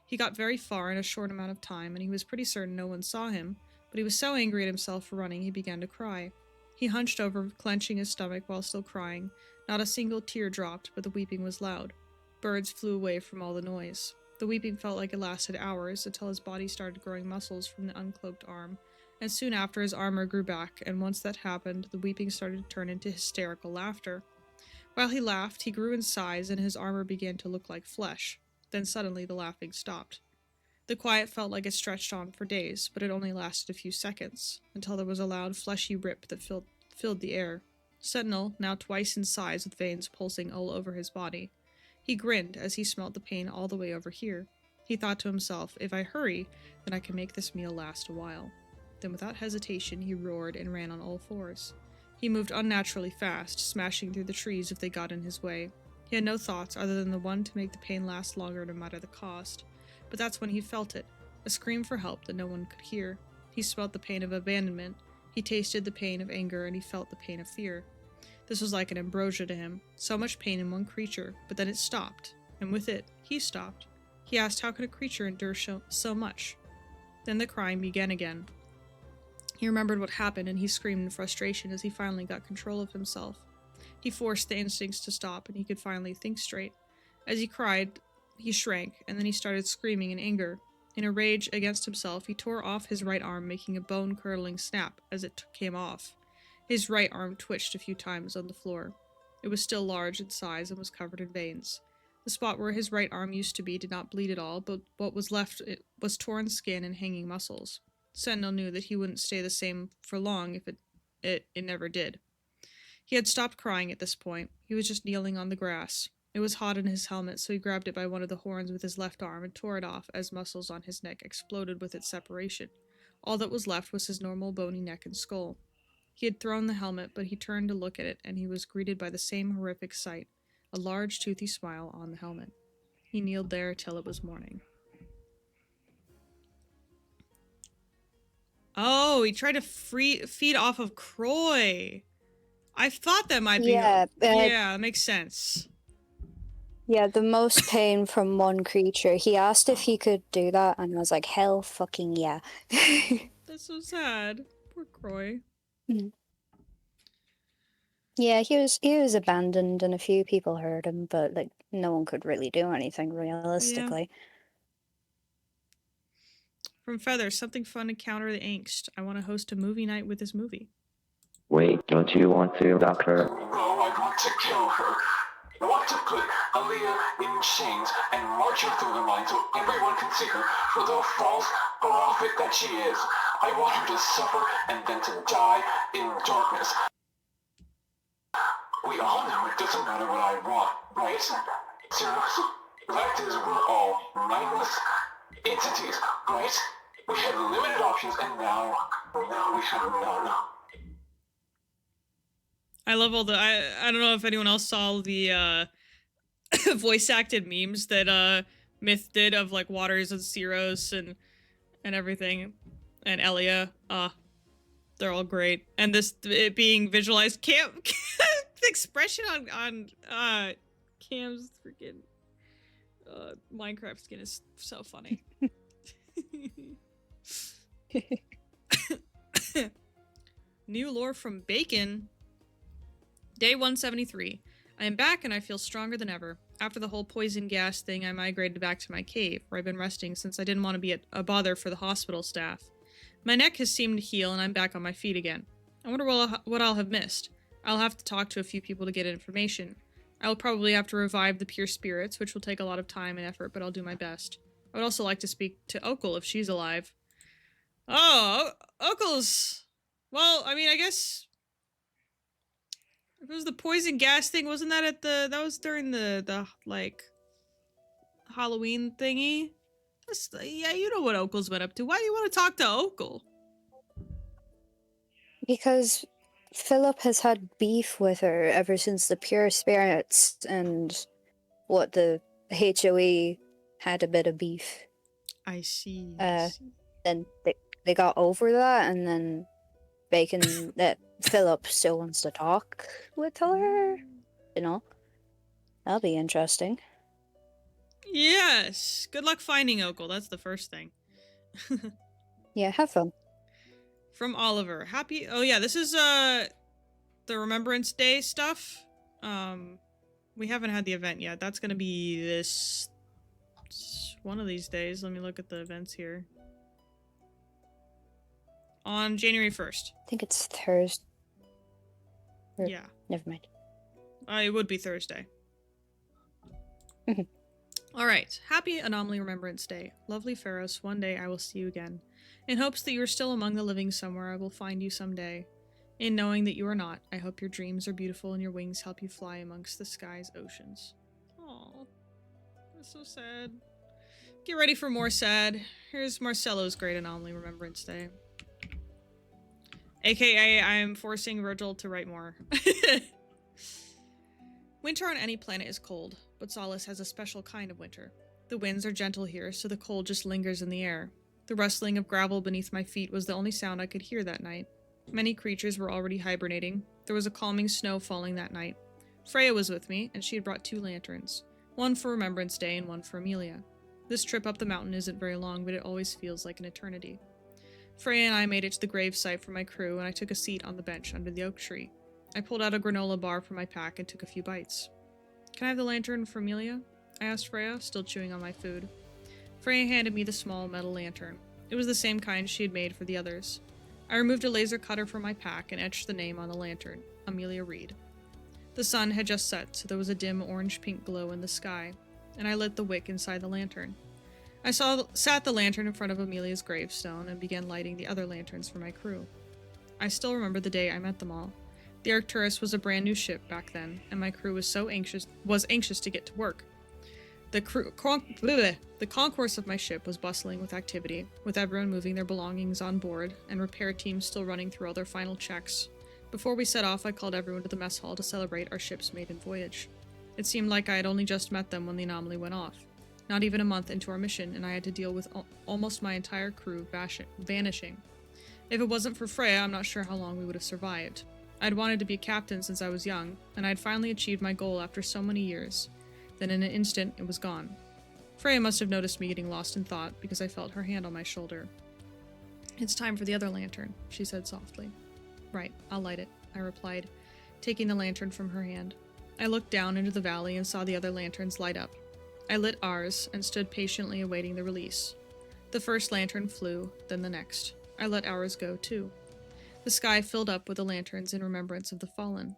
He got very far in a short amount of time, and he was pretty certain no one saw him, but he was so angry at himself for running he began to cry. He hunched over, clenching his stomach while still crying. Not a single tear dropped, but the weeping was loud. birds flew away from all the noise. The weeping felt like it lasted hours until his body started growing muscles from the uncloaked arm, and soon after his armor grew back, and once that happened, the weeping started to turn into hysterical laughter. While he laughed, he grew in size and his armor began to look like flesh. Then suddenly the laughing stopped. The quiet felt like it stretched on for days, but it only lasted a few seconds, until there was a loud fleshy rip that filled the air. Sentinel, now twice in size with veins pulsing all over his body. He grinned as he smelt the pain all the way over here. He thought to himself, if I hurry, then I can make this meal last a while. Then without hesitation, he roared and ran on all fours. He moved unnaturally fast, smashing through the trees if they got in his way. He had no thoughts other than the one to make the pain last longer no matter the cost. But that's when he felt it, a scream for help that no one could hear. He smelt the pain of abandonment, he tasted the pain of anger, and he felt the pain of fear. This was like an ambrosia to him, so much pain in one creature, but then it stopped, and with it, he stopped. He asked how could a creature endure so much? Then the crying began again. He remembered what happened, and he screamed in frustration as he finally got control of himself. He forced the instincts to stop, and he could finally think straight. As he cried, he shrank, and then he started screaming in anger. In a rage against himself, he tore off his right arm, making a bone-curdling snap as it came off. His right arm twitched a few times on the floor. It was still large in size and was covered in veins. The spot where his right arm used to be did not bleed at all, but what was left was torn skin and hanging muscles. Sentinel knew that he wouldn't stay the same for long if it never did. He had stopped crying at this point. He was just kneeling on the grass. It was hot in his helmet, so he grabbed it by one of the horns with his left arm and tore it off as muscles on his neck exploded with its separation. All that was left was his normal bony neck and skull. He had thrown the helmet, but he turned to look at it, and he was greeted by the same horrific sight, a large toothy smile on the helmet. He kneeled there till it was morning. Oh, he tried to feed off of Croy. I thought that might be... Yeah, yeah, that makes sense. Yeah, the most pain from one creature. He asked if he could do that, and I was like, hell fucking yeah. That's so sad. Poor Croy. Yeah, he was abandoned, and a few people heard him, but like no one could really do anything realistically. From Feather, something fun to counter the angst. I want to host a movie night with this movie. Wait, don't you want to, Doctor? No, I want to kill her. I want to put Aaliyah in chains and march her through the mine so everyone can see her for the false prophet that she is. I want her to suffer and then to die in darkness. We all know it doesn't matter what I want, right? Zeros? Fact is, we're all mindless entities, right? We had limited options and now we have none. I love all the... I don't know if anyone else saw the voice-acted memes that Myth did of like Waters and Ceros and everything. And Elia. They're all great. And this, it being visualized... Cam... the expression on Cam's freaking Minecraft skin is so funny. New lore from Bacon. Day 173. I am back and I feel stronger than ever. After the whole poison gas thing, I migrated back to my cave, where I've been resting since I didn't want to be a bother for the hospital staff. My neck has seemed to heal and I'm back on my feet again. I wonder what I'll have missed. I'll have to talk to a few people to get information. I'll probably have to revive the pure spirits, which will take a lot of time and effort, but I'll do my best. I would also like to speak to Okul if she's alive. Oh, Okul's... Well, I mean, I guess... If it was the poison gas thing, wasn't that at the... That was during the like, Halloween thingy? Yeah, you know what Okul's been up to. Why do you want to talk to Okul? Because Philip has had beef with her ever since the pure spirits and what the HOE had a bit of beef. I see. Then they got over that, and then Bacon that Philip still wants to talk with her. You know, that'll be interesting. Yes. Good luck finding Okul. That's the first thing. Yeah, have fun. From Oliver. Happy... Oh, yeah, this is, the Remembrance Day stuff. We haven't had the event yet. That's gonna be this... one of these days. Let me look at the events here. On January 1st. I think it's Thursday. Yeah. Never mind. It would be Thursday. Alright. Happy Anomaly Remembrance Day. Lovely Pharos, one day I will see you again. In hopes that you are still among the living somewhere, I will find you someday. In knowing that you are not, I hope your dreams are beautiful and your wings help you fly amongst the sky's oceans. Aww. That's so sad. Get ready for more sad. Here's Marcello's Great Anomaly Remembrance Day. AKA, I am forcing Virgil to write more. Winter on any planet is cold, but Solace has a special kind of winter. The winds are gentle here, so the cold just lingers in the air. The rustling of gravel beneath my feet was the only sound I could hear that night. Many creatures were already hibernating. There was a calming snow falling that night. Freya was with me, and she had brought 2 lanterns. One for Remembrance Day and one for Amelia. This trip up the mountain isn't very long, but it always feels like an eternity. Freya and I made it to the grave site for my crew, and I took a seat on the bench under the oak tree. I pulled out a granola bar from my pack and took a few bites. Can I have the lantern for Amelia? I asked Freya, still chewing on my food. Freya handed me the small metal lantern. It was the same kind she had made for the others. I removed a laser cutter from my pack and etched the name on the lantern, Amelia Reed. The sun had just set, so there was a dim orange-pink glow in the sky, and I lit the wick inside the lantern. I sat the lantern in front of Amelia's gravestone and began lighting the other lanterns for my crew. I still remember the day I met them all. The Arcturus was a brand new ship back then, and my crew was anxious to get to work. The concourse of my ship was bustling with activity, with everyone moving their belongings on board, and repair teams still running through all their final checks. Before we set off, I called everyone to the mess hall to celebrate our ship's maiden voyage. It seemed like I had only just met them when the anomaly went off. Not even a month into our mission, and I had to deal with almost my entire crew vanishing. If it wasn't for Freya, I'm not sure how long we would have survived. I'd wanted to be a captain since I was young, and I'd finally achieved my goal after so many years. Then in an instant, it was gone. Freya must have noticed me getting lost in thought, because I felt her hand on my shoulder. It's time for the other lantern, she said softly. Right, I'll light it, I replied, taking the lantern from her hand. I looked down into the valley and saw the other lanterns light up. I lit ours and stood patiently awaiting the release. The first lantern flew, then the next. I let ours go too. The sky filled up with the lanterns in remembrance of the fallen.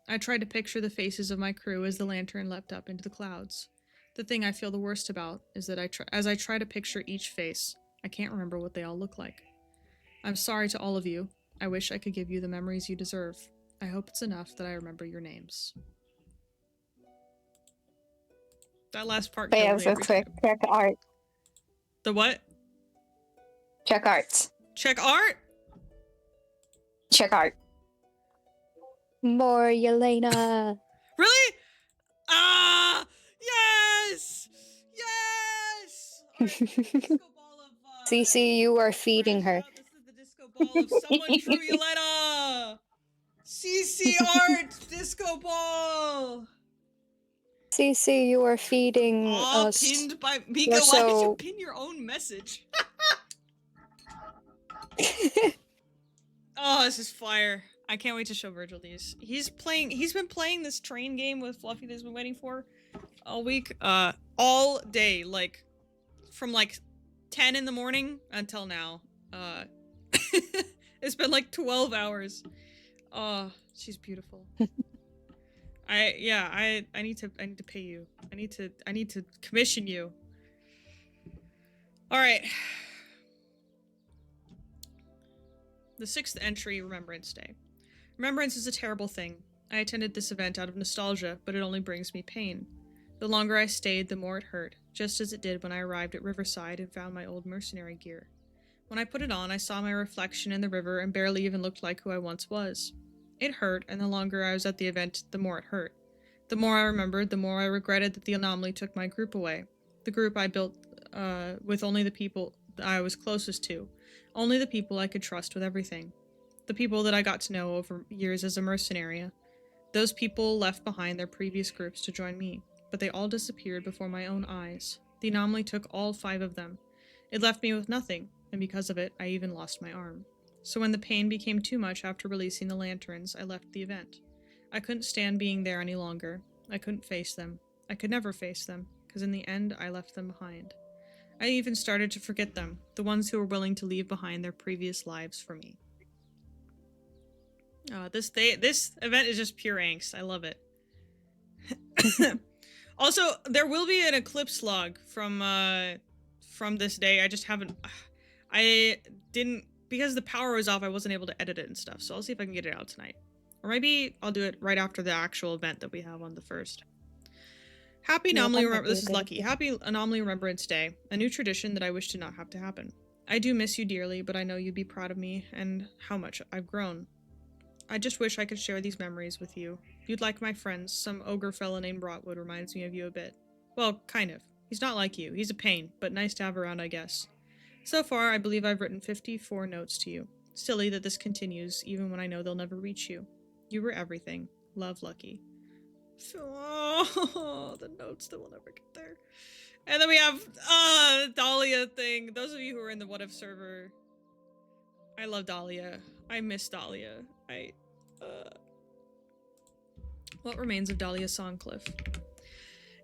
I tried to picture the faces of my crew as the lantern leapt up into the clouds. The thing I feel the worst about is that as I try to picture each face, I can't remember what they all look like. I'm sorry to all of you. I wish I could give you the memories you deserve. I hope it's enough that I remember your names. That last part Wait, killed me real every quick. time. Check art. The what? Check art. Check art? Check art. More Yelena. Really? Ah! Yes! Yes! Cece, you are feeding her. This is the disco ball of someone true Yelena! CC Art Disco Ball! Cece, you are feeding Aw, us. pinned by Mika. You're Why did you so- pin your own message? Oh, this is fire. I can't wait to show Virgil these. He's been playing this train game with Fluffy that he's been waiting for all week. All day, like, from like 10 in the morning until now. It's been like 12 hours. Oh, she's beautiful. I need to pay you. I need to commission you. All right. The 6th entry, Remembrance Day. Remembrance is a terrible thing. I attended this event out of nostalgia, but it only brings me pain. The longer I stayed, the more it hurt, just as it did when I arrived at Riverside and found my old mercenary gear. When I put it on, I saw my reflection in the river and barely even looked like who I once was. It hurt, and the longer I was at the event, the more it hurt. The more I remembered, the more I regretted that the anomaly took my group away. The group I built with only the people I was closest to. Only the people I could trust with everything. The people that I got to know over years as a mercenary. Those people left behind their previous groups to join me, but they all disappeared before my own eyes. The anomaly took all 5 of them. It left me with nothing, and because of it, I even lost my arm. So when the pain became too much after releasing the lanterns, I left the event. I couldn't stand being there any longer. I couldn't face them. I could never face them, because in the end, I left them behind. I even started to forget them, the ones who were willing to leave behind their previous lives for me. This event is just pure angst. I love it. Also, there will be an eclipse log from this day. I just haven't. I didn't, because the power was off. I wasn't able to edit it and stuff. So I'll see if I can get it out tonight, or maybe I'll do it right after the actual event that we have on the 1st. Happy Anomaly Remember. This is lucky. Happy Anomaly Remembrance Day, a new tradition that I wish did not have to happen. I do miss you dearly, but I know you'd be proud of me and how much I've grown. I just wish I could share these memories with you. You'd like my friends. Some ogre fella named Rotwood reminds me of you a bit. Well, kind of. He's not like you. He's a pain, but nice to have around, I guess. So far, I believe I've written 54 notes to you. Silly that this continues, even when I know they'll never reach you. You were everything. Love, Lucky. Oh, the notes that will never get there. And then we have Dahlia thing. Those of you who are in the What If server, I love Dahlia. I miss Dahlia. What remains of Dahlia Songcliffe?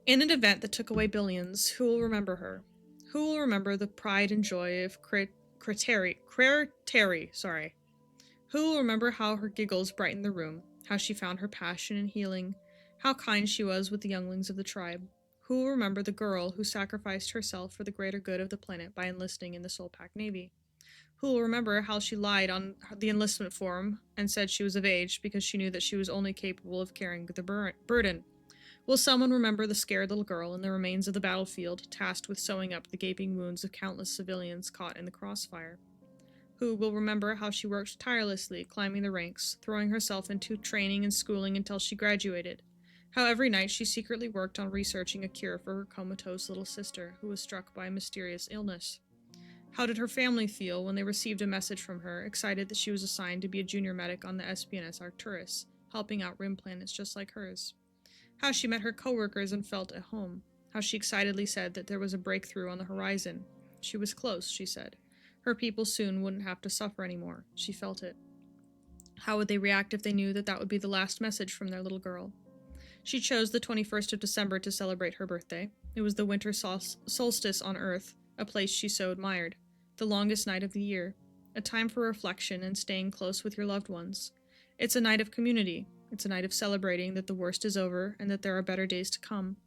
In an event that took away billions, who will remember her? Who will remember the pride and joy of Creteri? Sorry. Who will remember how her giggles brightened the room? How she found her passion and healing? How kind she was with the younglings of the tribe? Who will remember the girl who sacrificed herself for the greater good of the planet by enlisting in the Soul Pack Navy? Who will remember how she lied on the enlistment form and said she was of age because she knew that she was only capable of carrying the burden? Will someone remember the scared little girl in the remains of the battlefield, tasked with sewing up the gaping wounds of countless civilians caught in the crossfire? Who will remember how she worked tirelessly, climbing the ranks, throwing herself into training and schooling until she graduated? How every night she secretly worked on researching a cure for her comatose little sister, who was struck by a mysterious illness? How did her family feel when they received a message from her, excited that she was assigned to be a junior medic on the SPNS Arcturus, helping out rim planets just like hers? How she met her coworkers and felt at home. How she excitedly said that there was a breakthrough on the horizon. She was close, she said. Her people soon wouldn't have to suffer anymore. She felt it. How would they react if they knew that that would be the last message from their little girl? She chose the 21st of December to celebrate her birthday. It was the winter solstice on Earth, a place she so admired. The longest night of the year. A time for reflection and staying close with your loved ones. It's a night of community. It's a night of celebrating that the worst is over and that there are better days to come.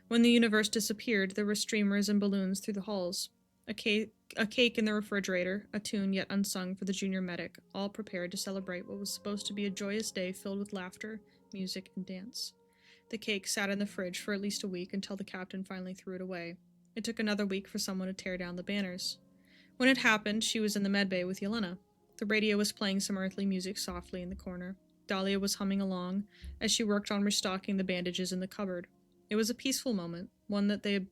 When the universe disappeared, there were streamers and balloons through the halls. A cake in the refrigerator, a tune yet unsung for the junior medic, all prepared to celebrate what was supposed to be a joyous day filled with laughter, music, and dance. The cake sat in the fridge for at least a week until the captain finally threw it away. It took another week for someone to tear down the banners. When it happened, she was in the medbay with Yelena. The radio was playing some earthly music softly in the corner. Dahlia was humming along as she worked on restocking the bandages in the cupboard. It was a peaceful moment, one that they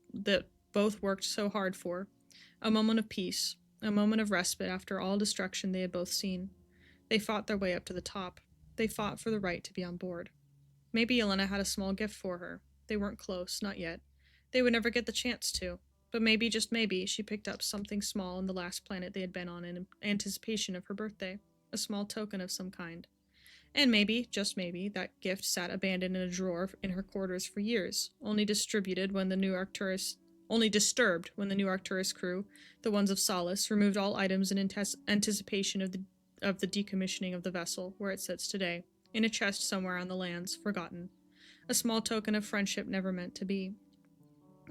both worked so hard for. A moment of peace, a moment of respite after all destruction they had both seen. They fought their way up to the top. They fought for the right to be on board. Maybe Yelena had a small gift for her. They weren't close, not yet. They would never get the chance to. But maybe, just maybe, she picked up something small on the last planet they had been on in anticipation of her birthday. A small token of some kind. And maybe, just maybe, that gift sat abandoned in a drawer in her quarters for years, only disturbed when the new Arcturus crew, the ones of Solace, removed all items in anticipation of the decommissioning of the vessel, where it sits today, in a chest somewhere on the lands, forgotten. A small token of friendship never meant to be.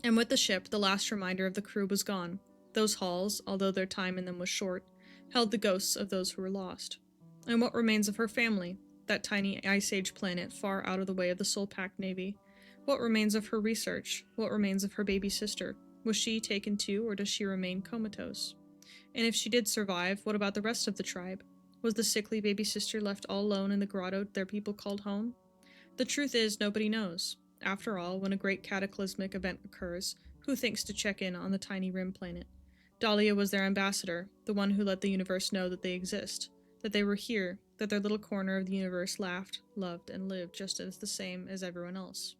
And with the ship, the last reminder of the crew was gone. Those halls, although their time in them was short, held the ghosts of those who were lost. And what remains of her family? That tiny Ice Age planet far out of the way of the Soul Pack Navy. What remains of her research? What remains of her baby sister? Was she taken too, or does she remain comatose? And if she did survive, what about the rest of the tribe? Was the sickly baby sister left all alone in the grotto their people called home? The truth is, nobody knows. After all, when a great cataclysmic event occurs, who thinks to check in on the tiny rim planet? Dahlia was their ambassador, the one who let the universe know that they exist, that they were here, that their little corner of the universe laughed, loved, and lived just as the same as everyone else.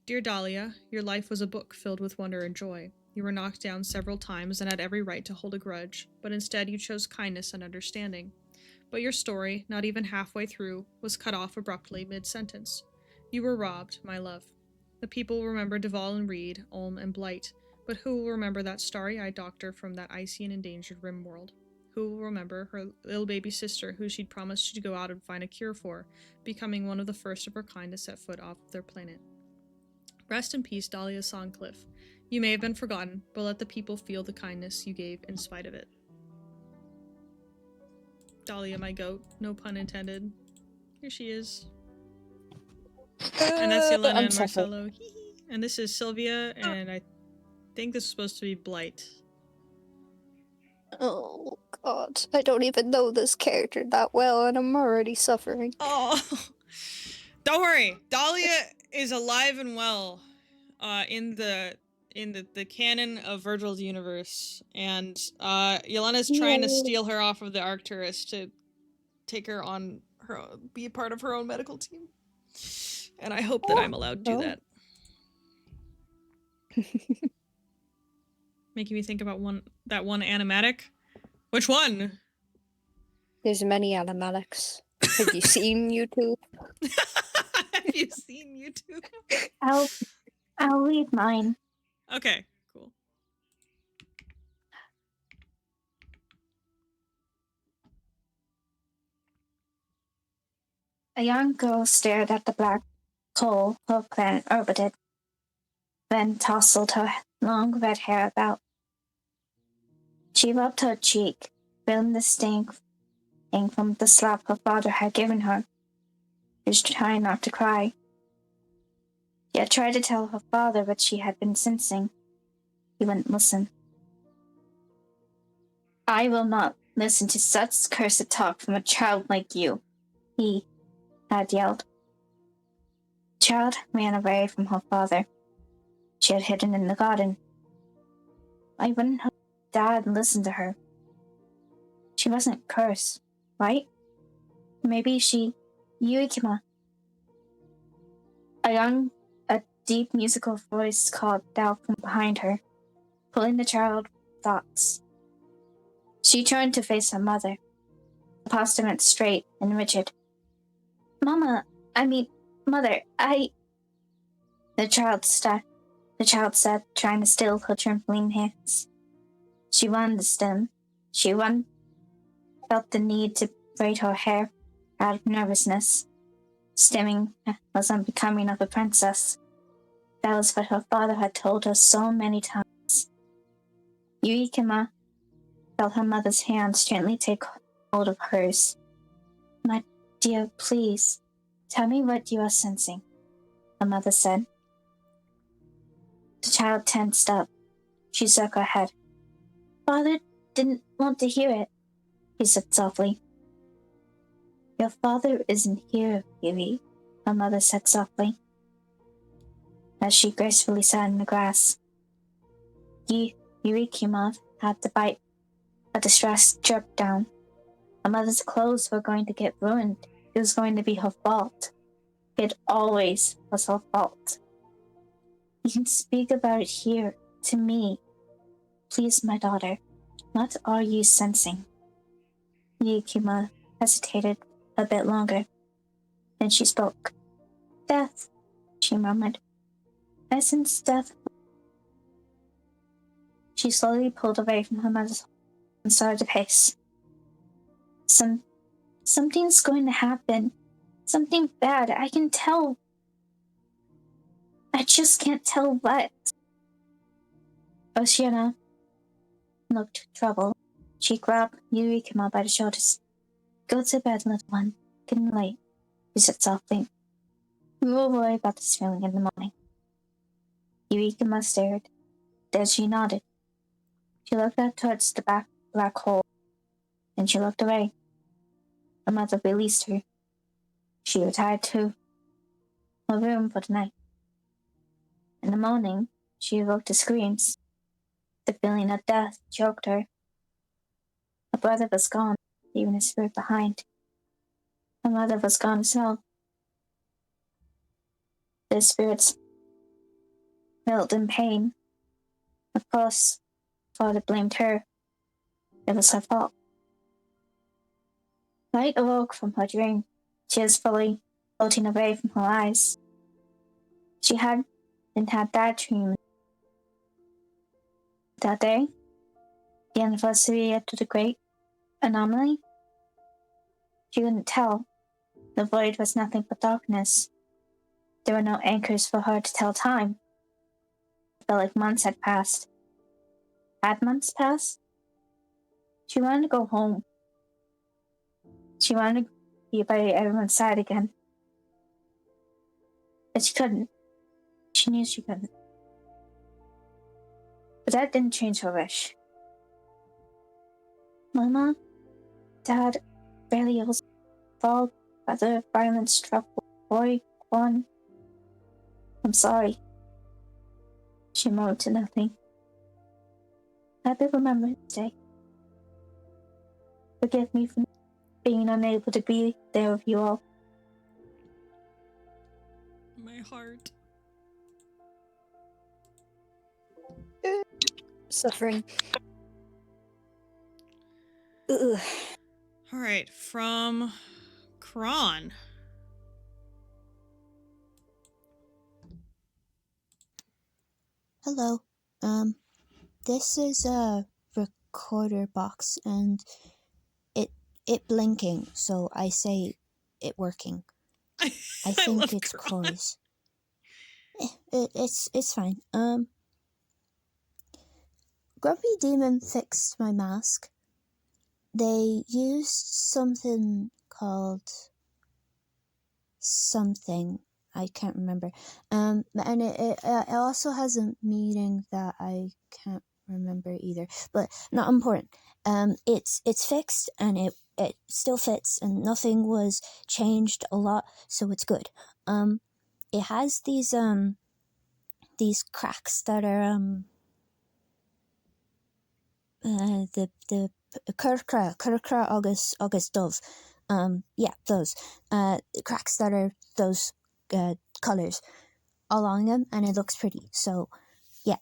Dear Dahlia, your life was a book filled with wonder and joy. You were knocked down several times and had every right to hold a grudge, but instead you chose kindness and understanding. But your story, not even halfway through, was cut off abruptly mid-sentence. You were robbed, my love. The people will remember Duval and Reed, Ulm and Blight, but who will remember that starry-eyed doctor from that icy and endangered Rim world? Who will remember her little baby sister who she'd promised to go out and find a cure for, becoming one of the first of her kind to set foot off their planet? Rest in peace, Dahlia Songcliffe. You may have been forgotten, but let the people feel the kindness you gave in spite of it. Dahlia, my goat. No pun intended. Here she is. And that's Yelena and Marcelo. And this is Sylvia, and I think this is supposed to be Blight. Oh, God. I don't even know this character that well, and I'm already suffering. Oh, don't worry. Dahlia is alive and well, in the canon of Virgil's universe, and Yelena's trying to steal her off of the Arcturus to take her on be a part of her own medical team. And I hope that I'm allowed to do that. Making me think about that one animatic. Which one? There's many animatics. Have you seen YouTube? Have you seen YouTube? I'll read mine. Okay, cool. A young girl stared at the black hole her planet orbited, then tousled her long red hair about. She rubbed her cheek, feeling the sting from the slap her father had given her. She was trying not to cry. She had tried to tell her father what she had been sensing. He wouldn't listen. I will not listen to such cursed talk from a child like you, he had yelled. The child ran away from her father. She had hidden in the garden. Why wouldn't her dad listen to her? She wasn't cursed, right? Maybe Yukima. A deep musical voice called out from behind her, pulling the child's thoughts. She turned to face her mother. The posture went straight and rigid. Mother, The child said, trying to still her trembling hands. She wanted to stem. Felt the need to braid her hair out of nervousness. Stemming was unbecoming of a princess. That was what her father had told her so many times. Yuikima felt her mother's hands gently take hold of hers. My dear, please, tell me what you are sensing, her mother said. The child tensed up. She shook her head. Father didn't want to hear it, he said softly. Your father isn't here, Yui, her mother said softly, as she gracefully sat in the grass. Yurikima had to bite a distressed jerk down. Her mother's clothes were going to get ruined. It was going to be her fault. It always was her fault. You can speak about it here, to me. Please, my daughter, what are you sensing? Yukima hesitated a bit longer. Then she spoke. Death, she murmured. I sense death. She slowly pulled away from her mother's and started to pace. Something's going to happen. Something bad. I can tell. I just can't tell what. Oceana looked troubled. She grabbed Yurikima by the shoulders. Go to bed, little one. Getting late, she said softly. We will worry about this feeling in the morning. Yurikima stared. Then she nodded. She looked up towards the black hole. Then she looked away. Her mother released her. She retired to her room for the night. In the morning, she awoke to screams. The feeling of death choked her. Her brother was gone, leaving his spirit behind. Her mother was gone as well. Their spirits felt in pain. Of course, father blamed her. It was her fault. Light awoke from her dream, tears fully floating away from her eyes. She hadn't had that dream that day, the anniversary to the great anomaly. She couldn't tell. The void was nothing but darkness. There were no anchors for her to tell time. It felt like months had passed. Had months passed? She wanted to go home. She wanted to be by everyone's side again. But she couldn't. She knew she couldn't. But that didn't change her wish. Mama, Dad, barely able to fall by the violence struck boy, Quan. I'm sorry. She moaned to nothing. Happy Remembrance Day. Forgive me for being unable to be there with you all. My heart. Suffering. Ugh. All right, from Kron. Hello. This is a recorder box and it blinking, so I say it working. I think it's Corey's. It's fine. Grumpy Demon fixed my mask. They used something called something. I can't remember. And it also has a meaning that I can't remember either. But not important. It's fixed and it still fits and nothing was changed a lot, so it's good. It has these cracks that are the Kurkra August Dove. Yeah, those cracks that are those colors along them, and it looks pretty. So yeah,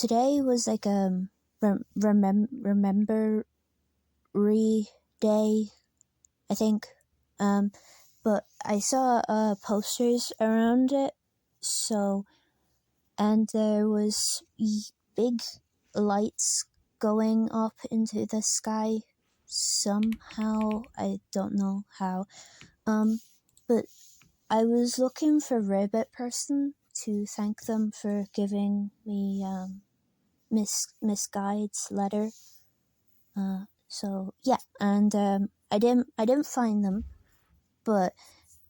today was like a remember day, I think. But I saw posters around it, so, and there was big lights going up into the sky somehow. I don't know how. But I was looking for Ribbit Person to thank them for giving me Miss Guide's letter. So yeah, and I didn't find them, but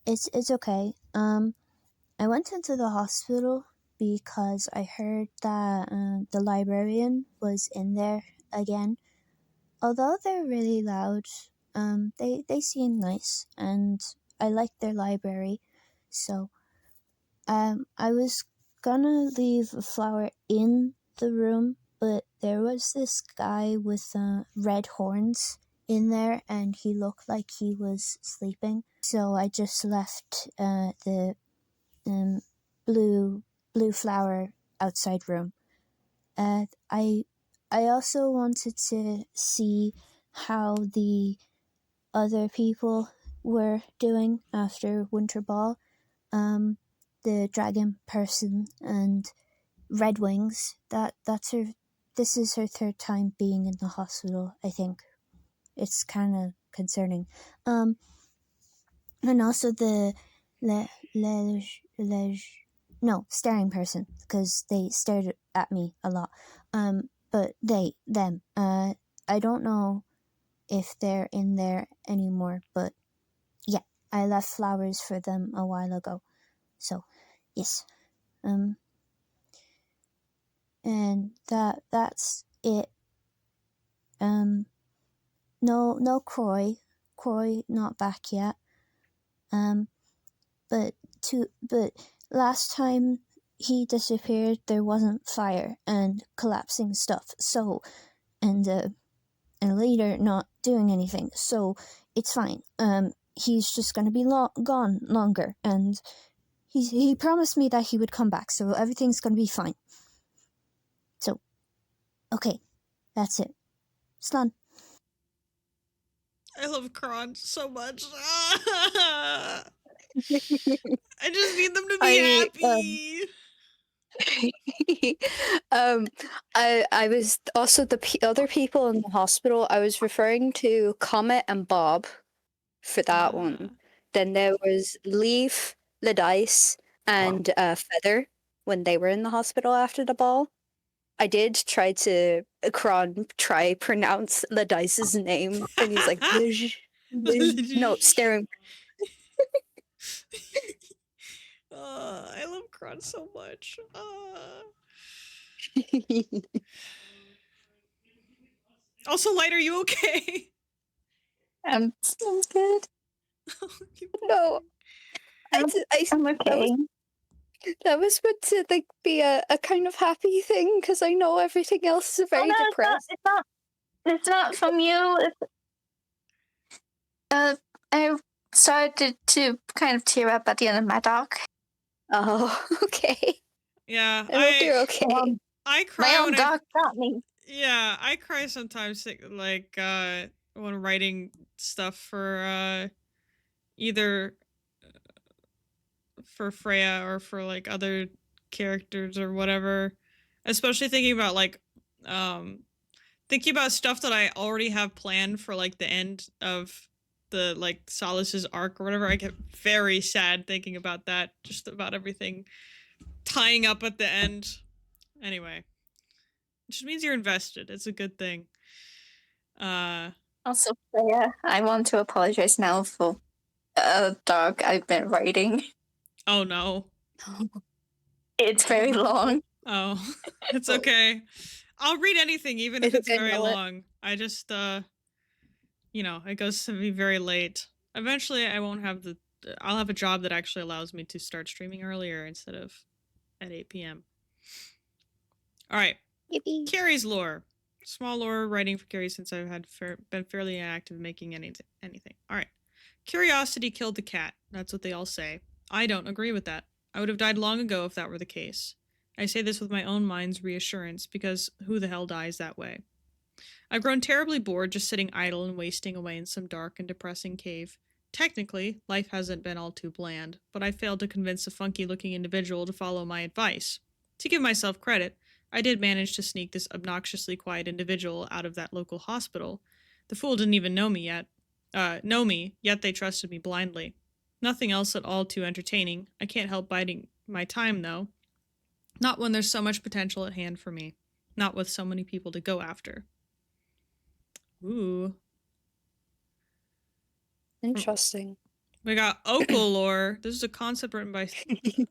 it's okay. I went into the hospital because I heard that the librarian was in there again. Although they're really loud, they seem nice, and I like their library. So I was gonna leave a flower in the room, but there was this guy with red horns in there, and he looked like he was sleeping. So I just left the blue flower outside room. I also wanted to see how the other people were doing after Winter Ball. The Dragon Person and Red Wings. This is her third time being in the hospital, I think. It's kind of concerning. And also the Staring Person, because they stared at me a lot. But them. I don't know if they're in there anymore, but yeah, I left flowers for them a while ago. So, yes. And that's it. No Croy. Croy not back yet. But last time he disappeared, there wasn't fire and collapsing stuff. So, and later not doing anything. So it's fine. He's just gonna be gone longer, and he promised me that he would come back. So everything's gonna be fine. So, okay, that's it. Slán. I love Kron so much. I just need them to be happy. I was also the other people in the hospital. I was referring to Comet and Bob for that one. Then there was Leaf, Ladice, and Feather when they were in the hospital after the ball. I did try to pronounce Ladice's name, and he's like, no, staring. I love Kron so much. Also, Light, are you okay? I'm good. No, I'm okay. That was meant to like be a kind of happy thing because I know everything else is very depressed. It's not from you. I started to kind of tear up at the end of my talk. Oh, okay. Yeah, I hope you're okay. I cry My own when dog got me. Yeah, I cry sometimes, like when writing stuff for either for Freya or for like other characters or whatever. Especially thinking about like thinking about stuff that I already have planned for like the end of the like Solace's arc or whatever. I get very sad thinking about that, just about everything tying up at the end. Anyway, it just means you're invested. It's a good thing. Also, Freya, I want to apologize now for a dog I've been writing. Oh no. It's very long. Oh, it's okay. I'll read anything, even if it's very long. I just, you know, it goes to be very late. Eventually, I'll have a job that actually allows me to start streaming earlier instead of at 8 p.m. All right. Yippee. Carrie's lore. Small lore writing for Carrie since I've been fairly inactive making anything. All right. Curiosity killed the cat. That's what they all say. I don't agree with that. I would have died long ago if that were the case. I say this with my own mind's reassurance, because who the hell dies that way? I've grown terribly bored just sitting idle and wasting away in some dark and depressing cave. Technically, life hasn't been all too bland, but I failed to convince a funky-looking individual to follow my advice. To give myself credit, I did manage to sneak this obnoxiously quiet individual out of that local hospital. The fool didn't even know me, yet they trusted me blindly. Nothing else at all too entertaining. I can't help biding my time, though. Not when there's so much potential at hand for me. Not with so many people to go after. Ooh. Interesting. We got Okul lore. This is a concept written by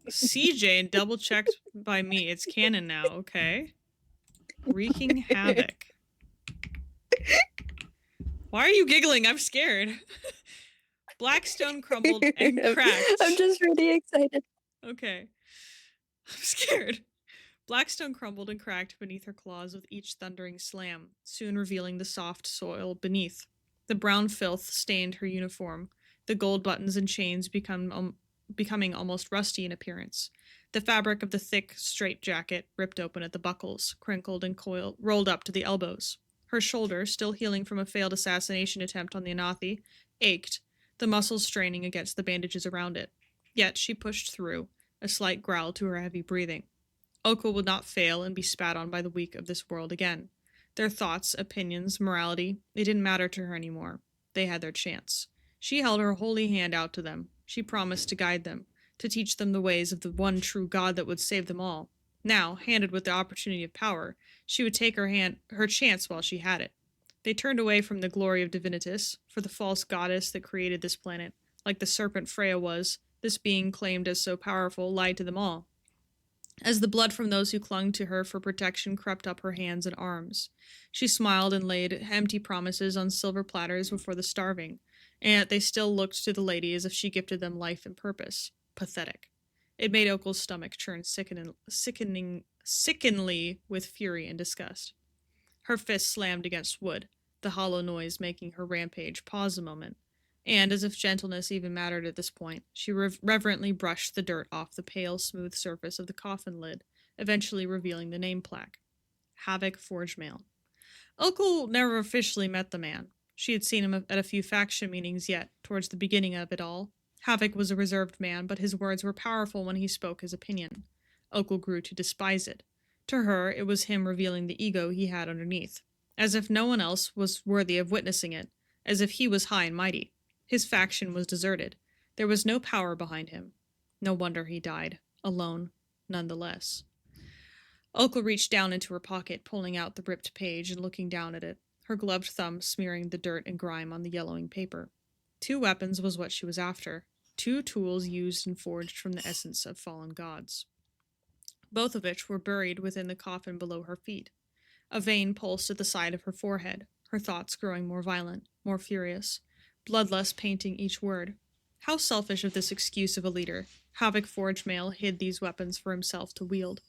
CJ and double checked by me. It's canon now, okay? Wreaking havoc. Why are you giggling? I'm scared. Blackstone crumbled and cracked. I'm just really excited. Okay. I'm scared. Blackstone crumbled and cracked beneath her claws with each thundering slam, soon revealing the soft soil beneath. The brown filth stained her uniform, the gold buttons and chains becoming almost rusty in appearance. The fabric of the thick, straight jacket ripped open at the buckles, crinkled and rolled up to the elbows. Her shoulder, still healing from a failed assassination attempt on the Anathi, ached, the muscles straining against the bandages around it. Yet she pushed through, a slight growl to her heavy breathing. Okul would not fail and be spat on by the weak of this world again. Their thoughts, opinions, morality, they didn't matter to her anymore. They had their chance. She held her holy hand out to them. She promised to guide them, to teach them the ways of the one true God that would save them all. Now, handed with the opportunity of power, she would take her chance while she had it. They turned away from the glory of Divinitas, for the false goddess that created this planet. Like the serpent Freya was, this being claimed as so powerful lied to them all. As the blood from those who clung to her for protection crept up her hands and arms, she smiled and laid empty promises on silver platters before the starving, and yet they still looked to the lady as if she gifted them life and purpose. Pathetic. It made Okul's stomach churn sickeningly with fury and disgust. Her fist slammed against wood, the hollow noise making her rampage pause a moment, and, as if gentleness even mattered at this point, she reverently brushed the dirt off the pale, smooth surface of the coffin lid, eventually revealing the name plaque. Havoc Forge Mail. Okul never officially met the man. She had seen him at a few faction meetings yet, towards the beginning of it all, Havoc was a reserved man, but his words were powerful when he spoke his opinion. Okul grew to despise it. To her, it was him revealing the ego he had underneath, as if no one else was worthy of witnessing it, as if he was high and mighty. His faction was deserted. There was no power behind him. No wonder he died, alone, nonetheless. Okul reached down into her pocket, pulling out the ripped page and looking down at it, her gloved thumb smearing the dirt and grime on the yellowing paper. 2 weapons was what she was after, 2 tools used and forged from the essence of fallen gods, both of which were buried within the coffin below her feet. A vein pulsed at the side of her forehead, her thoughts growing more violent, more furious, bloodlust painting each word. How selfish of this excuse of a leader. Havoc Forge Mail hid these weapons for himself to wield,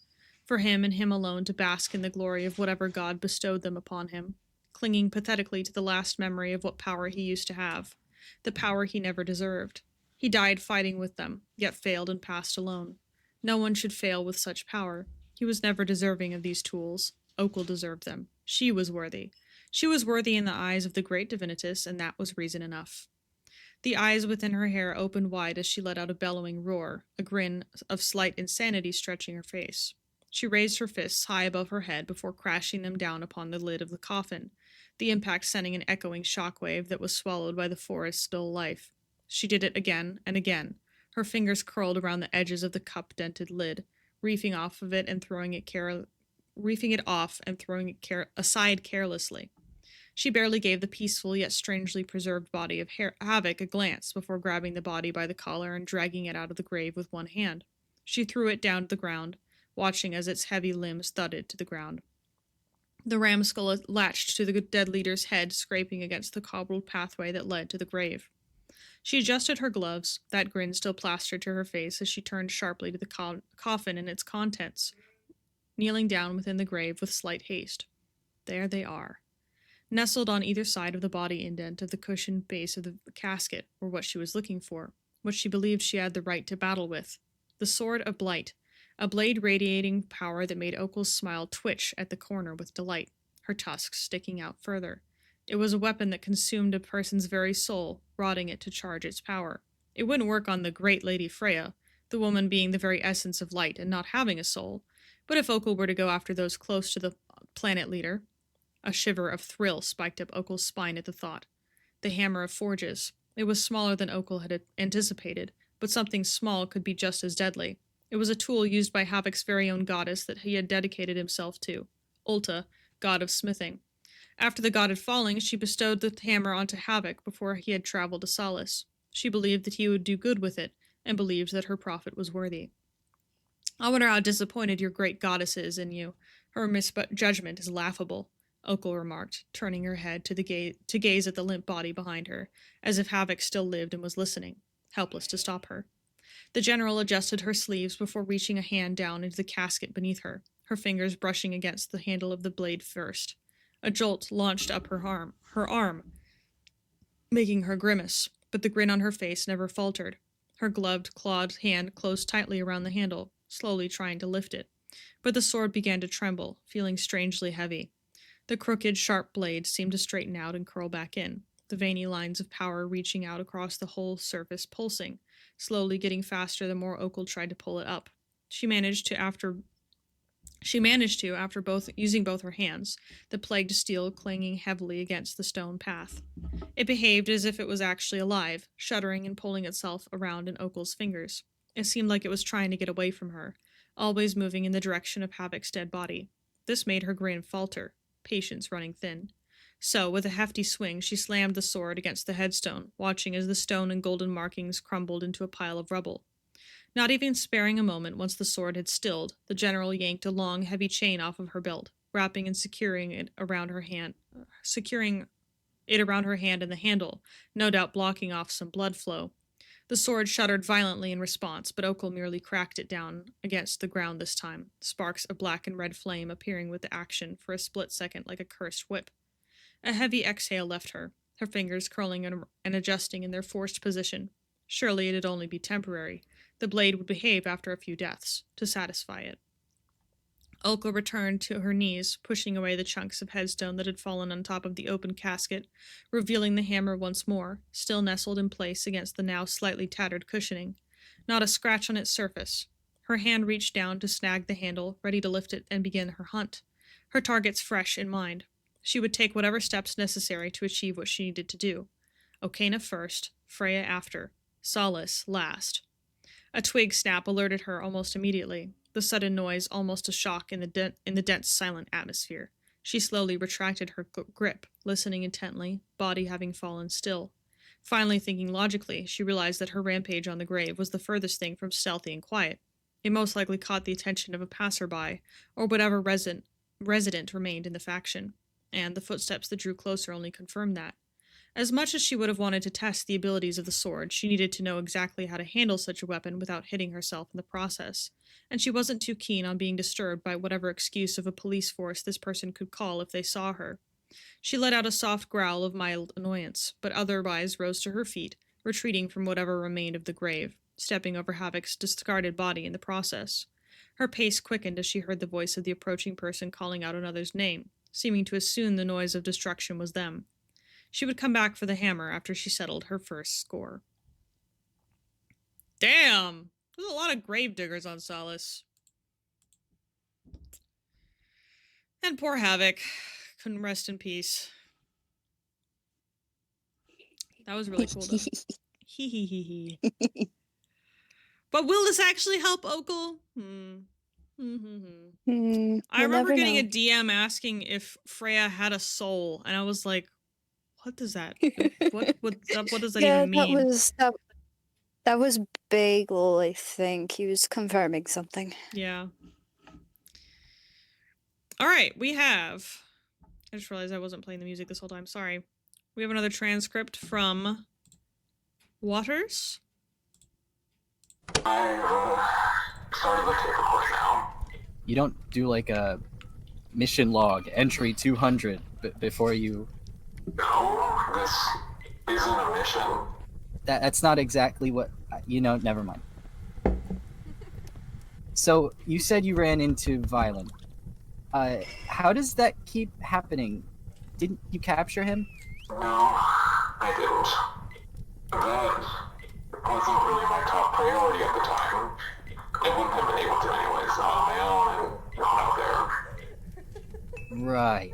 for him and him alone to bask in the glory of whatever God bestowed them upon him, clinging pathetically to the last memory of what power he used to have, the power he never deserved. He died fighting with them, yet failed and passed alone. No one should fail with such power. He was never deserving of these tools. Okul deserved them. She was worthy. She was worthy in the eyes of the great Divinitas, and that was reason enough. The eyes within her hair opened wide as she let out a bellowing roar, a grin of slight insanity stretching her face. She raised her fists high above her head before crashing them down upon the lid of the coffin, the impact sending an echoing shockwave that was swallowed by the forest's dull life. She did it again and again, her fingers curled around the edges of the cup-dented lid, reefing it off and throwing it aside carelessly. She barely gave the peaceful yet strangely preserved body of Havoc a glance before grabbing the body by the collar and dragging it out of the grave with one hand. She threw it down to the ground, watching as its heavy limbs thudded to the ground. The ram skull latched to the dead leader's head, scraping against the cobbled pathway that led to the grave. She adjusted her gloves, that grin still plastered to her face as she turned sharply to the coffin and its contents, kneeling down within the grave with slight haste. There they are. Nestled on either side of the body indent of the cushioned base of the casket were what she was looking for, what she believed she had the right to battle with. The Sword of Blight, a blade radiating power that made Okul's smile twitch at the corner with delight, her tusks sticking out further. It was a weapon that consumed a person's very soul, rotting it to charge its power. It wouldn't work on the great Lady Freya, the woman being the very essence of light and not having a soul, but if Okul were to go after those close to the planet leader... A shiver of thrill spiked up Okul's spine at the thought. The Hammer of Forges. It was smaller than Okul had anticipated, but something small could be just as deadly. It was a tool used by Havoc's very own goddess that he had dedicated himself to, Ulta, god of smithing. After the god had fallen, she bestowed the hammer onto Havoc before he had traveled to Solace. She believed that he would do good with it, and believed that her prophet was worthy. I wonder how disappointed your great goddess is in you. Her misjudgment is laughable, Okul remarked, turning her head to gaze at the limp body behind her, as if Havoc still lived and was listening, helpless to stop her. The general adjusted her sleeves before reaching a hand down into the casket beneath her, her fingers brushing against the handle of the blade first. A jolt launched up her arm, making her grimace, but the grin on her face never faltered. Her gloved, clawed hand closed tightly around the handle, slowly trying to lift it, but the sword began to tremble, feeling strangely heavy. The crooked, sharp blade seemed to straighten out and curl back in, the veiny lines of power reaching out across the whole surface pulsing, slowly getting faster the more Okul tried to pull it up. She managed to, after using both her hands, the plagued steel clanging heavily against the stone path. It behaved as if it was actually alive, shuddering and pulling itself around in Okul's fingers. It seemed like it was trying to get away from her, always moving in the direction of Havoc's dead body. This made her grin falter, patience running thin. So, with a hefty swing, she slammed the sword against the headstone, watching as the stone and golden markings crumbled into a pile of rubble. Not even sparing a moment once the sword had stilled, the general yanked a long, heavy chain off of her belt, wrapping and securing it around her hand and the handle, no doubt blocking off some blood flow. The sword shuddered violently in response, but Okul merely cracked it down against the ground this time, sparks of black and red flame appearing with the action for a split second like a cursed whip. A heavy exhale left her, her fingers curling and adjusting in their forced position. Surely it'd only be temporary. The blade would behave after a few deaths, to satisfy it. Ulka returned to her knees, pushing away the chunks of headstone that had fallen on top of the open casket, revealing the hammer once more, still nestled in place against the now slightly tattered cushioning. Not a scratch on its surface. Her hand reached down to snag the handle, ready to lift it and begin her hunt. Her targets fresh in mind. She would take whatever steps necessary to achieve what she needed to do. Okana first, Freya after, Solace last. A twig snap alerted her almost immediately, the sudden noise almost a shock in the dense, silent atmosphere. She slowly retracted her grip, listening intently, body having fallen still. Finally thinking logically, she realized that her rampage on the grave was the furthest thing from stealthy and quiet. It most likely caught the attention of a passerby, or whatever resident remained in the faction, and the footsteps that drew closer only confirmed that. As much as she would have wanted to test the abilities of the sword, she needed to know exactly how to handle such a weapon without hitting herself in the process, and she wasn't too keen on being disturbed by whatever excuse of a police force this person could call if they saw her. She let out a soft growl of mild annoyance, but otherwise rose to her feet, retreating from whatever remained of the grave, stepping over Havoc's discarded body in the process. Her pace quickened as she heard the voice of the approaching person calling out another's name, seeming to assume the noise of destruction was them. She would come back for the hammer after she settled her first score. Damn! There's a lot of gravediggers on Solace. And poor Havoc. Couldn't rest in peace. That was really cool, though. Hee hee hee hee. But will this actually help Okel? I remember getting a DM asking if Freya had a soul, and I was like, what does that what does that even mean? That was Bagel, I think. He was confirming something. Yeah. Alright, we have... I just realized I wasn't playing the music this whole time. Sorry. We have another transcript from Waters. I started the tape recorder now. You don't do like a mission log, entry 200, before you... No, this isn't a mission. That's not exactly what... never mind. So, you said you ran into Violent. How does that keep happening? Didn't you capture him? No, I didn't. That wasn't really my top priority at the time. I wouldn't have been able to anyways, not on my own and not out there. Right.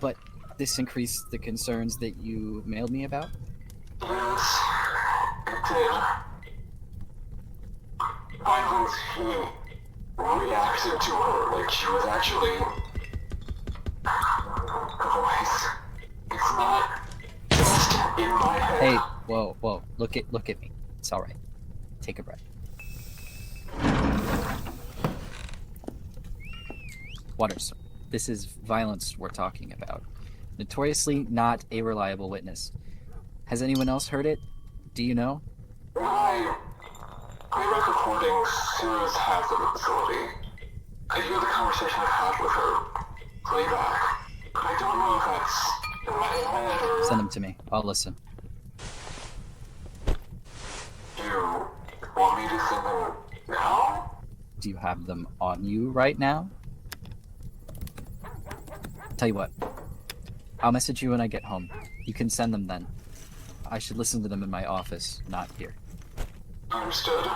But this increased the concerns that you mailed me about? Yes, it did. Violence, he reacted to her like she was actually... Her voice. It's not just in my head. Hey, whoa. Look at me. It's alright. Take a breath. Waters, this is Violence we're talking about. Notoriously not a reliable witness. Has anyone else heard it? Do you know? I read recordings Sirius has at the facility. I hear the conversation I've had with her. Playback. I don't know if that's in my head or... Send them to me. I'll listen. You want me to send them now? Do you have them on you right now? Tell you what. I'll message you when I get home. You can send them then. I should listen to them in my office, not here. Understood.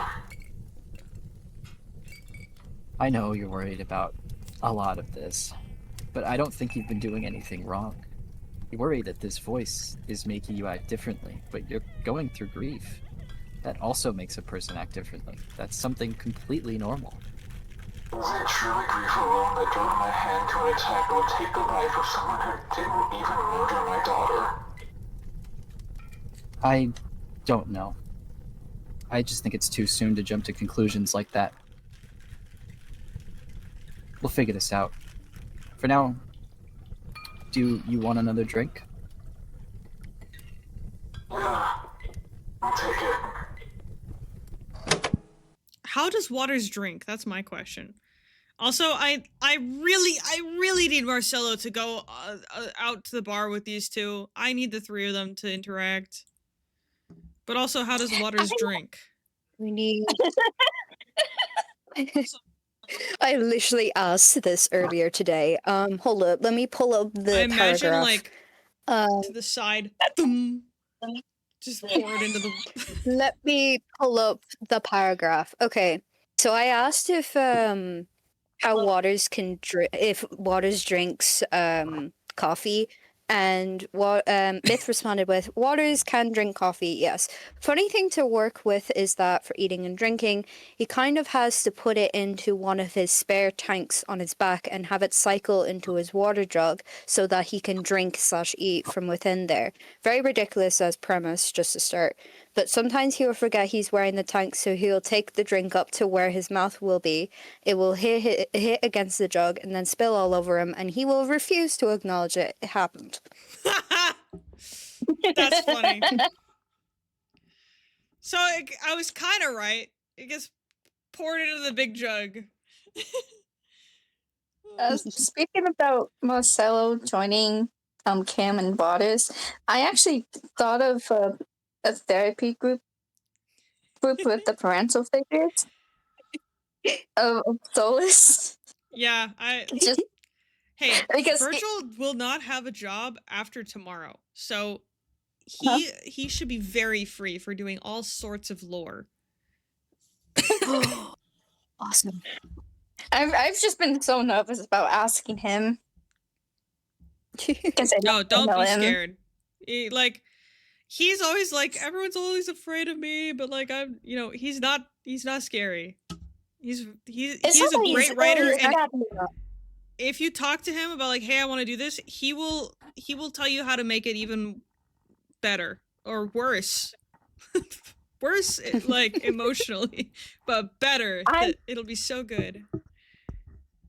I know you're worried about a lot of this, but I don't think you've been doing anything wrong. You worry that this voice is making you act differently, but you're going through grief. That also makes a person act differently. That's something completely normal. Was it truly grief alone that drove my hand to an attack that would take the life of someone who didn't even murder my daughter? I don't know. I just think it's too soon to jump to conclusions like that. We'll figure this out. For now, do you want another drink? Yeah, I'll take it. How does Waters drink? That's my question. Also, I really need Marcelo to go out to the bar with these two. I need the three of them to interact. But also, how does Waters drink? We need... I literally asked this earlier today. Hold up, let me pull up the I imagine paragraph. like Um, to the side, thum, just pour it into the. let me pull up the paragraph. Okay, so I asked if how Waters can if Waters drinks coffee, and what Myth responded with, Waters can drink coffee, yes. Funny thing to work with is that for eating and drinking, he kind of has to put it into one of his spare tanks on his back and have it cycle into his water jug so that he can drink/eat from within there. Very ridiculous as premise, just to start. But sometimes he will forget he's wearing the tank, so he'll take the drink up to where his mouth will be. It will hit against the jug and then spill all over him, and he will refuse to acknowledge it happened. That's funny. So I was kind of right. It gets poured into the big jug. Speaking about Marcelo joining Cam and Waters, I actually thought of a therapy group with the parental figures of Solus. Yeah, I Just hey, because Virgil will not have a job after tomorrow, so he should be very free for doing all sorts of lore. Awesome. I've just been so nervous about asking him. No, don't know be him. scared. He's always like, everyone's always afraid of me, but like he's not scary. He's a great writer, and if you talk to him about like, hey, I want to do this, he will tell you how to make it even better or worse. Worse, like emotionally, but better. It'll be so good.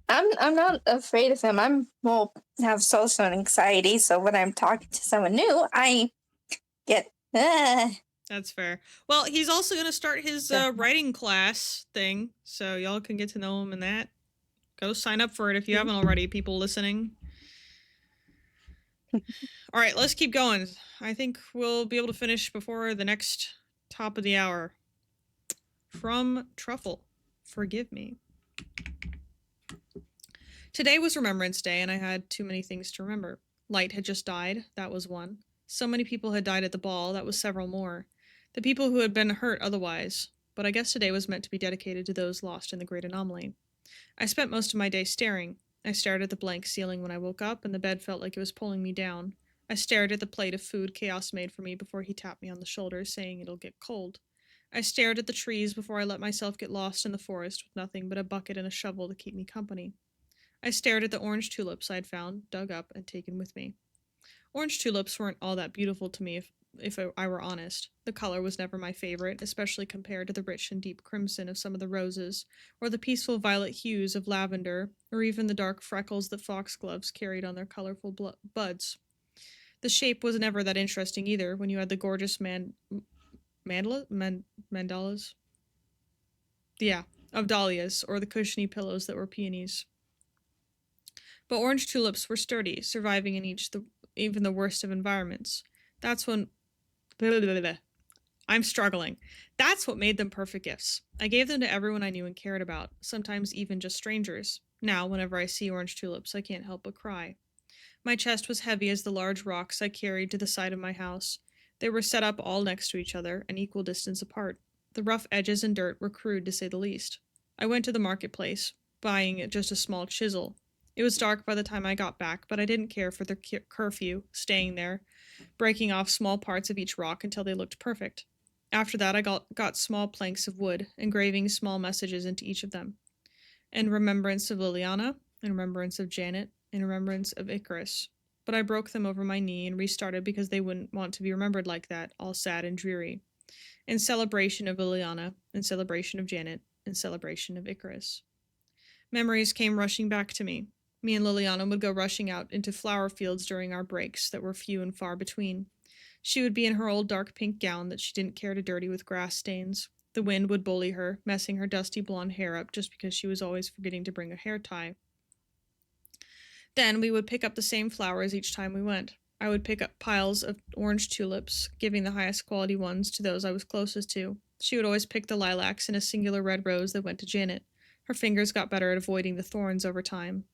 I'm not afraid of him. I'm more have social anxiety, so when I'm talking to someone new, I get. That's fair. Well, he's also gonna start his writing class thing, so y'all can get to know him in that. Go sign up for it if you haven't already, people listening. All right, let's keep going. I think we'll be able to finish before the next top of the hour. From Truffle, forgive me. Today was Remembrance Day, and I had too many things to remember. Light had just died, that was one. So many people had died at the ball, that was several more. The people who had been hurt otherwise, but I guess today was meant to be dedicated to those lost in the Great Anomaly. I spent most of my day staring. I stared at the blank ceiling when I woke up, and the bed felt like it was pulling me down. I stared at the plate of food Chaos made for me before he tapped me on the shoulder, saying it'll get cold. I stared at the trees before I let myself get lost in the forest with nothing but a bucket and a shovel to keep me company. I stared at the orange tulips I'd found, dug up, and taken with me. Orange tulips weren't all that beautiful to me if I were honest. The color was never my favorite, especially compared to the rich and deep crimson of some of the roses, or the peaceful violet hues of lavender, or even the dark freckles that foxgloves carried on their colorful buds. The shape was never that interesting either when you had the gorgeous mandalas? Yeah, of dahlias, or the cushiony pillows that were peonies. But orange tulips were sturdy, surviving in even the worst of environments. That's when... I'm struggling. That's what made them perfect gifts. I gave them to everyone I knew and cared about, sometimes even just strangers. Now, whenever I see orange tulips, I can't help but cry. My chest was heavy as the large rocks I carried to the side of my house. They were set up all next to each other, an equal distance apart. The rough edges and dirt were crude, to say the least. I went to the marketplace, buying just a small chisel. It was dark by the time I got back, but I didn't care for the curfew, staying there, breaking off small parts of each rock until they looked perfect. After that, I got small planks of wood, engraving small messages into each of them. In remembrance of Liliana, in remembrance of Janet, in remembrance of Icarus. But I broke them over my knee and restarted because they wouldn't want to be remembered like that, all sad and dreary. In celebration of Liliana, in celebration of Janet, in celebration of Icarus. Memories came rushing back to me. Me and Liliana would go rushing out into flower fields during our breaks that were few and far between. She would be in her old dark pink gown that she didn't care to dirty with grass stains. The wind would bully her, messing her dusty blonde hair up just because she was always forgetting to bring a hair tie. Then we would pick up the same flowers each time we went. I would pick up piles of orange tulips, giving the highest quality ones to those I was closest to. She would always pick the lilacs and a singular red rose that went to Janet. Her fingers got better at avoiding the thorns over time.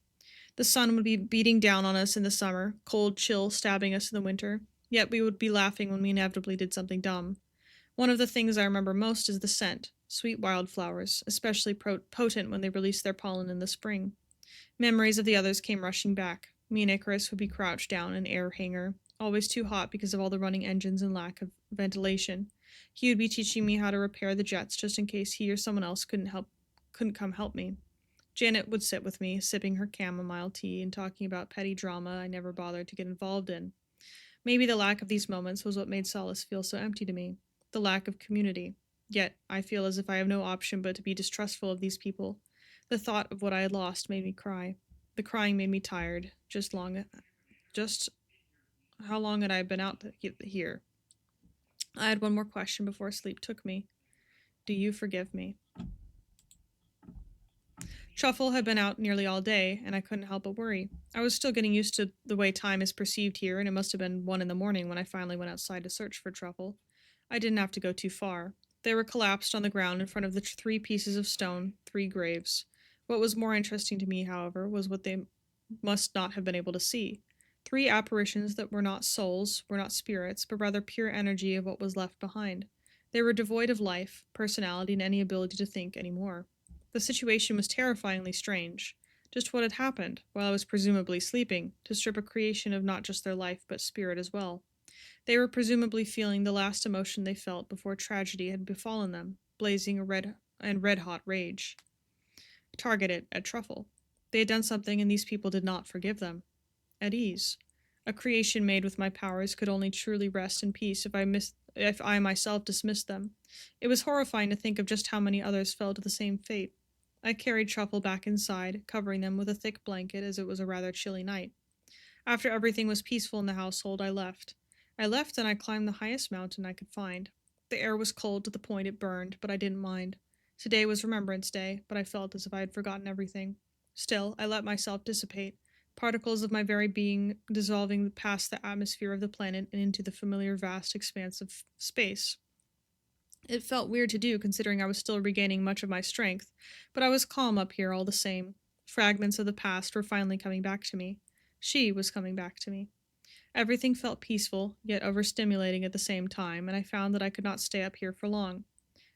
The sun would be beating down on us in the summer, cold chill stabbing us in the winter, yet we would be laughing when we inevitably did something dumb. One of the things I remember most is the scent, sweet wildflowers, especially potent when they release their pollen in the spring. Memories of the others came rushing back. Me and Icarus would be crouched down in an air hangar, always too hot because of all the running engines and lack of ventilation. He would be teaching me how to repair the jets just in case he or someone else couldn't come help me. Janet would sit with me, sipping her chamomile tea and talking about petty drama I never bothered to get involved in. Maybe the lack of these moments was what made Solace feel so empty to me, the lack of community. Yet, I feel as if I have no option but to be distrustful of these people. The thought of what I had lost made me cry. The crying made me tired. Just how long had I been out here? I had one more question before sleep took me. Do you forgive me? Truffle had been out nearly all day, and I couldn't help but worry. I was still getting used to the way time is perceived here, and it must have been 1 in the morning when I finally went outside to search for Truffle. I didn't have to go too far. They were collapsed on the ground in front of the 3 pieces of stone, 3 graves. What was more interesting to me, however, was what they must not have been able to see. 3 apparitions that were not souls, were not spirits, but rather pure energy of what was left behind. They were devoid of life, personality, and any ability to think anymore. The situation was terrifyingly strange. Just what had happened, while I was presumably sleeping, to strip a creation of not just their life, but spirit as well. They were presumably feeling the last emotion they felt before tragedy had befallen them, blazing a red-hot rage. Targeted at Truffle. They had done something and these people did not forgive them. At ease. A creation made with my powers could only truly rest in peace if I myself dismissed them. It was horrifying to think of just how many others fell to the same fate. I carried Truffle back inside, covering them with a thick blanket as it was a rather chilly night. After everything was peaceful in the household, I left. And I climbed the highest mountain I could find. The air was cold to the point it burned, but I didn't mind. Today was Remembrance Day, but I felt as if I had forgotten everything. Still, I let myself dissipate, particles of my very being dissolving past the atmosphere of the planet and into the familiar vast expanse of space. It felt weird to do, considering I was still regaining much of my strength, but I was calm up here all the same. Fragments of the past were finally coming back to me. She was coming back to me. Everything felt peaceful, yet overstimulating at the same time, and I found that I could not stay up here for long.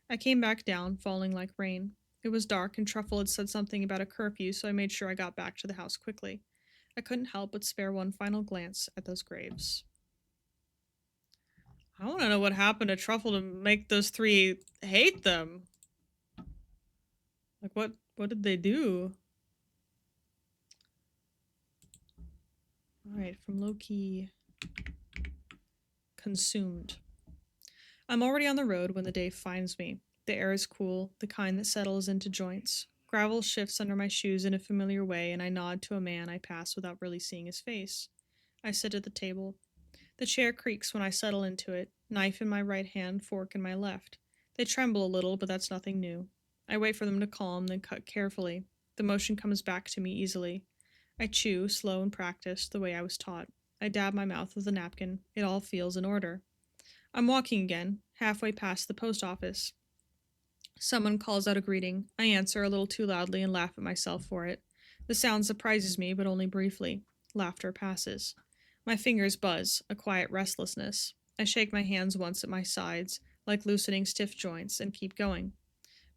I came back down, falling like rain. It was dark, and Truffle had said something about a curfew, so I made sure I got back to the house quickly. I couldn't help but spare one final glance at those graves. I want to know what happened to Truffle to make those 3 hate them. Like, what did they do? Alright, from Loki. Consumed. I'm already on the road when the day finds me. The air is cool, the kind that settles into joints. Gravel shifts under my shoes in a familiar way, and I nod to a man I pass without really seeing his face. I sit at the table. The chair creaks when I settle into it, knife in my right hand, fork in my left. They tremble a little, but that's nothing new. I wait for them to calm, then cut carefully. The motion comes back to me easily. I chew, slow and practiced, the way I was taught. I dab my mouth with a napkin. It all feels in order. I'm walking again, halfway past the post office. Someone calls out a greeting. I answer a little too loudly and laugh at myself for it. The sound surprises me, but only briefly. Laughter passes. My fingers buzz, a quiet restlessness. I shake my hands once at my sides, like loosening stiff joints, and keep going.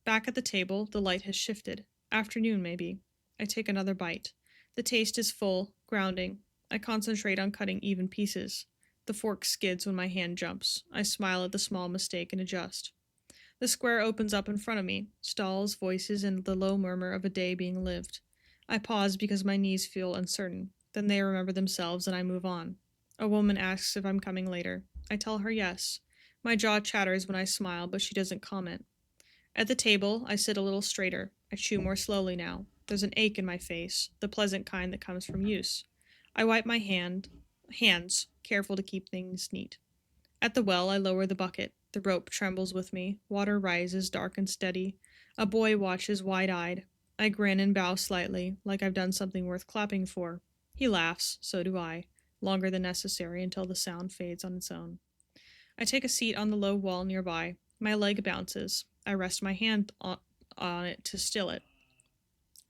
Back at the table, the light has shifted. Afternoon, maybe. I take another bite. The taste is full, grounding. I concentrate on cutting even pieces. The fork skids when my hand jumps. I smile at the small mistake and adjust. The square opens up in front of me, stalls, voices, and the low murmur of a day being lived. I pause because my knees feel uncertain. Then they remember themselves and I move on. A woman asks if I'm coming later. I tell her yes. My jaw chatters when I smile, but she doesn't comment. At the table, I sit a little straighter. I chew more slowly now. There's an ache in my face, the pleasant kind that comes from use. I wipe my hands, careful to keep things neat. At the well, I lower the bucket. The rope trembles with me. Water rises, dark and steady. A boy watches wide-eyed. I grin and bow slightly, like I've done something worth clapping for. He laughs, so do I, longer than necessary until the sound fades on its own. I take a seat on the low wall nearby. My leg bounces. I rest my hand on it to still it.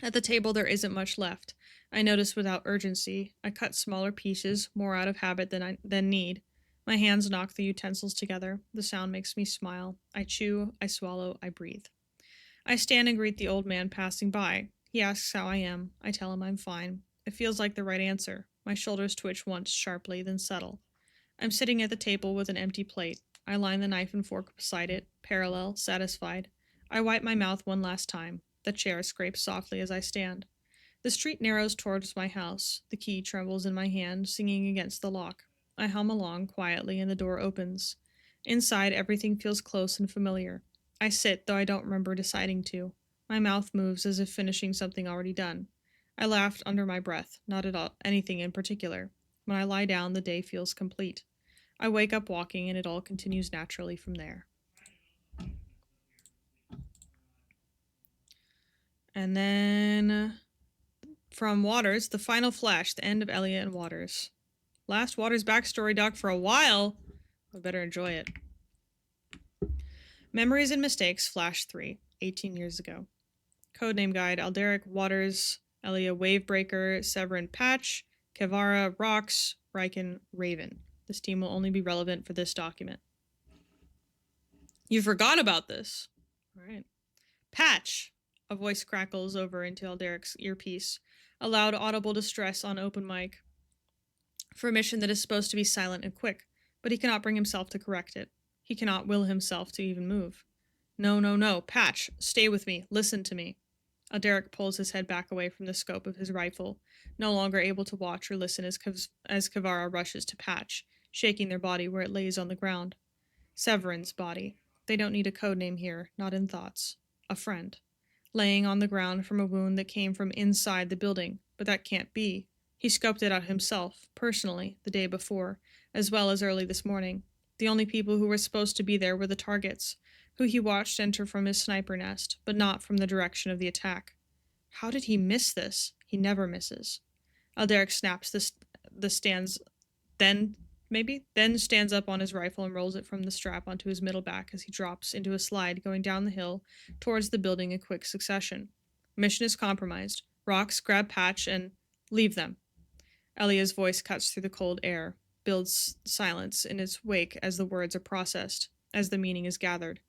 At the table, there isn't much left. I notice without urgency. I cut smaller pieces, more out of habit than need. My hands knock the utensils together. The sound makes me smile. I chew, I swallow, I breathe. I stand and greet the old man passing by. He asks how I am. I tell him I'm fine. It feels like the right answer. My shoulders twitch once sharply, then settle. I'm sitting at the table with an empty plate. I line the knife and fork beside it, parallel, satisfied. I wipe my mouth one last time. The chair scrapes softly as I stand. The street narrows towards my house. The key trembles in my hand, singing against the lock. I hum along quietly and the door opens. Inside, everything feels close and familiar. I sit, though I don't remember deciding to. My mouth moves as if finishing something already done. I laughed under my breath, not at all anything in particular. When I lie down, the day feels complete. I wake up walking, and it all continues naturally from there. And then from Waters, the final flash, the end of Elliot and Waters. Last Waters backstory doc for a while. We better enjoy it. Memories and Mistakes, Flash 3, 18 years ago. Codename Guide, Alderic, Waters, Elia, Wavebreaker, Severin, Patch, Kevara, Rox, Riken, Raven. This team will only be relevant for this document. You forgot about this. All right. Patch. A voice crackles over into Alderic's earpiece. A loud, audible distress on open mic. For a mission that is supposed to be silent and quick, but he cannot bring himself to correct it. He cannot will himself to even move. No, no, no. Patch, stay with me. Listen to me. Alderic pulls his head back away from the scope of his rifle, no longer able to watch or listen as Kevara rushes to Patch, shaking their body where it lays on the ground. Severin's body. They don't need a code name here, not in thoughts. A friend. Laying on the ground from a wound that came from inside the building, but that can't be. He scoped it out himself, personally, the day before, as well as early this morning. The only people who were supposed to be there were the targets, who he watched enter from his sniper nest, but not from the direction of the attack. How did he miss this? He never misses. Alderic snaps the stands, then stands up on his rifle and rolls it from the strap onto his middle back as he drops into a slide going down the hill towards the building in quick succession. Mission is compromised. Rox, grab Patch, and leave them. Elia's voice cuts through the cold air, builds silence in its wake as the words are processed, as the meaning is gathered.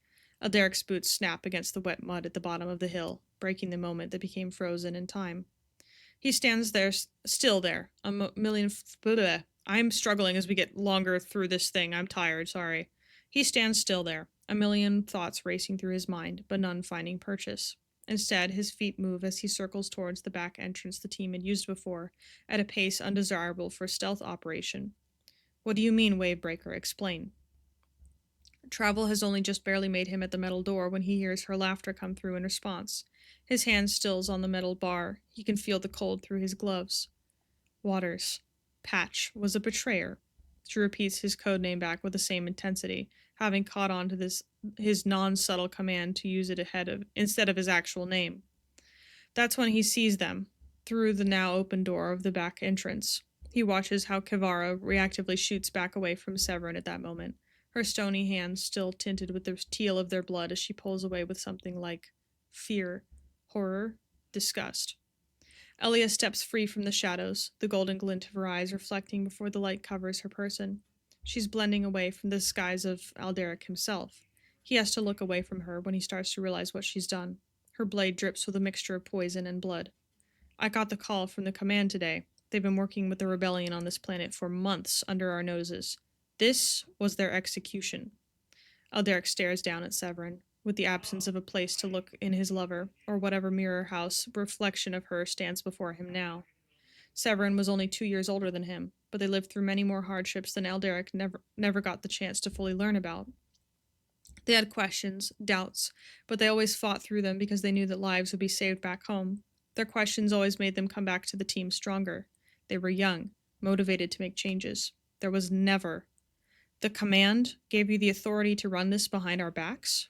Alderic's boots snap against the wet mud at the bottom of the hill, breaking the moment that became frozen in time. He stands there, still there, I'm struggling as we get longer through this thing. I'm tired, sorry. He stands still there, a million thoughts racing through his mind, but none finding purchase. Instead, his feet move as he circles towards the back entrance the team had used before, at a pace undesirable for stealth operation. What do you mean, Wavebreaker? Explain. Travel has only just barely made him at the metal door when he hears her laughter come through in response. His hand stills on the metal bar. He can feel the cold through his gloves. Waters. Patch was a betrayer. She repeats his code name back with the same intensity, having caught on to his non-subtle command to use it instead of his actual name. That's when he sees them, through the now open door of the back entrance. He watches how Kevara reactively shoots back away from Severin at that moment, her stony hands still tinted with the teal of their blood as she pulls away with something like fear, horror, disgust. Elia steps free from the shadows, the golden glint of her eyes reflecting before the light covers her person. She's blending away from the disguise of Alderic himself. He has to look away from her when he starts to realize what she's done. Her blade drips with a mixture of poison and blood. I got the call from the command today. They've been working with the rebellion on this planet for months under our noses. This was their execution. Alderic stares down at Severin, with the absence of a place to look in his lover, or whatever mirror house reflection of her stands before him now. Severin was only 2 years older than him, but they lived through many more hardships than Alderic never got the chance to fully learn about. They had questions, doubts, but they always fought through them because they knew that lives would be saved back home. Their questions always made them come back to the team stronger. They were young, motivated to make changes. There was never. The command gave you the authority to run this behind our backs?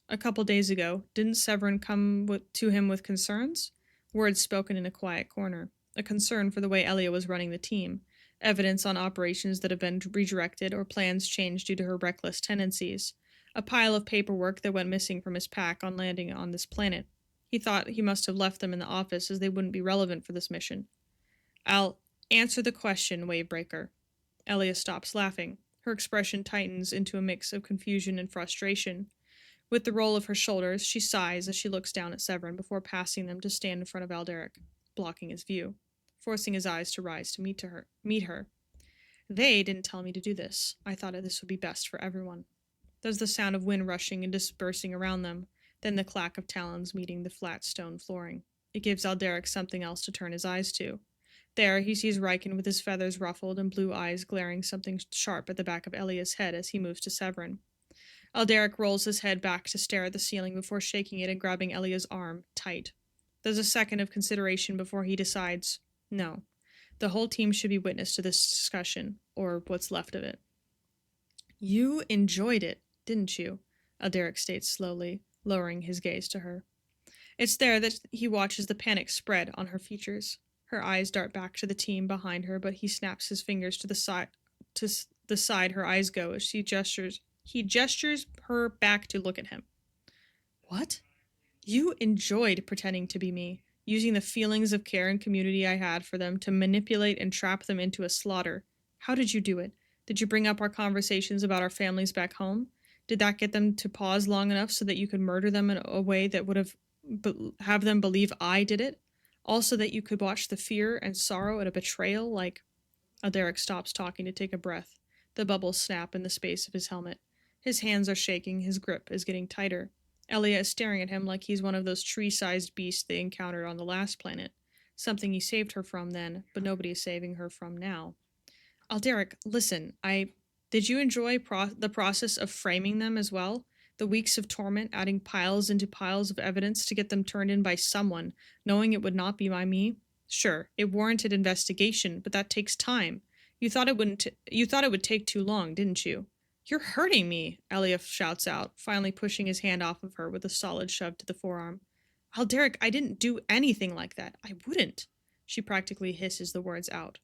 A couple days ago, didn't Severin come to him with concerns? Words spoken in a quiet corner. A concern for the way Elia was running the team. Evidence on operations that have been redirected or plans changed due to her reckless tendencies. A pile of paperwork that went missing from his pack on landing on this planet. He thought he must have left them in the office as they wouldn't be relevant for this mission. I'll answer the question, Wavebreaker. Elia stops laughing. Her expression tightens into a mix of confusion and frustration. With the roll of her shoulders, she sighs as she looks down at Severin before passing them to stand in front of Alderic, blocking his view, forcing his eyes to rise to meet her. They didn't tell me to do this. I thought this would be best for everyone. There's the sound of wind rushing and dispersing around them, then the clack of talons meeting the flat stone flooring. It gives Alderic something else to turn his eyes to. There, he sees Riken with his feathers ruffled and blue eyes glaring something sharp at the back of Elia's head as he moves to Severin. Alderic rolls his head back to stare at the ceiling before shaking it and grabbing Elia's arm tight. There's a second of consideration before he decides, no, the whole team should be witness to this discussion, or what's left of it. You enjoyed it, didn't you? Alderic states slowly, lowering his gaze to her. It's there that he watches the panic spread on her features. Her eyes dart back to the team behind her, but he snaps his fingers to the side her eyes go as he gestures her back to look at him. What? You enjoyed pretending to be me, using the feelings of care and community I had for them to manipulate and trap them into a slaughter. How did you do it? Did you bring up our conversations about our families back home? Did that get them to pause long enough so that you could murder them in a way that would have them believe I did it? Also that you could watch the fear and sorrow at a betrayal like... Alderic stops talking to take a breath. The bubbles snap in the space of his helmet. His hands are shaking, his grip is getting tighter. Elia is staring at him like he's one of those tree-sized beasts they encountered on the last planet. Something he saved her from then, but nobody is saving her from now. Alderic, listen, Did you enjoy the process of framing them as well? The weeks of torment, adding piles into piles of evidence to get them turned in by someone, knowing it would not be by me? Sure, it warranted investigation, but that takes time. You thought it would take too long, didn't you? You're hurting me, Elia shouts out, finally pushing his hand off of her with a solid shove to the forearm. Alderic, I didn't do anything like that. I wouldn't. She practically hisses the words out.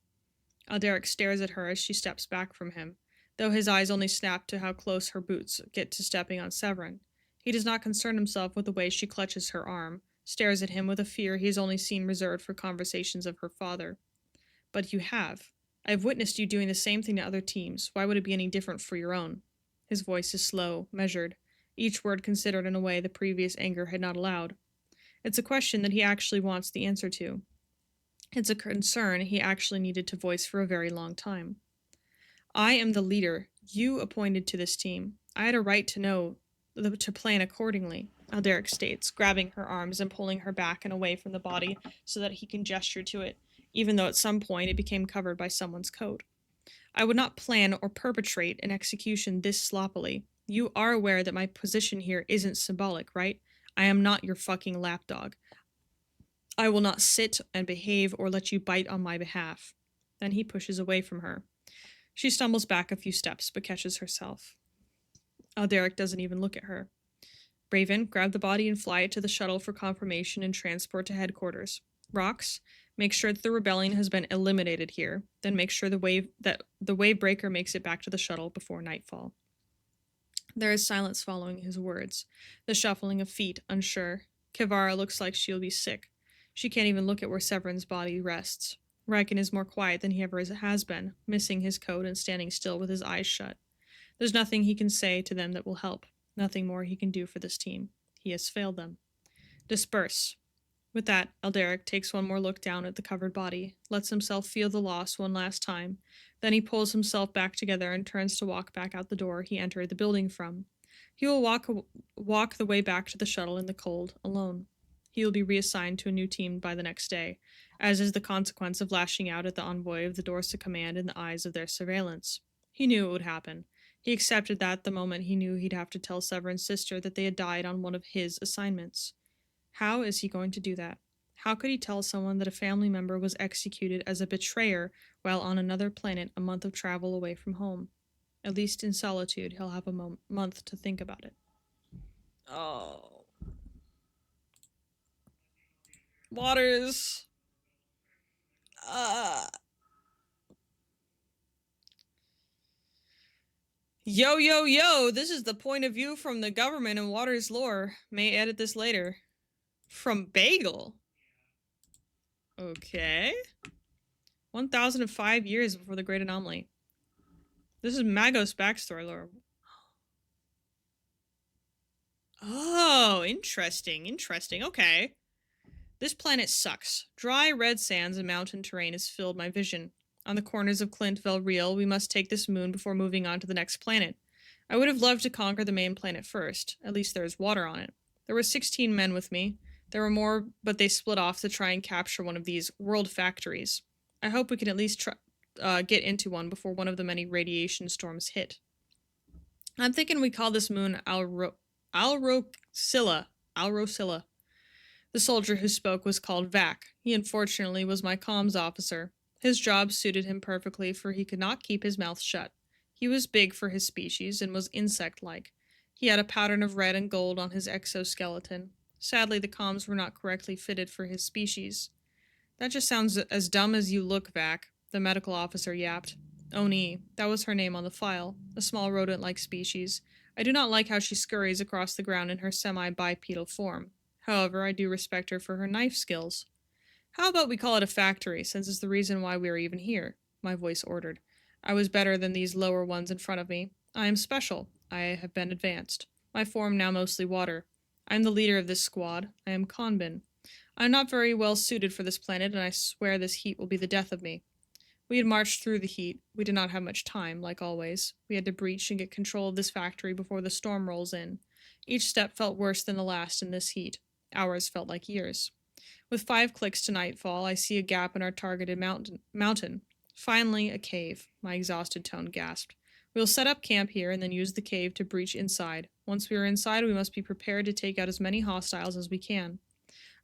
Alderic stares at her as she steps back from him, though his eyes only snap to how close her boots get to stepping on Severin. He does not concern himself with the way she clutches her arm, stares at him with a fear he has only seen reserved for conversations of her father. But you have. I have witnessed you doing the same thing to other teams. Why would it be any different for your own? His voice is slow, measured, each word considered in a way the previous anger had not allowed. It's a question that he actually wants the answer to. It's a concern he actually needed to voice for a very long time. I am the leader you appointed to this team. I had a right to know, to plan accordingly, Alderic states, grabbing her arms and pulling her back and away from the body so that he can gesture to it, even though at some point it became covered by someone's coat. I would not plan or perpetrate an execution this sloppily. You are aware that my position here isn't symbolic, right? I am not your fucking lapdog. I will not sit and behave or let you bite on my behalf. Then he pushes away from her. She stumbles back a few steps, but catches herself. Alderic doesn't even look at her. Raven, grab the body and fly it to the shuttle for confirmation and transport to headquarters. Rox, make sure that the rebellion has been eliminated here. Then make sure the Wavebreaker makes it back to the shuttle before nightfall. There is silence following his words. The shuffling of feet, unsure. Kivara looks like she'll be sick. She can't even look at where Severin's body rests. Riken is more quiet than he ever has been, missing his coat and standing still with his eyes shut. There's nothing he can say to them that will help. Nothing more he can do for this team. He has failed them. Disperse. With that, Alderic takes one more look down at the covered body, lets himself feel the loss one last time. Then he pulls himself back together and turns to walk back out the door he entered the building from. He will walk the way back to the shuttle in the cold, alone. He will be reassigned to a new team by the next day, as is the consequence of lashing out at the envoy of the Dorsa command in the eyes of their surveillance. He knew it would happen. He accepted that the moment he knew he'd have to tell Severin's sister that they had died on one of his assignments. How is he going to do that? How could he tell someone that a family member was executed as a betrayer while on another planet a month of travel away from home? At least in solitude, he'll have a month to think about it. Oh. Waters. Yo, yo, yo, this is the point of view from the government in Waters lore. May edit this later. From Bagel. Okay. 1,005 years before the Great Anomaly. This is Magos' backstory lore. Oh, interesting, interesting. Okay. This planet sucks. Dry, red sands and mountain terrain has filled my vision. On the corners of Clint Velreal, we must take this moon before moving on to the next planet. I would have loved to conquer the main planet first. At least there is water on it. There were 16 men with me. There were more, but they split off to try and capture one of these world factories. I hope we can at least get into one before one of the many radiation storms hit. I'm thinking we call this moon Alrosilla. Alrosilla. The soldier who spoke was called Vac. He unfortunately was my comms officer. His job suited him perfectly, for he could not keep his mouth shut. He was big for his species and was insect-like. He had a pattern of red and gold on his exoskeleton. Sadly, the comms were not correctly fitted for his species. That just sounds as dumb as you look, Vac, the medical officer yapped. Oni, that was her name on the file, a small rodent-like species. I do not like how she scurries across the ground in her semi-bipedal form. However, I do respect her for her knife skills. How about we call it a factory, since it's the reason why we are even here? My voice ordered. I was better than these lower ones in front of me. I am special. I have been advanced. My form now mostly water. I am the leader of this squad. I am Konbin. I am not very well suited for this planet, and I swear this heat will be the death of me. We had marched through the heat. We did not have much time, like always. We had to breach and get control of this factory before the storm rolls in. Each step felt worse than the last in this heat. Hours felt like years. With 5 clicks to nightfall, I see a gap in our targeted mountain. Finally, a cave, my exhausted tone gasped. We will set up camp here and then use the cave to breach inside. Once we are inside, we must be prepared to take out as many hostiles as we can.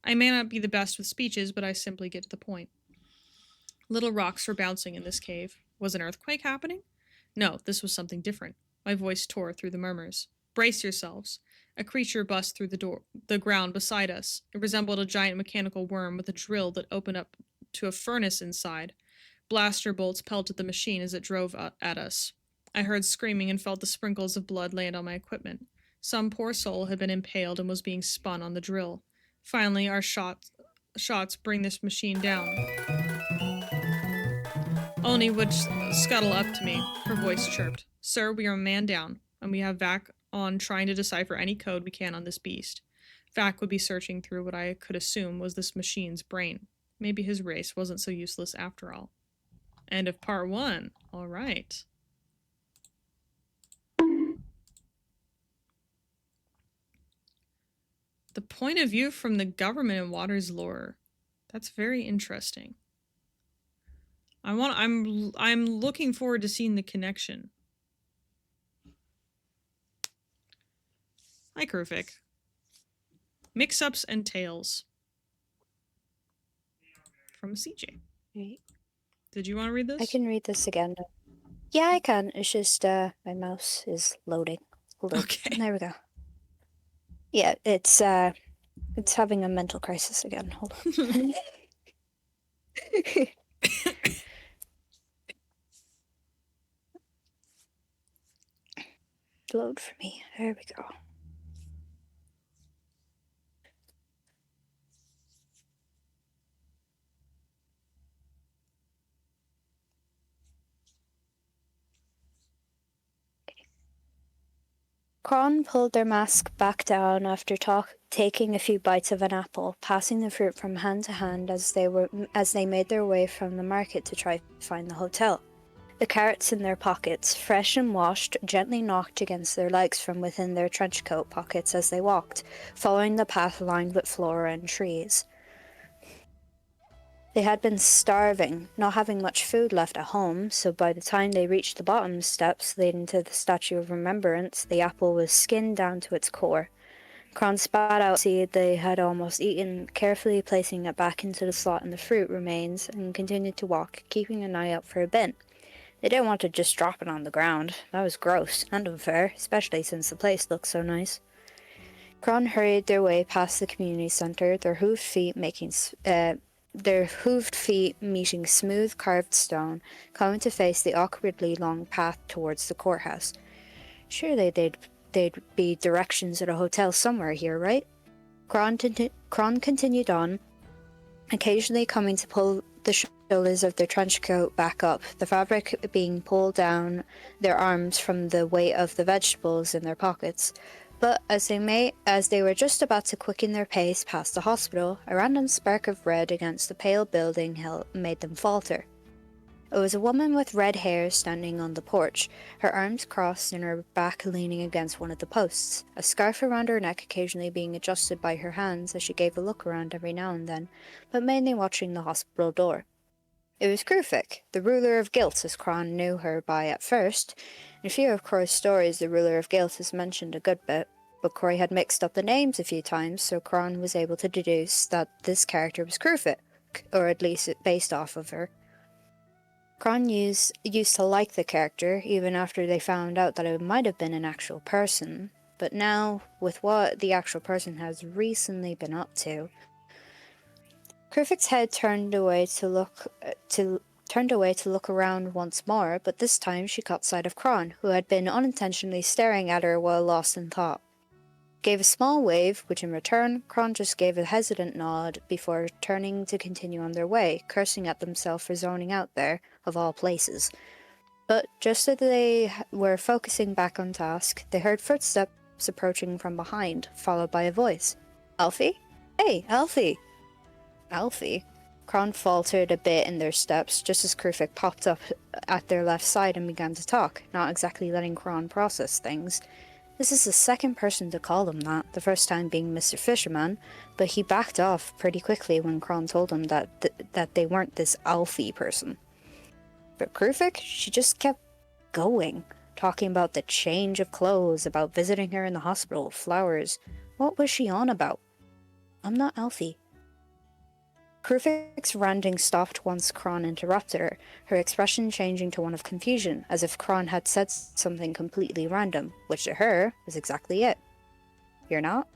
I may not be the best with speeches, but I simply get to the point. Little rocks were bouncing in this cave. Was an earthquake happening? No, this was something different. My voice tore through the murmurs. Brace yourselves. A creature bust through the ground beside us. It resembled a giant mechanical worm with a drill that opened up to a furnace inside. Blaster bolts pelted the machine as it drove at us. I heard screaming and felt the sprinkles of blood land on my equipment. Some poor soul had been impaled and was being spun on the drill. Finally, our shots bring this machine down. Oni would scuttle up to me. Her voice chirped. Sir, we are a man down, and we have Vac on trying to decipher any code we can on this beast. Vac would be searching through what I could assume was this machine's brain. Maybe his race wasn't so useless after all. End of part 1. All right. The point of view from the government in Water's lore. That's very interesting. I'm looking forward to seeing the connection. Hi, Krufik. Mix-ups and tales. From CJ. Right. Did you want to read this? I can read this again. Yeah, I can. It's just my mouse is loading. Hold on. Okay. There we go. Yeah, it's having a mental crisis again. Hold on. Load for me. There we go. Kron pulled their mask back down after taking a few bites of an apple, passing the fruit from hand to hand as they made their way from the market to try to find the hotel. The carrots in their pockets, fresh and washed, gently knocked against their legs from within their trench coat pockets as they walked, following the path lined with flora and trees. They had been starving, not having much food left at home, so by the time they reached the bottom steps leading to the Statue of Remembrance, the apple was skinned down to its core. Kron spat out the seed they had almost eaten, carefully placing it back into the slot in the fruit remains, and continued to walk, keeping an eye out for a bin. They didn't want to just drop it on the ground. That was gross and unfair, especially since the place looked so nice. Kron hurried their way past the community center, their hooved feet meeting smooth carved stone, coming to face the awkwardly long path towards the courthouse. Surely they'd be directions at a hotel somewhere here, right? Kron continued on, occasionally coming to pull the shoulders of their trench coat back up, the fabric being pulled down their arms from the weight of the vegetables in their pockets. But as they were just about to quicken their pace past the hospital, a random spark of red against the pale building made them falter. It was a woman with red hair standing on the porch, her arms crossed and her back leaning against one of the posts, a scarf around her neck occasionally being adjusted by her hands as she gave a look around every now and then, but mainly watching the hospital door. It was Krufik, the ruler of guilt as Kron knew her by at first. In a few of Kroy's stories, the ruler of guilt is mentioned a good bit, but Kroy had mixed up the names a few times, so Kron was able to deduce that this character was Krufik, or at least based off of her. Kron used to like the character, even after they found out that it might have been an actual person, but now, with what the actual person has recently been up to, Krifik's head turned away to look around once more, but this time she caught sight of Kron, who had been unintentionally staring at her while lost in thought. Gave a small wave, which in return, Kron just gave a hesitant nod before turning to continue on their way, cursing at themselves for zoning out there, of all places. But just as they were focusing back on task, they heard footsteps approaching from behind, followed by a voice. Alfie? Hey, Alfie! Alfie? Kron faltered a bit in their steps, just as Krufik popped up at their left side and began to talk, not exactly letting Kron process things. This is the second person to call him that, the first time being Mr. Fisherman, but he backed off pretty quickly when Kron told him that they weren't this Alfie person. But Krufik, she just kept going, talking about the change of clothes, about visiting her in the hospital, flowers. What was she on about? I'm not Alfie. Krufik's ranting stopped once Kron interrupted her, her expression changing to one of confusion, as if Kron had said something completely random, which to her was exactly it. You're not?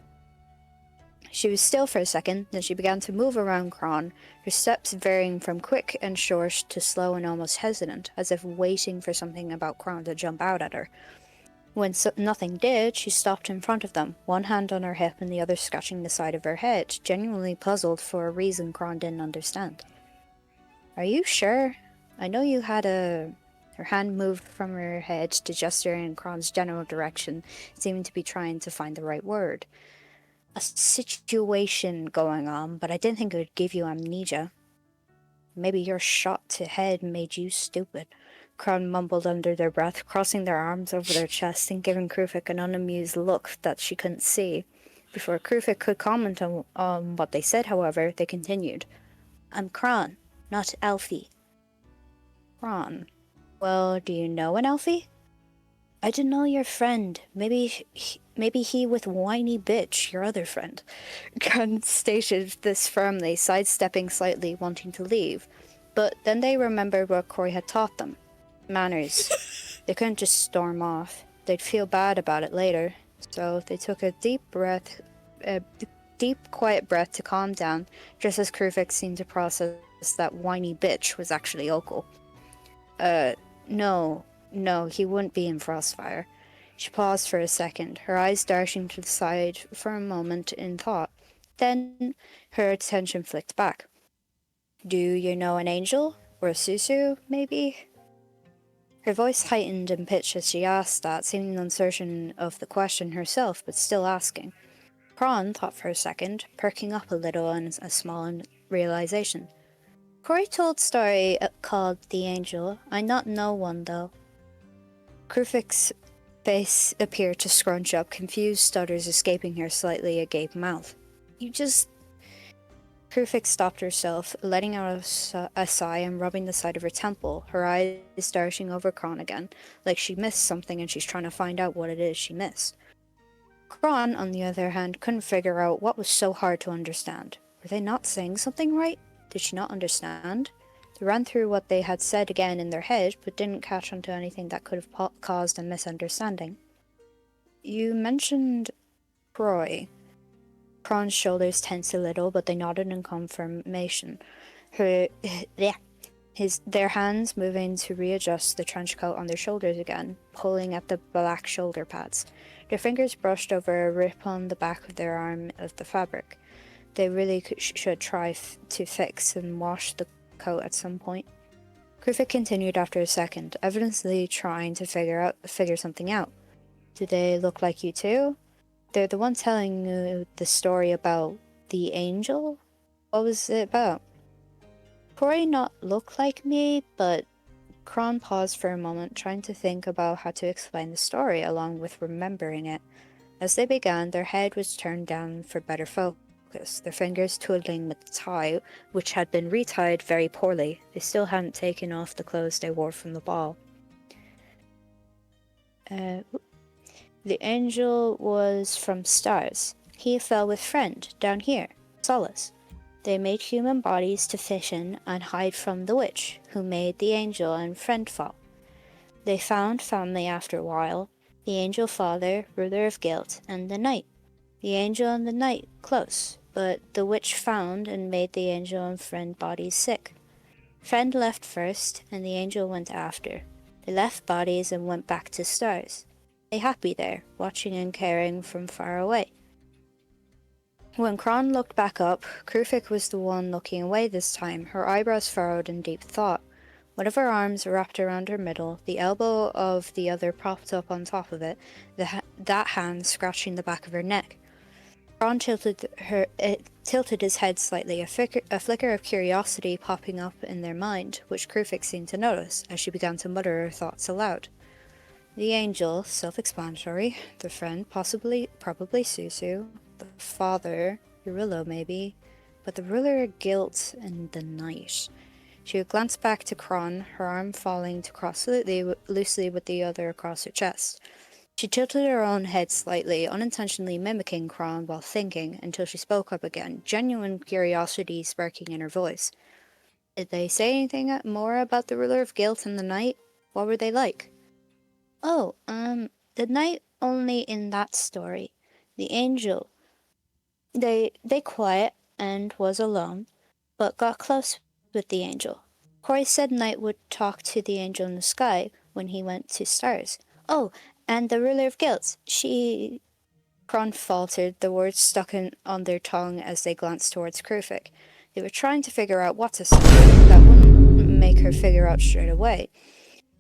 She was still for a second, then she began to move around Kron, her steps varying from quick and short to slow and almost hesitant, as if waiting for something about Kron to jump out at her. When nothing did, she stopped in front of them, one hand on her hip and the other scratching the side of her head, genuinely puzzled for a reason Kron didn't understand. Are you sure? I know you had Her hand moved from her head to gesture in Kron's general direction, seeming to be trying to find the right word. A situation going on, but I didn't think it would give you amnesia. Maybe your shot to head made you stupid. Kron mumbled under their breath, crossing their arms over their chest and giving Krufik an unamused look that she couldn't see. Before Krufik could comment on what they said, however, they continued. I'm Kron, not Alfie. Kron. Well, do you know an Alfie? I didn't know your friend. Maybe he with whiny bitch, your other friend. Kron stated this firmly, sidestepping slightly, wanting to leave. But then they remembered what Kroy had taught them. Manners. They couldn't just storm off. They'd feel bad about it later. So they took a deep, quiet breath to calm down, just as Krufik seemed to process that whiny bitch was actually Okul. No, he wouldn't be in Frostfire. She paused for a second, her eyes darting to the side for a moment in thought. Then her attention flicked back. Do you know an angel? Or a Susu, maybe? Her voice heightened in pitch as she asked that, seeming uncertain of the question herself, but still asking. Kron thought for a second, perking up a little in a small realization. Kroy told a story called The Angel. I not know one, though. Krufik's face appeared to scrunch up, confused stutters escaping her slightly agape mouth. Krufik stopped herself, letting out a sigh and rubbing the side of her temple, her eyes darting over Kron again, like she missed something and she's trying to find out what it is she missed. Kron, on the other hand, couldn't figure out what was so hard to understand. Were they not saying something right? Did she not understand? They ran through what they had said again in their head, but didn't catch on to anything that could have caused a misunderstanding. You mentioned Kroy. Kron's shoulders tensed a little, but they nodded in confirmation. Her Their hands moving to readjust the trench coat on their shoulders again, pulling at the black shoulder pads. Their fingers brushed over a rip on the back of their arm of the fabric. They really should try to fix and wash the coat at some point. Krufik continued after a second, evidently trying to figure something out. Do they look like you too? They're the one telling you the story about the angel? What was it about? Corey not look like me, but Kron paused for a moment, trying to think about how to explain the story along with remembering it. As they began, their head was turned down for better focus, their fingers twiddling with the tie, which had been retied very poorly. They still hadn't taken off the clothes they wore from the ball. The angel was from stars. He fell with friend, down here, Solace. They made human bodies to fish in and hide from the witch, who made the angel and friend fall. They found family after a while, the angel father, ruler of guilt, and the knight. The angel and the knight close, but the witch found and made the angel and friend bodies sick. Friend left first, and the angel went after. They left bodies and went back to stars. They happy there, watching and caring from far away. When Kron looked back up, Krufik was the one looking away this time, her eyebrows furrowed in deep thought. One of her arms wrapped around her middle, the elbow of the other propped up on top of it, that hand scratching the back of her neck. Kron tilted his head slightly, a flicker of curiosity popping up in their mind, which Krufik seemed to notice, as she began to mutter her thoughts aloud. The angel, self-explanatory, the friend, probably Susu, the father, Eurillo maybe, but the ruler of guilt and the knight. She would glance back to Kron, her arm falling to cross loosely with the other across her chest. She tilted her own head slightly, unintentionally mimicking Kron while thinking, until she spoke up again, genuine curiosity sparking in her voice. Did they say anything more about the ruler of guilt and the knight? What were they like? Oh, the knight only in that story. The angel. They quiet and was alone, but got close with the angel. Corey said Knight would talk to the angel in the sky when he went to stars. Oh, and the ruler of guilt, she... Kron faltered, the words stuck on their tongue as they glanced towards Krufik. They were trying to figure out what to say that wouldn't make her figure out straight away.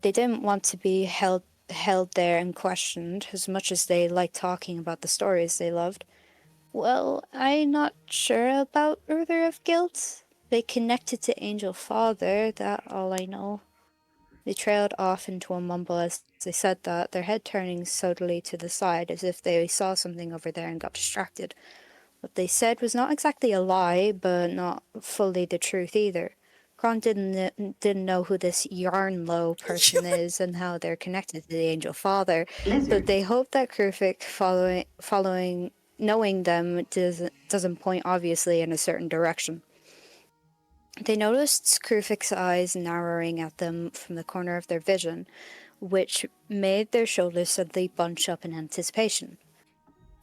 They didn't want to be held there and questioned as much as they liked talking about the stories they loved. Well, I'm not sure about Ruler of Guilt. They connected to Angel Father, that all I know. They trailed off into a mumble as they said that, their head turning subtly to the side as if they saw something over there and got distracted. What they said was not exactly a lie, but not fully the truth either. Kron didn't know who this Yarnlow person is and how they're connected to the Angel Father, but they hoped that Krufik knowing them doesn't point obviously in a certain direction. They noticed Krufik's eyes narrowing at them from the corner of their vision, which made their shoulders suddenly bunch up in anticipation.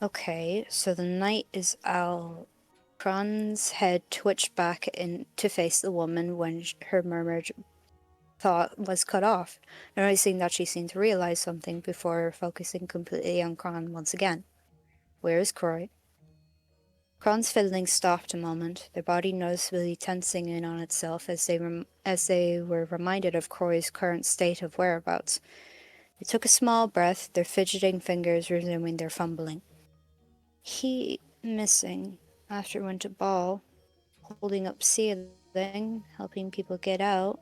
Okay, so the knight is Al. Kron's head twitched back to face the woman when her murmured thought was cut off, noticing that she seemed to realize something before focusing completely on Kron once again. Where is Croy? Kron's fiddling stopped a moment, their body noticeably tensing in on itself as they were reminded of Croy's current state of whereabouts. They took a small breath, their fidgeting fingers resuming their fumbling. He missing after went to ball, holding up ceiling, helping people get out.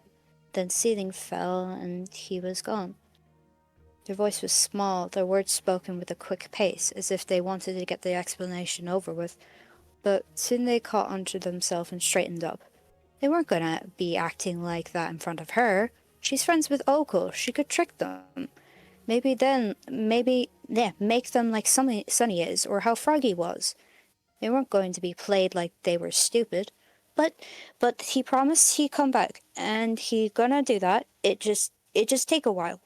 Then ceiling fell and he was gone. Their voice was small, their words spoken with a quick pace, as if they wanted to get the explanation over with. But soon they caught onto themselves and straightened up. They weren't gonna be acting like that in front of her. She's friends with Okul. She could trick them. Maybe make them like Sunny is, or how Froggy was. They weren't going to be played like they were stupid. But he promised he'd come back, and he gonna do that. It just take a while.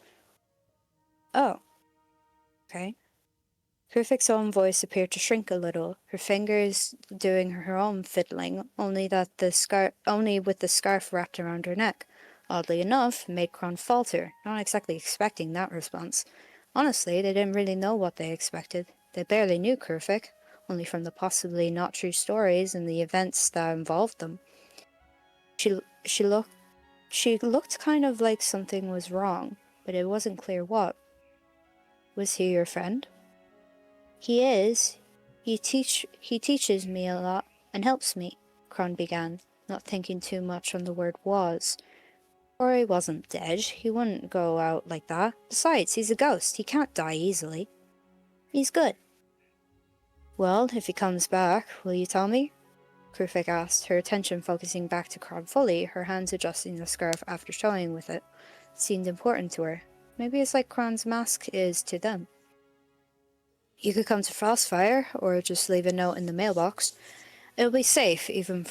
Oh. Okay. Krufik's own voice appeared to shrink a little, her fingers doing her own fiddling, only with the scarf wrapped around her neck. Oddly enough, made Kron falter, not exactly expecting that response. Honestly, they didn't really know what they expected. They barely knew Krufik, only from the possibly not true stories and the events that involved them. She looked kind of like something was wrong, but it wasn't clear what. Was he your friend? He is. He teaches me a lot and helps me, Kron began, not thinking too much on the word was. Rory wasn't dead. He wouldn't go out like that. Besides, he's a ghost. He can't die easily. He's good. Well, if he comes back, will you tell me? Krufik asked, her attention focusing back to Kron fully, her hands adjusting the scarf after toying with it. It seemed important to her. Maybe it's like Kron's mask is to them. You could come to Frostfire, or just leave a note in the mailbox. It'll be safe, even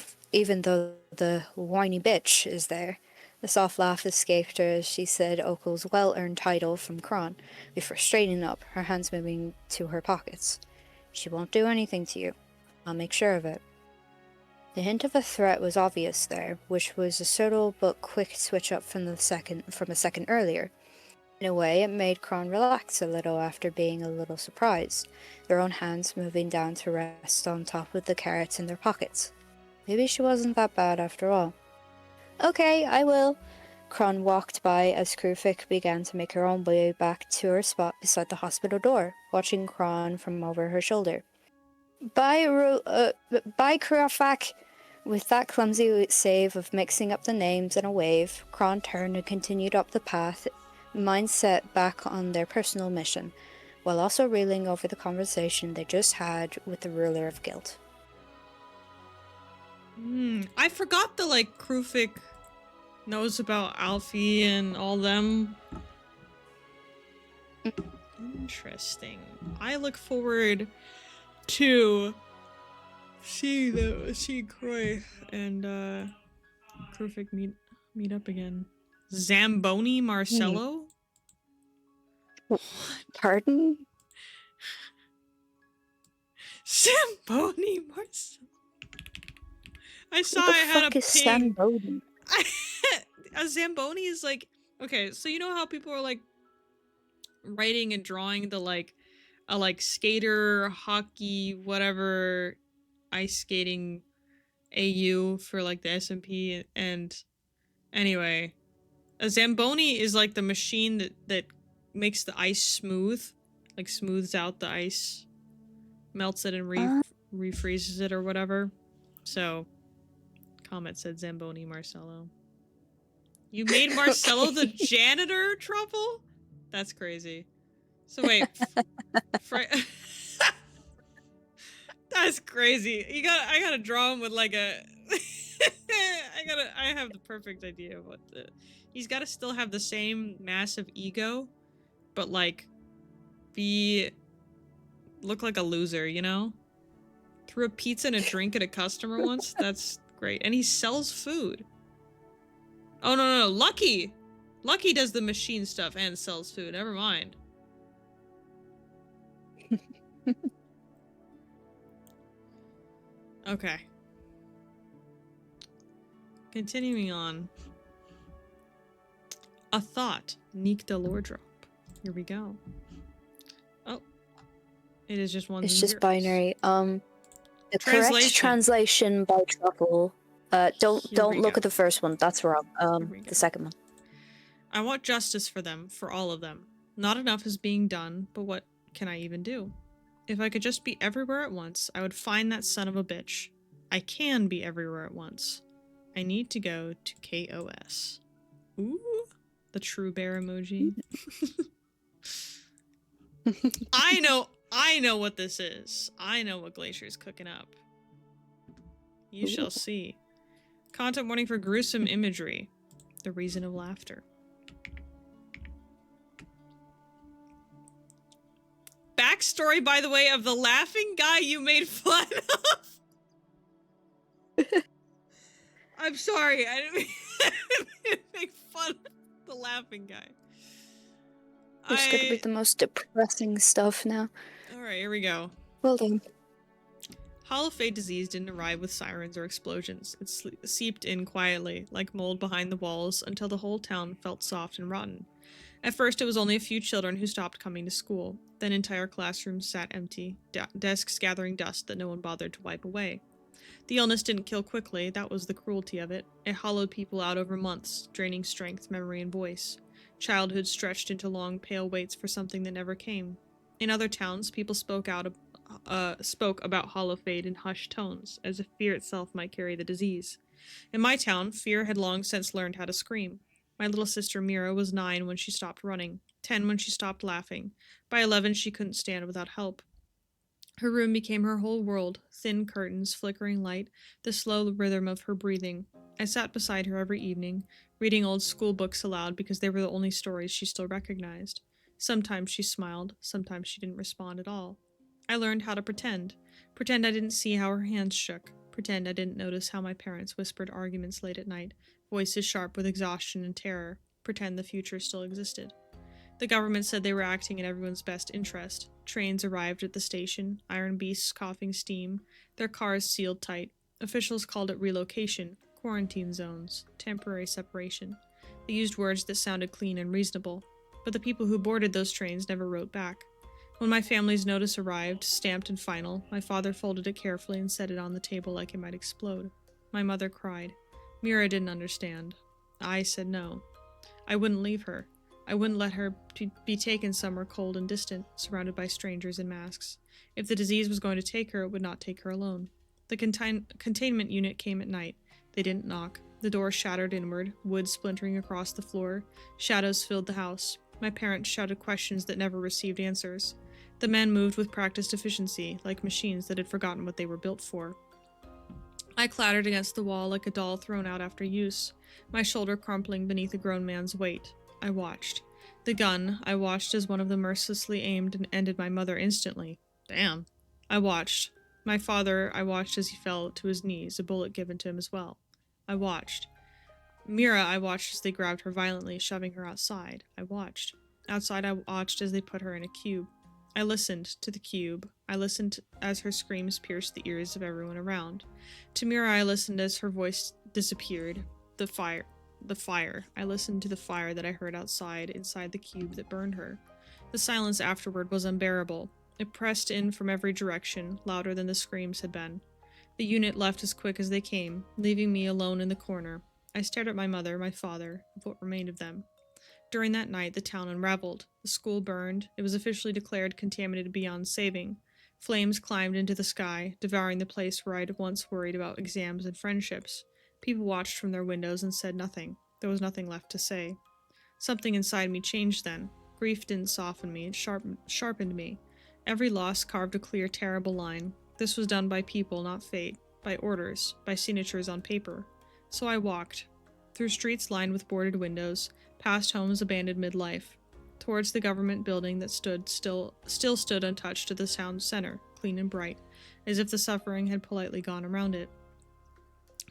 though the whiny bitch is there. The soft laugh escaped her as she said Okul's well-earned title from Kron, before straightening up, her hands moving to her pockets. She won't do anything to you. I'll make sure of it. The hint of a threat was obvious there, which was a subtle but quick switch up from a second earlier. In a way, it made Kron relax a little after being a little surprised, their own hands moving down to rest on top of the carrots in their pockets. Maybe she wasn't that bad after all. Okay, I will. Kron walked by as Krufik began to make her own way back to her spot beside the hospital door, watching Kron from over her shoulder. Bye, Krufak! With that clumsy save of mixing up the names and a wave, Kron turned and continued up the path, mind set back on their personal mission, while also reeling over the conversation they just had with the ruler of guilt. I forgot that, like, Krufik knows about Alfie and all them. Interesting. I look forward to seeing Croy and Krufik meet up again. Zamboni Marcello? Pardon? Zamboni Marcello. I saw Who the I had fuck a is ping. Zamboni? A Zamboni is like, okay, so you know how people are like writing and drawing the like skater, hockey, whatever, ice skating AU for like the SMP, and anyway, a Zamboni is like the machine that makes the ice smooth, like smooths out the ice, melts it and refreezes it or whatever. So Comet said Zamboni Marcello. You made Marcello the janitor, Truffle? That's crazy. So wait, that's crazy. I gotta draw him with like a. I have the perfect idea of what he's gotta still have the same massive ego, but like, look like a loser, you know? Threw a pizza and a drink at a customer once. That's great, and he sells food. Oh no, Lucky! Lucky does the machine stuff and sells food. Never mind. Okay. Continuing on. A thought. Neek the lore drop. Here we go. Oh. It is just one. It's just binary. The correct translation by Truffle. Don't look at the first one. That's wrong. The second one. I want justice for them, for all of them. Not enough is being done, but what can I even do? If I could just be everywhere at once, I would find that son of a bitch. I can be everywhere at once. I need to go to KOS. Ooh, the true bear emoji. I know what this is. I know what Glacier's cooking up. You shall see. Content warning for gruesome imagery. The reason of laughter. Backstory, by the way, of the laughing guy you made fun of. I'm sorry, I didn't mean to make fun of the laughing guy. It's gonna be the most depressing stuff now. Alright, here we go. Well done. Hollow Fade disease didn't arrive with sirens or explosions. It seeped in quietly, like mold behind the walls, until the whole town felt soft and rotten. At first, it was only a few children who stopped coming to school. Then entire classrooms sat empty, desks gathering dust that no one bothered to wipe away. The illness didn't kill quickly, that was the cruelty of it. It hollowed people out over months, draining strength, memory, and voice. Childhood stretched into long, pale waits for something that never came. In other towns, people spoke about Hollow Fade in hushed tones, as if fear itself might carry the disease. In my town, fear had long since learned how to scream. My little sister Mira was 9 when she stopped running, 10 when she stopped laughing. By 11, she couldn't stand without help. Her room became her whole world, thin curtains, flickering light, the slow rhythm of her breathing. I sat beside her every evening, reading old school books aloud because they were the only stories she still recognized. Sometimes she smiled, sometimes she didn't respond at all. I learned how to pretend. Pretend I didn't see how her hands shook. Pretend I didn't notice how my parents whispered arguments late at night, voices sharp with exhaustion and terror. Pretend the future still existed. The government said they were acting in everyone's best interest. Trains arrived at the station, iron beasts coughing steam, their cars sealed tight. Officials called it relocation, quarantine zones, temporary separation. They used words that sounded clean and reasonable. But the people who boarded those trains never wrote back. When my family's notice arrived, stamped and final, my father folded it carefully and set it on the table like it might explode. My mother cried. Mira didn't understand. I said no. I wouldn't leave her. I wouldn't let her be taken somewhere cold and distant, surrounded by strangers in masks. If the disease was going to take her, it would not take her alone. The containment unit came at night. They didn't knock. The door shattered inward, wood splintering across the floor. Shadows filled the house. My parents shouted questions that never received answers. The men moved with practiced efficiency, like machines that had forgotten what they were built for. I clattered against the wall like a doll thrown out after use, my shoulder crumpling beneath a grown man's weight. I watched. The gun, I watched as one of them mercilessly aimed and ended my mother instantly. Damn. I watched. My father, I watched as he fell to his knees, a bullet given to him as well. I watched. Mira, I watched as they grabbed her violently, shoving her outside. I watched. Outside, I watched as they put her in a cube. I listened to the cube. I listened as her screams pierced the ears of everyone around. To Mira, I listened as her voice disappeared. The fire. I listened to the fire that I heard outside, inside the cube that burned her. The silence afterward was unbearable. It pressed in from every direction, louder than the screams had been. The unit left as quick as they came, leaving me alone in the corner. I stared at my mother, my father, what remained of them. During that night, the town unraveled. The school burned. It was officially declared contaminated beyond saving. Flames climbed into the sky, devouring the place where I'd once worried about exams and friendships. People watched from their windows and said nothing. There was nothing left to say. Something inside me changed then. Grief didn't soften me, it sharpened me. Every loss carved a clear, terrible line. This was done by people, not fate. By orders. By signatures on paper. So I walked. Through streets lined with boarded windows, past homes abandoned midlife, towards the government building that still stood untouched at the town center, clean and bright, as if the suffering had politely gone around it.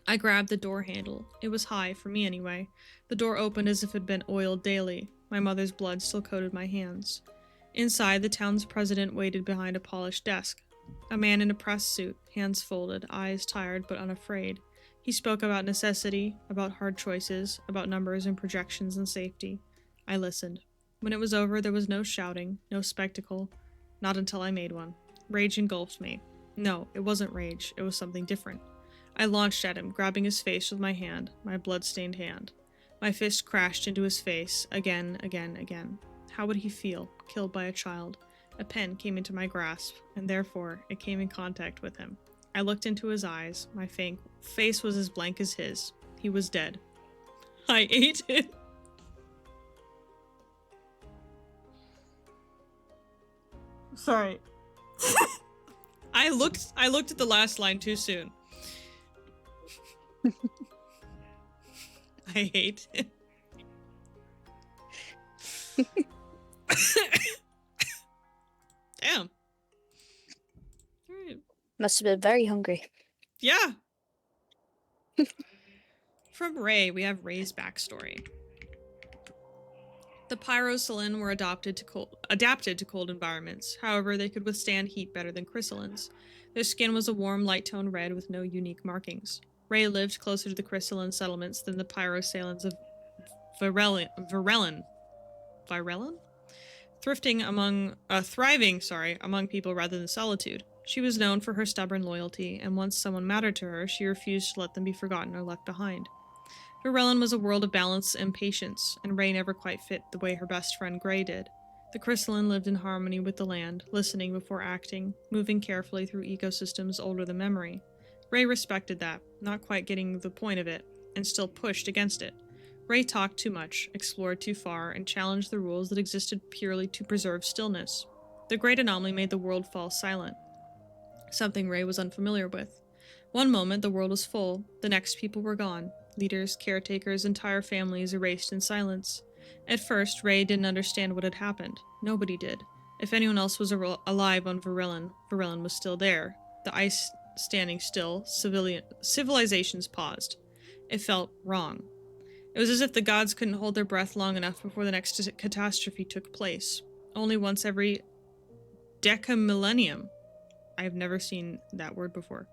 I grabbed the door handle. It was high, for me anyway. The door opened as if it had been oiled daily. My mother's blood still coated my hands. Inside, the town's president waited behind a polished desk. A man in a press suit, hands folded, eyes tired but unafraid. He spoke about necessity, about hard choices, about numbers and projections and safety. I listened. When it was over, there was no shouting, no spectacle. Not until I made one. Rage engulfed me. No, it wasn't rage. It was something different. I launched at him, grabbing his face with my hand, my blood-stained hand. My fist crashed into his face, again. How would he feel, killed by a child? A pen came into my grasp, and therefore it came in contact with him. I looked into his eyes. My face was as blank as his. He was dead. I ate it. Sorry. I looked at the last line too soon. I hate it. Damn. Alright. Must have been very hungry. Yeah. From Ray, we have Ray's backstory. The Pyrosalin were adapted to cold environments. However, they could withstand heat better than Chrysalins. Their skin was a warm, light-toned red with no unique markings. Ray lived closer to the Chrysalin settlements than the Pyrosalins of Virelin. Thriving among people rather than solitude. She was known for her stubborn loyalty, and once someone mattered to her, she refused to let them be forgotten or left behind. Virelin was a world of balance and patience, and Ray never quite fit the way her best friend Gray did. The Chrysalin lived in harmony with the land, listening before acting, moving carefully through ecosystems older than memory. Ray respected that, not quite getting the point of it, and still pushed against it. Ray talked too much, explored too far, and challenged the rules that existed purely to preserve stillness. The great anomaly made the world fall silent, something Ray was unfamiliar with. One moment the world was full, the next people were gone. Leaders, caretakers, entire families erased in silence. At first, Ray didn't understand what had happened. Nobody did. If anyone else was alive on Virelin, Virelin was still there. The ice standing still, civilizations paused. It felt wrong. It was as if the gods couldn't hold their breath long enough before the next catastrophe took place. Only once every decamillennium. I have never seen that word before.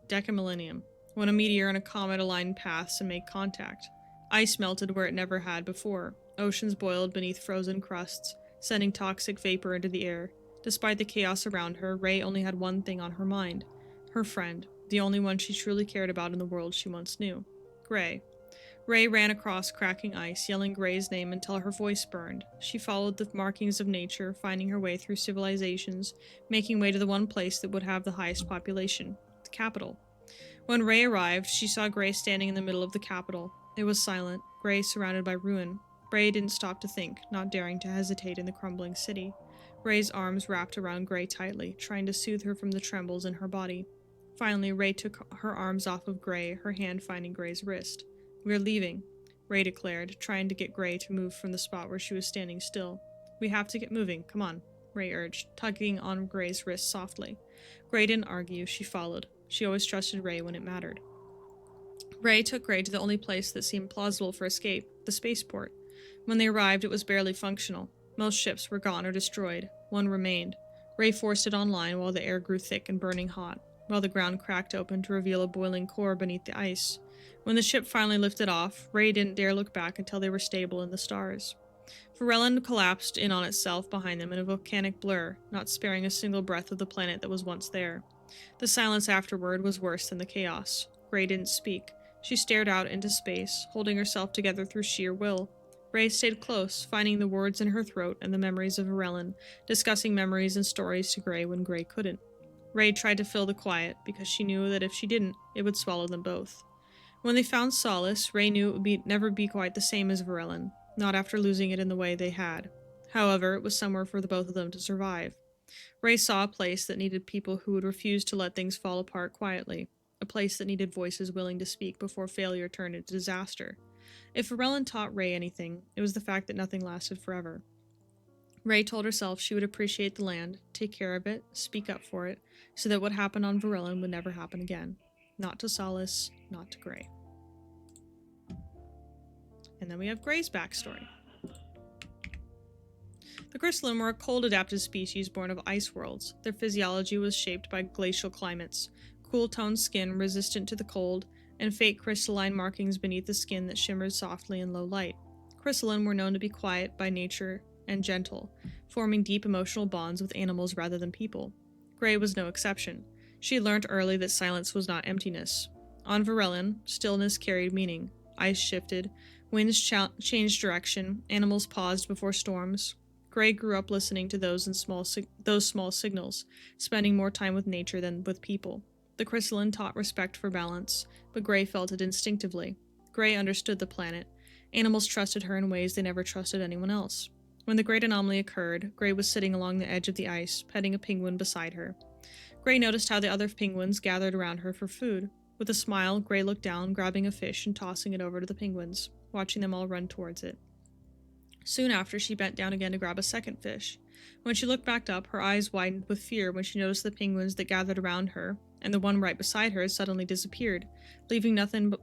Decamillennium. When a meteor and a comet aligned paths and made contact. Ice melted where it never had before. Oceans boiled beneath frozen crusts, sending toxic vapor into the air. Despite the chaos around her, Ray only had one thing on her mind. Her friend, the only one she truly cared about in the world she once knew. Gray. Ray ran across cracking ice, yelling Gray's name until her voice burned. She followed the markings of nature, finding her way through civilizations, making way to the one place that would have the highest population, the capital. When Ray arrived, she saw Gray standing in the middle of the capital. It was silent, Gray surrounded by ruin. Ray didn't stop to think, not daring to hesitate in the crumbling city. Ray's arms wrapped around Gray tightly, trying to soothe her from the trembles in her body. Finally, Ray took her arms off of Gray, her hand finding Gray's wrist. "We're leaving," Ray declared, trying to get Gray to move from the spot where she was standing still. "We have to get moving, come on," Ray urged, tugging on Gray's wrist softly. Gray didn't argue, she followed. She always trusted Ray when it mattered. Ray took Gray to the only place that seemed plausible for escape, the spaceport. When they arrived, it was barely functional. Most ships were gone or destroyed. One remained. Ray forced it online while the air grew thick and burning hot, while the ground cracked open to reveal a boiling core beneath the ice. When the ship finally lifted off, Ray didn't dare look back until they were stable in the stars. Virelin collapsed in on itself behind them in a volcanic blur, not sparing a single breath of the planet that was once there. The silence afterward was worse than the chaos. Ray didn't speak. She stared out into space, holding herself together through sheer will. Ray stayed close, finding the words in her throat and the memories of Virelin, discussing memories and stories to Gray when Gray couldn't. Ray tried to fill the quiet, because she knew that if she didn't, it would swallow them both. When they found solace, Ray knew it would never be quite the same as Virelin, not after losing it in the way they had. However, it was somewhere for the both of them to survive. Ray saw a place that needed people who would refuse to let things fall apart quietly, a place that needed voices willing to speak before failure turned into disaster. If Virelin taught Ray anything, it was the fact that nothing lasted forever. Ray told herself she would appreciate the land, take care of it, speak up for it, so that what happened on Virelin would never happen again. Not to Solace, not to Gray. And then we have Gray's backstory. The Chrysalin were a cold-adapted species born of ice worlds. Their physiology was shaped by glacial climates, cool-toned skin resistant to the cold, and faint crystalline markings beneath the skin that shimmered softly in low light. Chrysalin were known to be quiet by nature and gentle, forming deep emotional bonds with animals rather than people. Gray was no exception. She learned early that silence was not emptiness. On Virelin, stillness carried meaning. Ice shifted, winds changed direction, animals paused before storms. Gray grew up listening to those small signals, spending more time with nature than with people. The Chrysalin taught respect for balance, but Gray felt it instinctively. Gray understood the planet. Animals trusted her in ways they never trusted anyone else. When the great anomaly occurred, Gray was sitting along the edge of the ice, petting a penguin beside her. Gray noticed how the other penguins gathered around her for food. With a smile, Gray looked down, grabbing a fish and tossing it over to the penguins, watching them all run towards it. Soon after, she bent down again to grab a second fish. When she looked back up, her eyes widened with fear when she noticed the penguins that gathered around her, and the one right beside her had suddenly disappeared, leaving nothing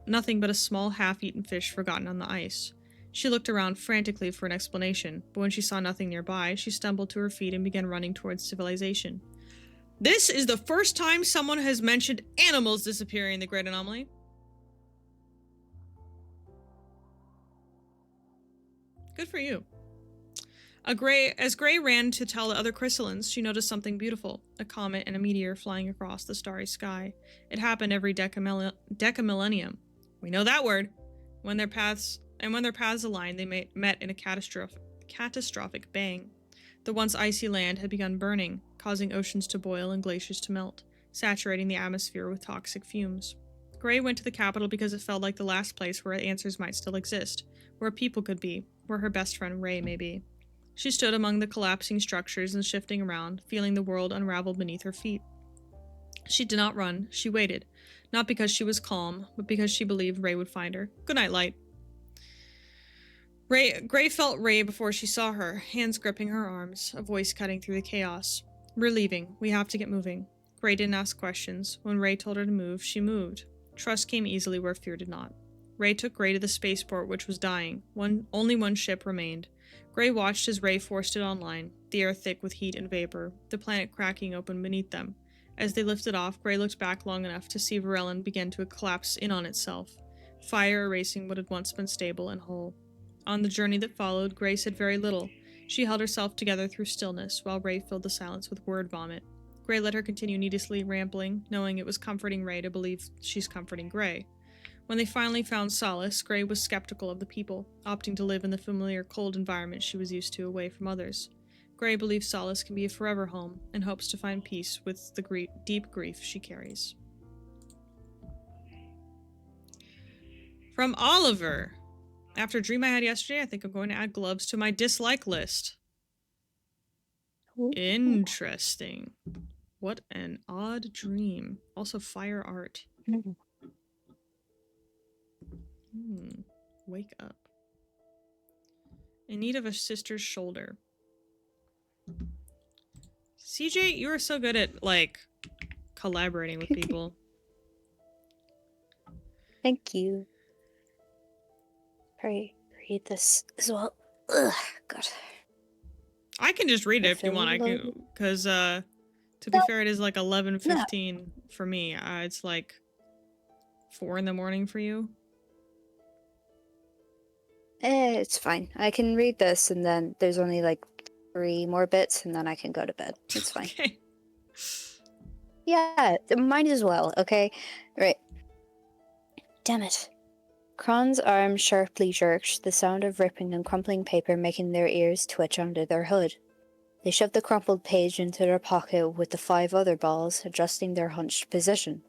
but a small half-eaten fish forgotten on the ice. She looked around frantically for an explanation, but when she saw nothing nearby, she stumbled to her feet and began running towards civilization. This is the first time someone has mentioned animals disappearing in the Great Anomaly. Good for you. As Gray ran to tell the other Chrysalians, she noticed something beautiful, a comet and a meteor flying across the starry sky. It happened every decamillennium. We know that word. When their paths aligned, they met in a catastrophic bang. The once icy land had begun burning, causing oceans to boil and glaciers to melt, saturating the atmosphere with toxic fumes. Gray went to the capital because it felt like the last place where answers might still exist, where people could be, where her best friend Ray may be. She stood among the collapsing structures and shifting around, feeling the world unravel beneath her feet. She did not run, she waited, not because she was calm, but because she believed Ray would find her. Good night, Light. Gray felt Ray before she saw her, hands gripping her arms, a voice cutting through the chaos. We're leaving. We have to get moving. Gray didn't ask questions. When Ray told her to move, she moved. Trust came easily where fear did not. Ray took Gray to the spaceport, which was dying. Only one ship remained. Gray watched as Ray forced it online, the air thick with heat and vapor, the planet cracking open beneath them. As they lifted off, Gray looked back long enough to see Varellan begin to collapse in on itself, fire erasing what had once been stable and whole. On the journey that followed, Gray said very little. She held herself together through stillness, while Ray filled the silence with word vomit. Gray let her continue needlessly rambling, knowing it was comforting Ray to believe she's comforting Gray. When they finally found solace, Gray was skeptical of the people, opting to live in the familiar cold environment she was used to away from others. Gray believes solace can be a forever home, and hopes to find peace with the deep grief she carries. From Oliver. After a dream I had yesterday, I think I'm going to add gloves to my dislike list. Interesting. What an odd dream. Also fire art. Wake up. In need of a sister's shoulder. CJ, you are so good at, like, collaborating with people. Thank you. Pray, read this as well. Ugh, God. I can just read it if you want. I can, because, to be fair, it is like 11:15 for me. It's like 4 in the morning for you. It's fine. I can read this, and then there's only like 3 more bits, and then I can go to bed. It's fine. Okay. Yeah, mine as well, okay? Right. Damn it. Kron's arm sharply jerked, the sound of ripping and crumpling paper making their ears twitch under their hood. They shoved the crumpled page into their pocket with the 5 other balls, adjusting their hunched position.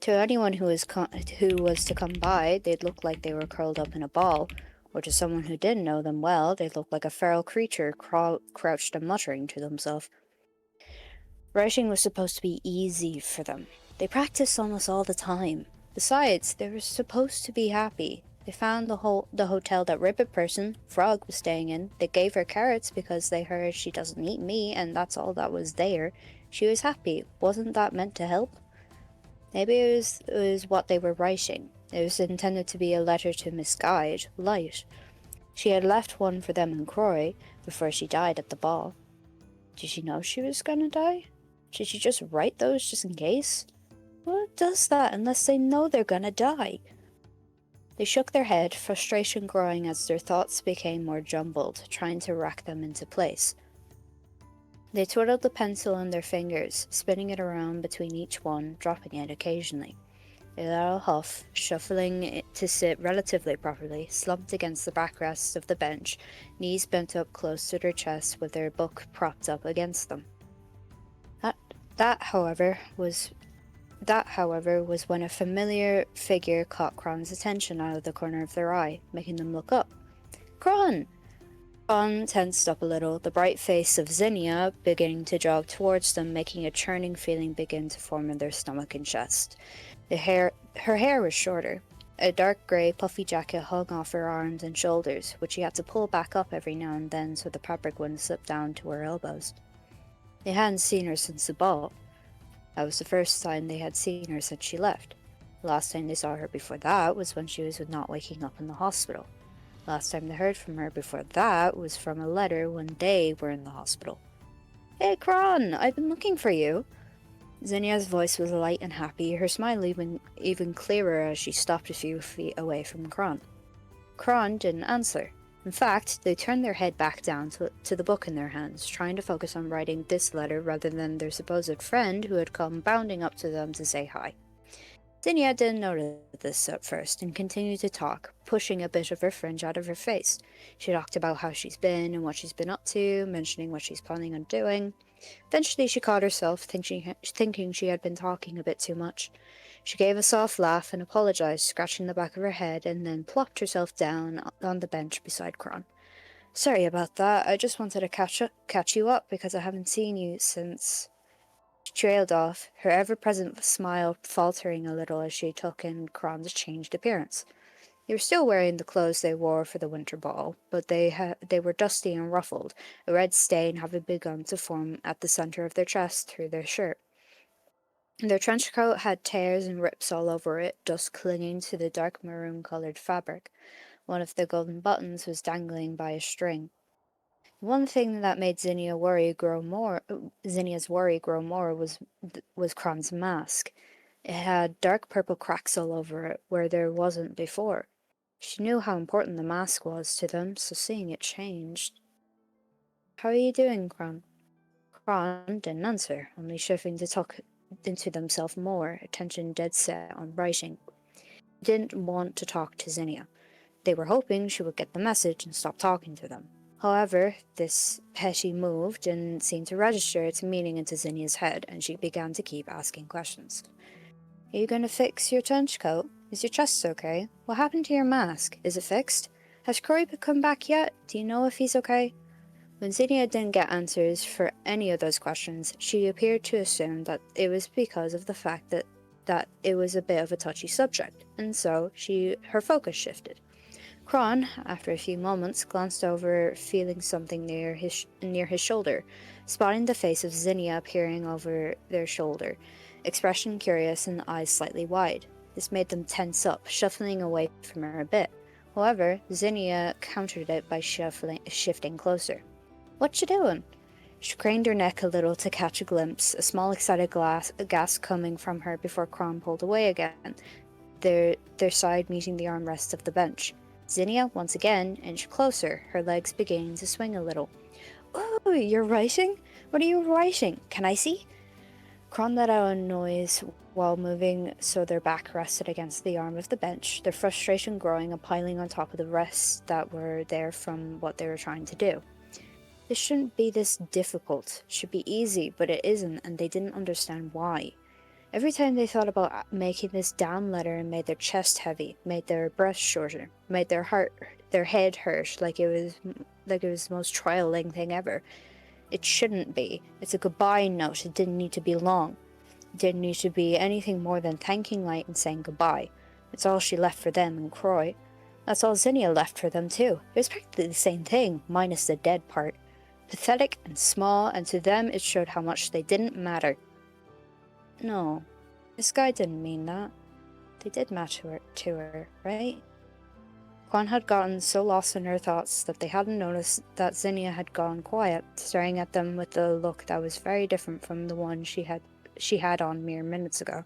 To anyone who was to come by, they'd look like they were curled up in a ball, or to someone who didn't know them well, they looked like a feral creature crouched and muttering to themselves. Writing was supposed to be easy for them. They practiced almost all the time. Besides, they were supposed to be happy. They found the hotel that Ribbit person, Frog, was staying in. They gave her carrots because they heard she doesn't eat meat and that's all that was there. She was happy. Wasn't that meant to help? Maybe it was what they were writing. It was intended to be a letter to Miss Guide, Light. She had left one for them in Croy before she died at the ball. Did she know she was gonna die? Did she just write those just in case? Who does that unless they know they're gonna die? They shook their head, frustration growing as their thoughts became more jumbled, trying to rack them into place. They twiddled the pencil in their fingers, spinning it around between each one, dropping it occasionally. A little huff, shuffling it to sit relatively properly, slumped against the backrest of the bench, knees bent up close to their chest with their book propped up against them. That, however, was when a familiar figure caught Kron's attention out of the corner of their eye, making them look up. Kron! Kron tensed up a little, the bright face of Zinnia beginning to jog towards them, making a churning feeling begin to form in their stomach and chest. Her hair was shorter. A dark grey, puffy jacket hung off her arms and shoulders, which she had to pull back up every now and then so the fabric wouldn't slip down to her elbows. They hadn't seen her since the ball. That was the first time they had seen her since she left. The last time they saw her before that was when she was not waking up in the hospital. Last time they heard from her before that was from a letter when they were in the hospital. Hey, Kron, I've been looking for you. Zinnia's voice was light and happy, her smile even clearer as she stopped a few feet away from Kron. Kron didn't answer. In fact, they turned their head back down to the book in their hands, trying to focus on writing this letter rather than their supposed friend who had come bounding up to them to say hi. Zinnia didn't notice this at first and continued to talk, pushing a bit of her fringe out of her face. She talked about how she's been and what she's been up to, mentioning what she's planning on doing. Eventually she caught herself thinking she had been talking a bit too much. She gave a soft laugh and apologized, scratching the back of her head, and then plopped herself down on the bench beside Kron. Sorry about that, I just wanted to catch you up because I haven't seen you since... She trailed off, her ever-present smile faltering a little as she took in Kron's changed appearance. They were still wearing the clothes they wore for the winter ball, but they were dusty and ruffled, a red stain having begun to form at the center of their chest through their shirt. Their trench coat had tears and rips all over it, dust clinging to the dark maroon-colored fabric. One of the golden buttons was dangling by a string. One thing that made Zinnia's worry grow more was Kron's mask. It had dark purple cracks all over it, where there wasn't before. She knew how important the mask was to them, so seeing it changed. How are you doing, Kron? Kron didn't answer, only shifting to talk into themselves more, attention dead set on writing. He didn't want to talk to Zinnia. They were hoping she would get the message and stop talking to them. However, this petty move didn't seem to register its meaning into Zinnia's head, and she began to keep asking questions. Are you going to fix your trench coat? Is your chest okay? What happened to your mask? Is it fixed? Has Croy come back yet? Do you know if he's okay? When Zinnia didn't get answers for any of those questions, she appeared to assume that it was because of the fact that it was a bit of a touchy subject, and so her focus shifted. Kron, after a few moments, glanced over, feeling something near his shoulder, spotting the face of Zinnia appearing over their shoulder, expression curious and eyes slightly wide. This made them tense up, shuffling away from her a bit. However, Zinnia countered it by shifting closer. What you doing? She craned her neck a little to catch a glimpse, a small excited gasp coming from her before Kron pulled away again, their side meeting the armrest of the bench. Zinnia, once again, inched closer, her legs beginning to swing a little. Oh, you're writing? What are you writing? Can I see? Kron let out a noise while moving so their back rested against the arm of the bench, their frustration growing and piling on top of the rest that were there from what they were trying to do. This shouldn't be this difficult. It should be easy, but it isn't, and they didn't understand why. Every time they thought about making this damn letter, it made their chest heavy, made their breath shorter, made their head hurt like it was the most trialing thing ever. It shouldn't be. It's a goodbye note. It didn't need to be long. It didn't need to be anything more than thanking Light and saying goodbye. It's all she left for them and Croy. That's all Zinnia left for them too. It was practically the same thing, minus the dead part. Pathetic and small, and to them it showed how much they didn't matter. No, this guy didn't mean that. They did matter to her, right? Kron had gotten so lost in her thoughts that they hadn't noticed that Zinnia had gone quiet, staring at them with a look that was very different from the one she had on mere minutes ago.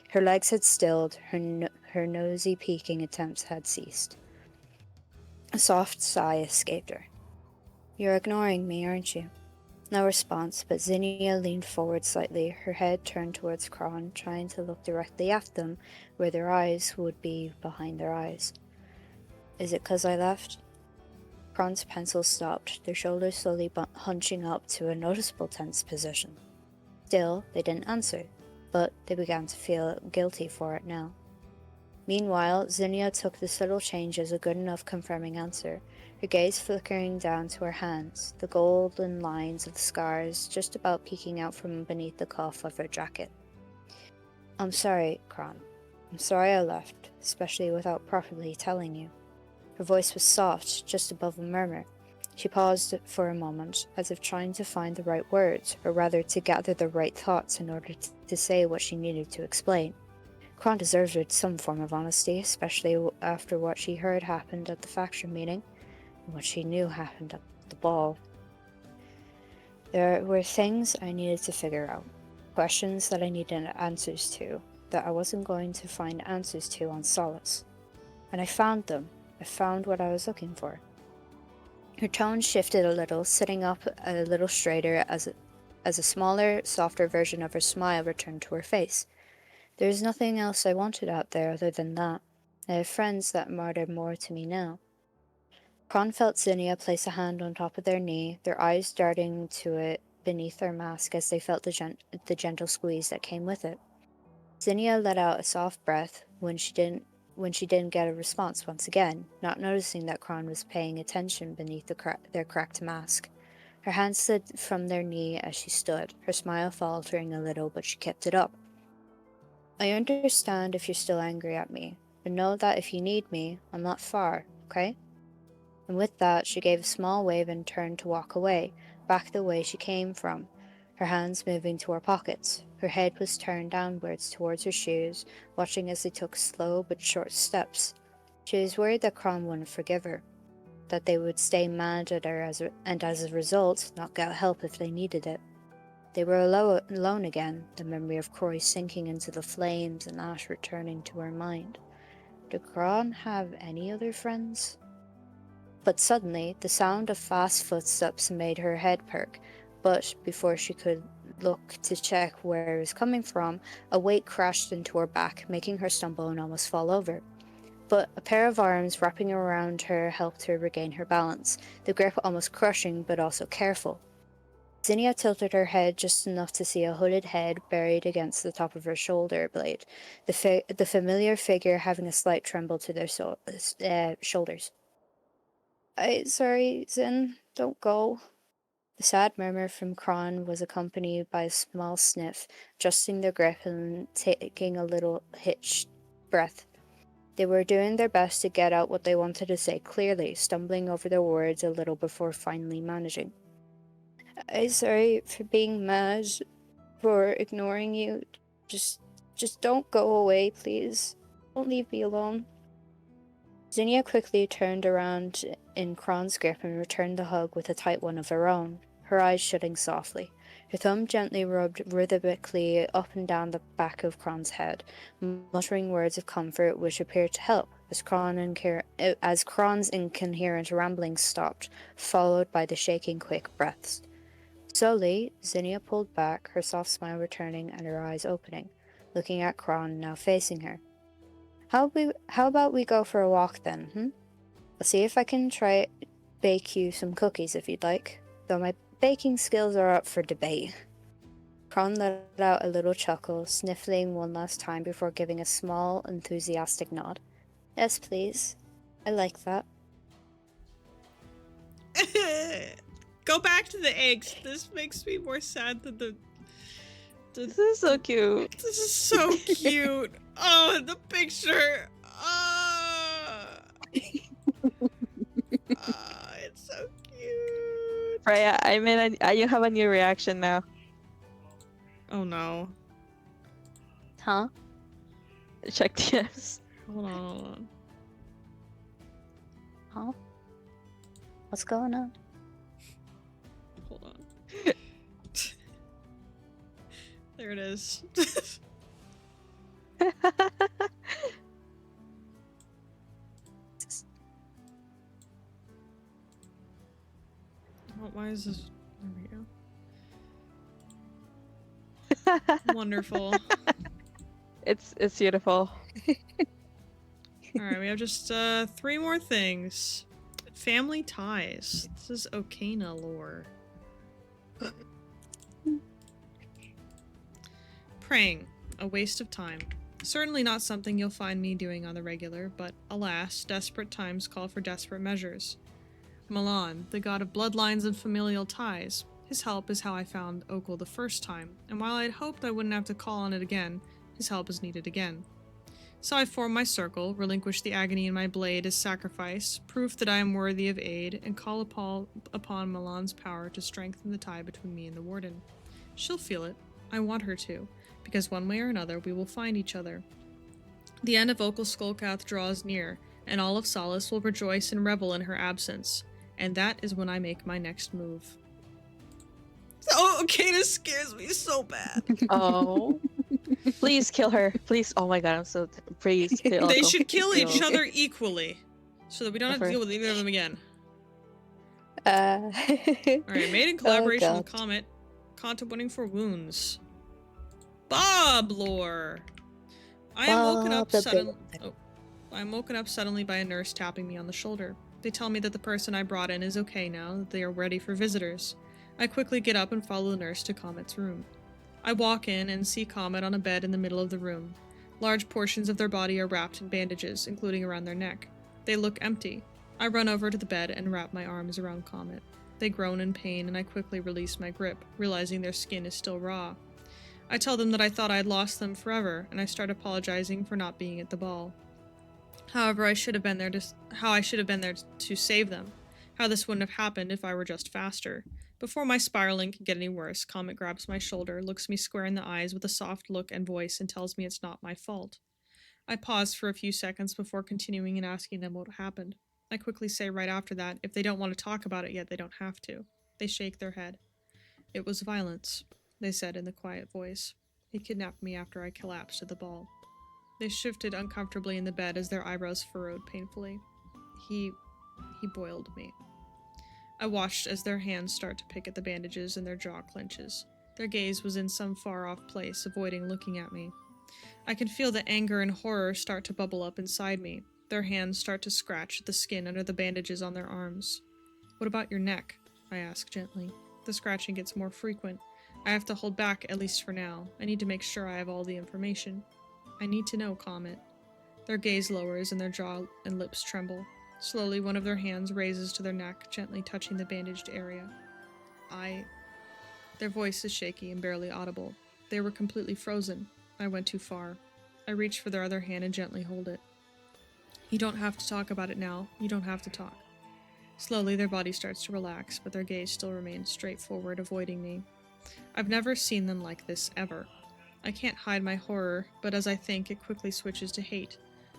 Her legs had stilled, her nosy peeking attempts had ceased. A soft sigh escaped her. You're ignoring me, aren't you? No response, but Zinnia leaned forward slightly, her head turned towards Kron, trying to look directly at them, where their eyes would be behind their eyes. Is it 'cause I left? Kron's pencil stopped, their shoulders slowly hunching up to a noticeable tense position. Still, they didn't answer, but they began to feel guilty for it now. Meanwhile, Zinnia took this little change as a good enough confirming answer, her gaze flickering down to her hands, the golden lines of the scars just about peeking out from beneath the cuff of her jacket. I'm sorry, Kron. I'm sorry I left, especially without properly telling you. Her voice was soft, just above a murmur. She paused for a moment, as if trying to find the right words, or rather to gather the right thoughts in order to say what she needed to explain. Kron deserved some form of honesty, especially after what she heard happened at the faction meeting, and what she knew happened at the ball. There were things I needed to figure out, questions that I needed answers to, that I wasn't going to find answers to on Solace. And I found them. I found what I was looking for. Her tone shifted a little, sitting up a little straighter as a smaller, softer version of her smile returned to her face. There was nothing else I wanted out there other than that. I have friends that matter more to me now. Kron felt Zinnia place a hand on top of their knee, their eyes darting to it beneath their mask as they felt the gentle squeeze that came with it. Zinnia let out a soft breath when she didn't get a response once again, not noticing that Kron was paying attention beneath their cracked mask. Her hands slid from their knee as she stood, her smile faltering a little, but she kept it up. I understand if you're still angry at me, but know that if you need me, I'm not far, okay? And with that, she gave a small wave and turned to walk away, back the way she came from, her hands moving to her pockets. Her head was turned downwards towards her shoes, watching as they took slow but short steps. She was worried that Kron wouldn't forgive her, that they would stay mad at her and as a result not get help if they needed it. They were alone again, the memory of Croy sinking into the flames and ash returning to her mind. Did Kron have any other friends? But suddenly, the sound of fast footsteps made her head perk, but before she could look to check where it was coming from, a weight crashed into her back, making her stumble and almost fall over. But a pair of arms wrapping around her helped her regain her balance, the grip almost crushing but also careful. Zinnia tilted her head just enough to see a hooded head buried against the top of her shoulder blade, the familiar figure having a slight tremble to their shoulders. Sorry, Zin, don't go. The sad murmur from Kron was accompanied by a small sniff, adjusting their grip and taking a little hitched breath. They were doing their best to get out what they wanted to say clearly, stumbling over their words a little before finally managing. I'm sorry for being mad, for ignoring you. Just don't go away, please. Don't leave me alone. Zinnia quickly turned around in Kron's grip and returned the hug with a tight one of her own, her eyes shutting softly. Her thumb gently rubbed rhythmically up and down the back of Kron's head, muttering words of comfort which appeared to help, as Kron's incoherent ramblings stopped, followed by the shaking quick breaths. Slowly, Zinnia pulled back, her soft smile returning and her eyes opening, looking at Kron, now facing her. How about we go for a walk then, I'll see if I can try bake you some cookies if you'd like, though my baking skills are up for debate. Kron let out a little chuckle, sniffling one last time before giving a small, enthusiastic nod. Yes, please. I like that. Go back to the eggs. This makes me more sad than the This is so cute. This is so cute. Oh, the picture. It's so cute. Freya, I mean, you have a new reaction now. Oh no. Huh? Check DMs. Hold on. Huh? What's going on? Hold on. There it is. Oh, why is this? There we go. Wonderful. It's beautiful. Alright, we have just 3 more things. Family ties. This is Okana lore. Praying. A waste of time. Certainly not something you'll find me doing on the regular, but alas, desperate times call for desperate measures. Milan, the god of bloodlines and familial ties. His help is how I found Okul the first time, and while I had hoped I wouldn't have to call on it again, his help is needed again. So I form my circle, relinquish the agony in my blade as sacrifice, proof that I am worthy of aid, and call upon Milan's power to strengthen the tie between me and the Warden. She'll feel it. I want her to, because one way or another we will find each other. The end of Vocal Skullcath draws near, and all of Solace will rejoice and revel in her absence. And that is when I make my next move. Oh, Kata scares me so bad. Oh. Please kill her. Please. Oh my god, I'm so. Please kill They Uncle. should kill Kill. each other equally, so that we don't have to deal with either of them again. Alright, made in collaboration with God. Comet. Content winning for wounds. Bob lore. I am woken up Bob the suddenly. Oh, I'm woken up suddenly by a nurse tapping me on the shoulder. They tell me that the person I brought in is okay now, that they are ready for visitors. I quickly get up and follow the nurse to Comet's room. I walk in and see Comet on a bed in the middle of the room. Large portions of their body are wrapped in bandages, including around their neck. They look empty. I run over to the bed and wrap my arms around Comet. They groan in pain, and I quickly release my grip, realizing their skin is still raw. I tell them that I thought I had lost them forever, and I start apologizing for not being at the ball. However, I should have been there to save them. How this wouldn't have happened if I were just faster. Before my spiraling can get any worse, Comet grabs my shoulder, looks me square in the eyes with a soft look and voice, and tells me it's not my fault. I pause for a few seconds before continuing and asking them what happened. I quickly say right after that, if they don't want to talk about it yet, they don't have to. They shake their head. It was violence, they said in the quiet voice. He kidnapped me after I collapsed at the ball. They shifted uncomfortably in the bed as their eyebrows furrowed painfully. He boiled me. I watched as their hands start to pick at the bandages and their jaw clenches. Their gaze was in some far-off place, avoiding looking at me. I can feel the anger and horror start to bubble up inside me. Their hands start to scratch at the skin under the bandages on their arms. What about your neck? I ask gently. The scratching gets more frequent. I have to hold back, at least for now. I need to make sure I have all the information. I need to know, Comet. Their gaze lowers and their jaw and lips tremble. Slowly, one of their hands raises to their neck, gently touching the bandaged area. Their voice is shaky and barely audible. They were completely frozen. I went too far. I reach for their other hand and gently hold it. You don't have to talk about it now. You don't have to talk. Slowly, their body starts to relax, but their gaze still remains straightforward, avoiding me. I've never seen them like this, ever. I can't hide my horror, but as I think, it quickly switches to hate.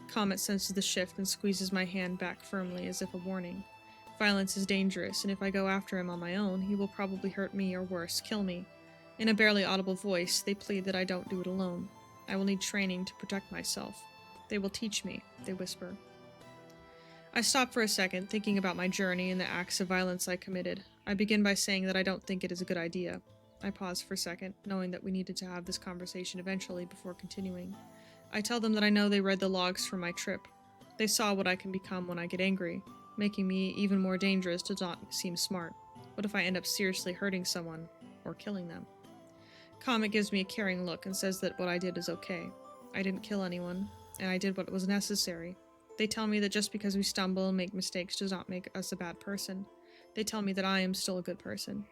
Comet senses the shift and squeezes my hand back firmly as if a warning. Violence is dangerous, and if I go after him on my own, he will probably hurt me or worse, kill me. In a barely audible voice, they plead that I don't do it alone. I will need training to protect myself. They will teach me, they whisper. I stop for a second, thinking about my journey and the acts of violence I committed. I begin by saying that I don't think it is a good idea. I pause for a second, knowing that we needed to have this conversation eventually before continuing. I tell them that I know they read the logs from my trip. They saw what I can become when I get angry. Making me even more dangerous does not seem smart. What if I end up seriously hurting someone, or killing them? Comet gives me a caring look and says that what I did is okay. I didn't kill anyone, and I did what was necessary. They tell me that just because we stumble and make mistakes does not make us a bad person. They tell me that I am still a good person.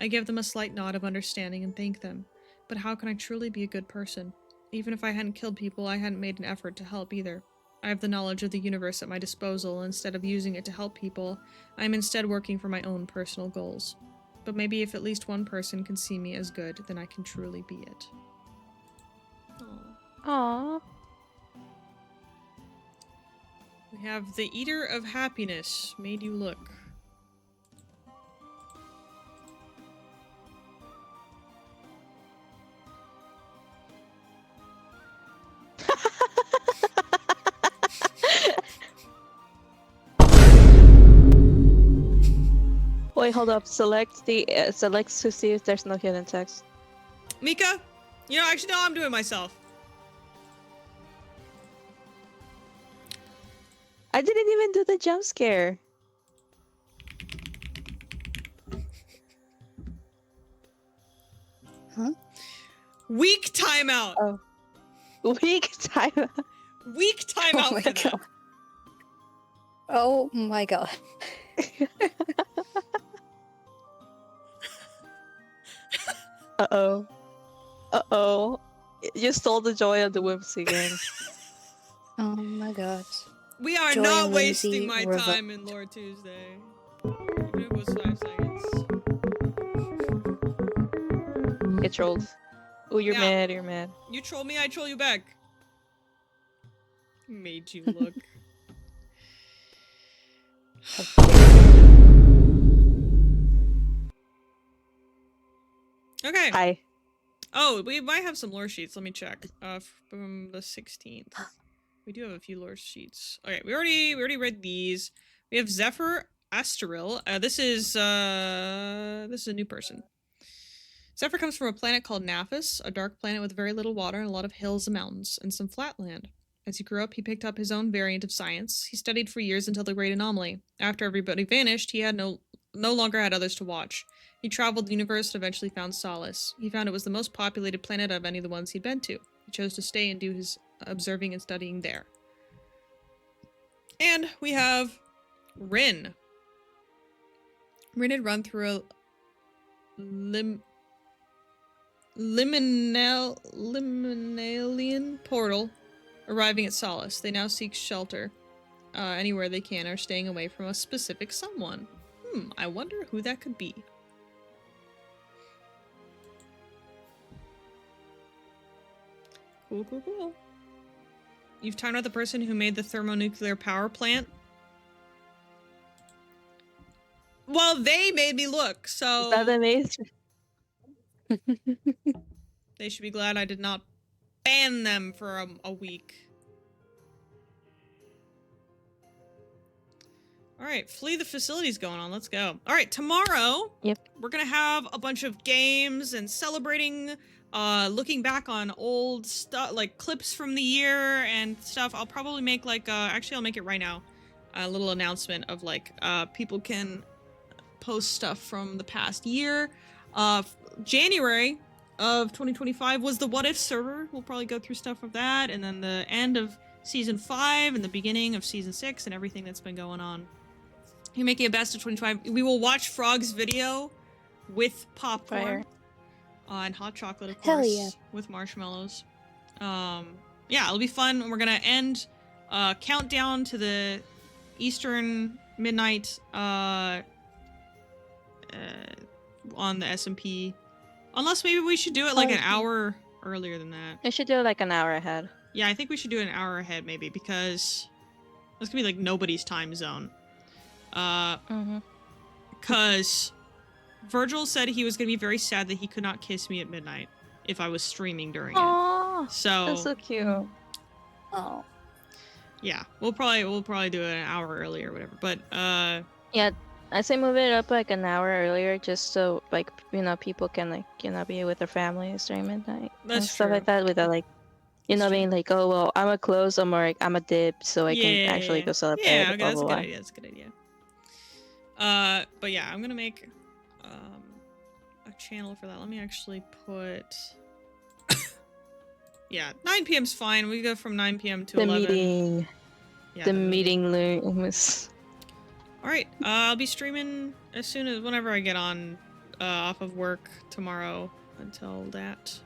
I give them a slight nod of understanding and thank them. But how can I truly be a good person? Even if I hadn't killed people, I hadn't made an effort to help either. I have the knowledge of the universe at my disposal, and instead of using it to help people, I am instead working for my own personal goals. But maybe if at least one person can see me as good, then I can truly be it. Aww. We have the Eater of Happiness, made you look. Wait, hold up. Select to see if there's no hidden text. Mika? You know, actually, no, I'm doing it myself. I didn't even do the jump scare. Huh? Weak timeout. Oh. Weak timeout. Weak timeout. Oh my for that. god. Oh my god. Uh-oh. Uh-oh. You stole the joy of the whimsy game. Oh my god. We are Joy not and wasting whimsy my revolt. time in Lore Tuesday. Even if it was 5 seconds. Get trolled. Oh, you're Yeah. mad, you're mad. You troll me, I troll you back. Made you look. Okay. Hi. Oh, we might have some lore sheets. Let me check. From the 16th. We do have a few lore sheets. Okay, we already read these. We have Zephyr Asteril. This is a new person. Zephyr comes from a planet called Naphis, a dark planet with very little water and a lot of hills and mountains, and some flat land. As he grew up, he picked up his own variant of science. He studied for years until the Great Anomaly. After everybody vanished, he had no longer had others to watch. He traveled the universe and eventually found solace. He found it was the most populated planet of any of the ones he'd been to. He chose to stay and do his observing and studying there. And we have Rin. Rin had run through a liminalian portal, arriving at Solace. They now seek shelter anywhere they can, or staying away from a specific someone. I wonder who that could be. Cool. You've talked about the person who made the thermonuclear power plant? Well, they made me look, so... Is that amazing? They should be glad I did not ban them for a week. Alright, flee the facility's going on. Let's go. Alright, tomorrow, we're gonna have a bunch of games and celebrating, looking back on old stuff, like clips from the year and stuff. I'll probably make like, actually I'll make it right now, a little announcement of like, people can post stuff from the past year. January of 2025 was the What If server. We'll probably go through stuff of that, and then the end of Season 5 and the beginning of Season 6 and everything that's been going on. You're making a best of 25. We will watch Frog's video with popcorn. And hot chocolate, of course. Hell yeah. With marshmallows. Yeah, it'll be fun. We're gonna end countdown to the Eastern midnight on the SMP. Unless maybe we should do it like an hour earlier than that. I should do it like an hour ahead. Yeah, I think we should do it an hour ahead maybe, because that's gonna be like nobody's time zone. Because Virgil said he was gonna be very sad that he could not kiss me at midnight if I was streaming during it. So that's so cute. Oh. Yeah, we'll probably do it an hour early or whatever. But yeah, I say move it up like an hour earlier, just so like people can like be with their families during midnight and stuff like that, without like being like, oh well, I'm a close, I'm a dip, so I can actually go celebrate. Yeah, okay, that's a good idea. That's a good idea. But yeah, I'm gonna make a channel for that. Let me actually put. Yeah, 9 p.m.'s fine. We go from 9 p.m. to 11. Meeting. Yeah, the meeting looms. Alright, I'll be streaming as soon as whenever I get on off of work tomorrow until that.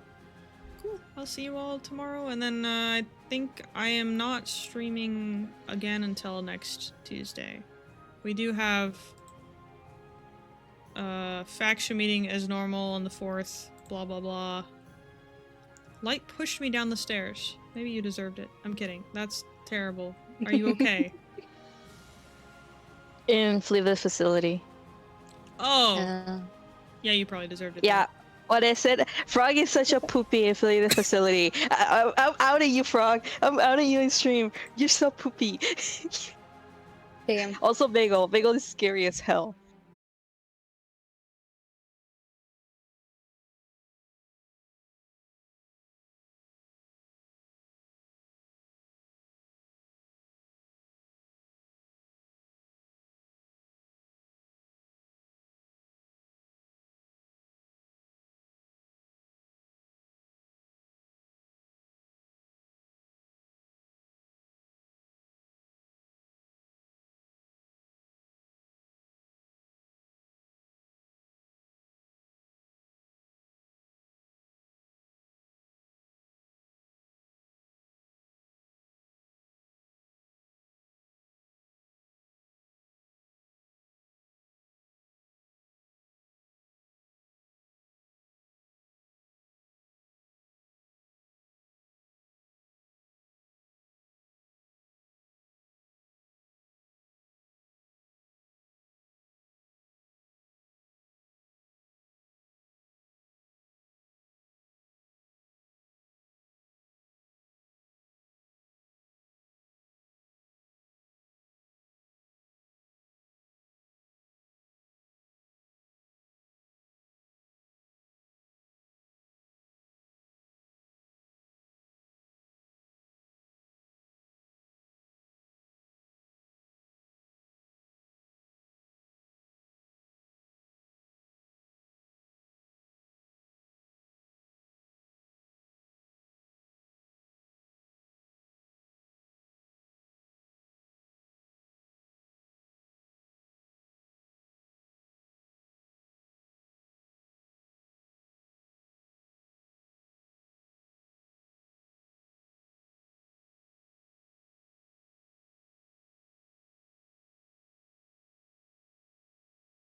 Cool. I'll see you all tomorrow, and then I think I am not streaming again until next Tuesday. We do have faction meeting as normal on the 4th, blah blah blah. Light pushed me down the stairs. Maybe you deserved it. I'm kidding. That's terrible. Are you okay? And flee the facility. Oh. Yeah, you probably deserved it. Yeah. What I said, Frog is such a poopy and flee the facility. I'm out of you, Frog. I'm out of you in stream. You're so poopy. Damn. Also, Bagel. Bagel is scary as hell.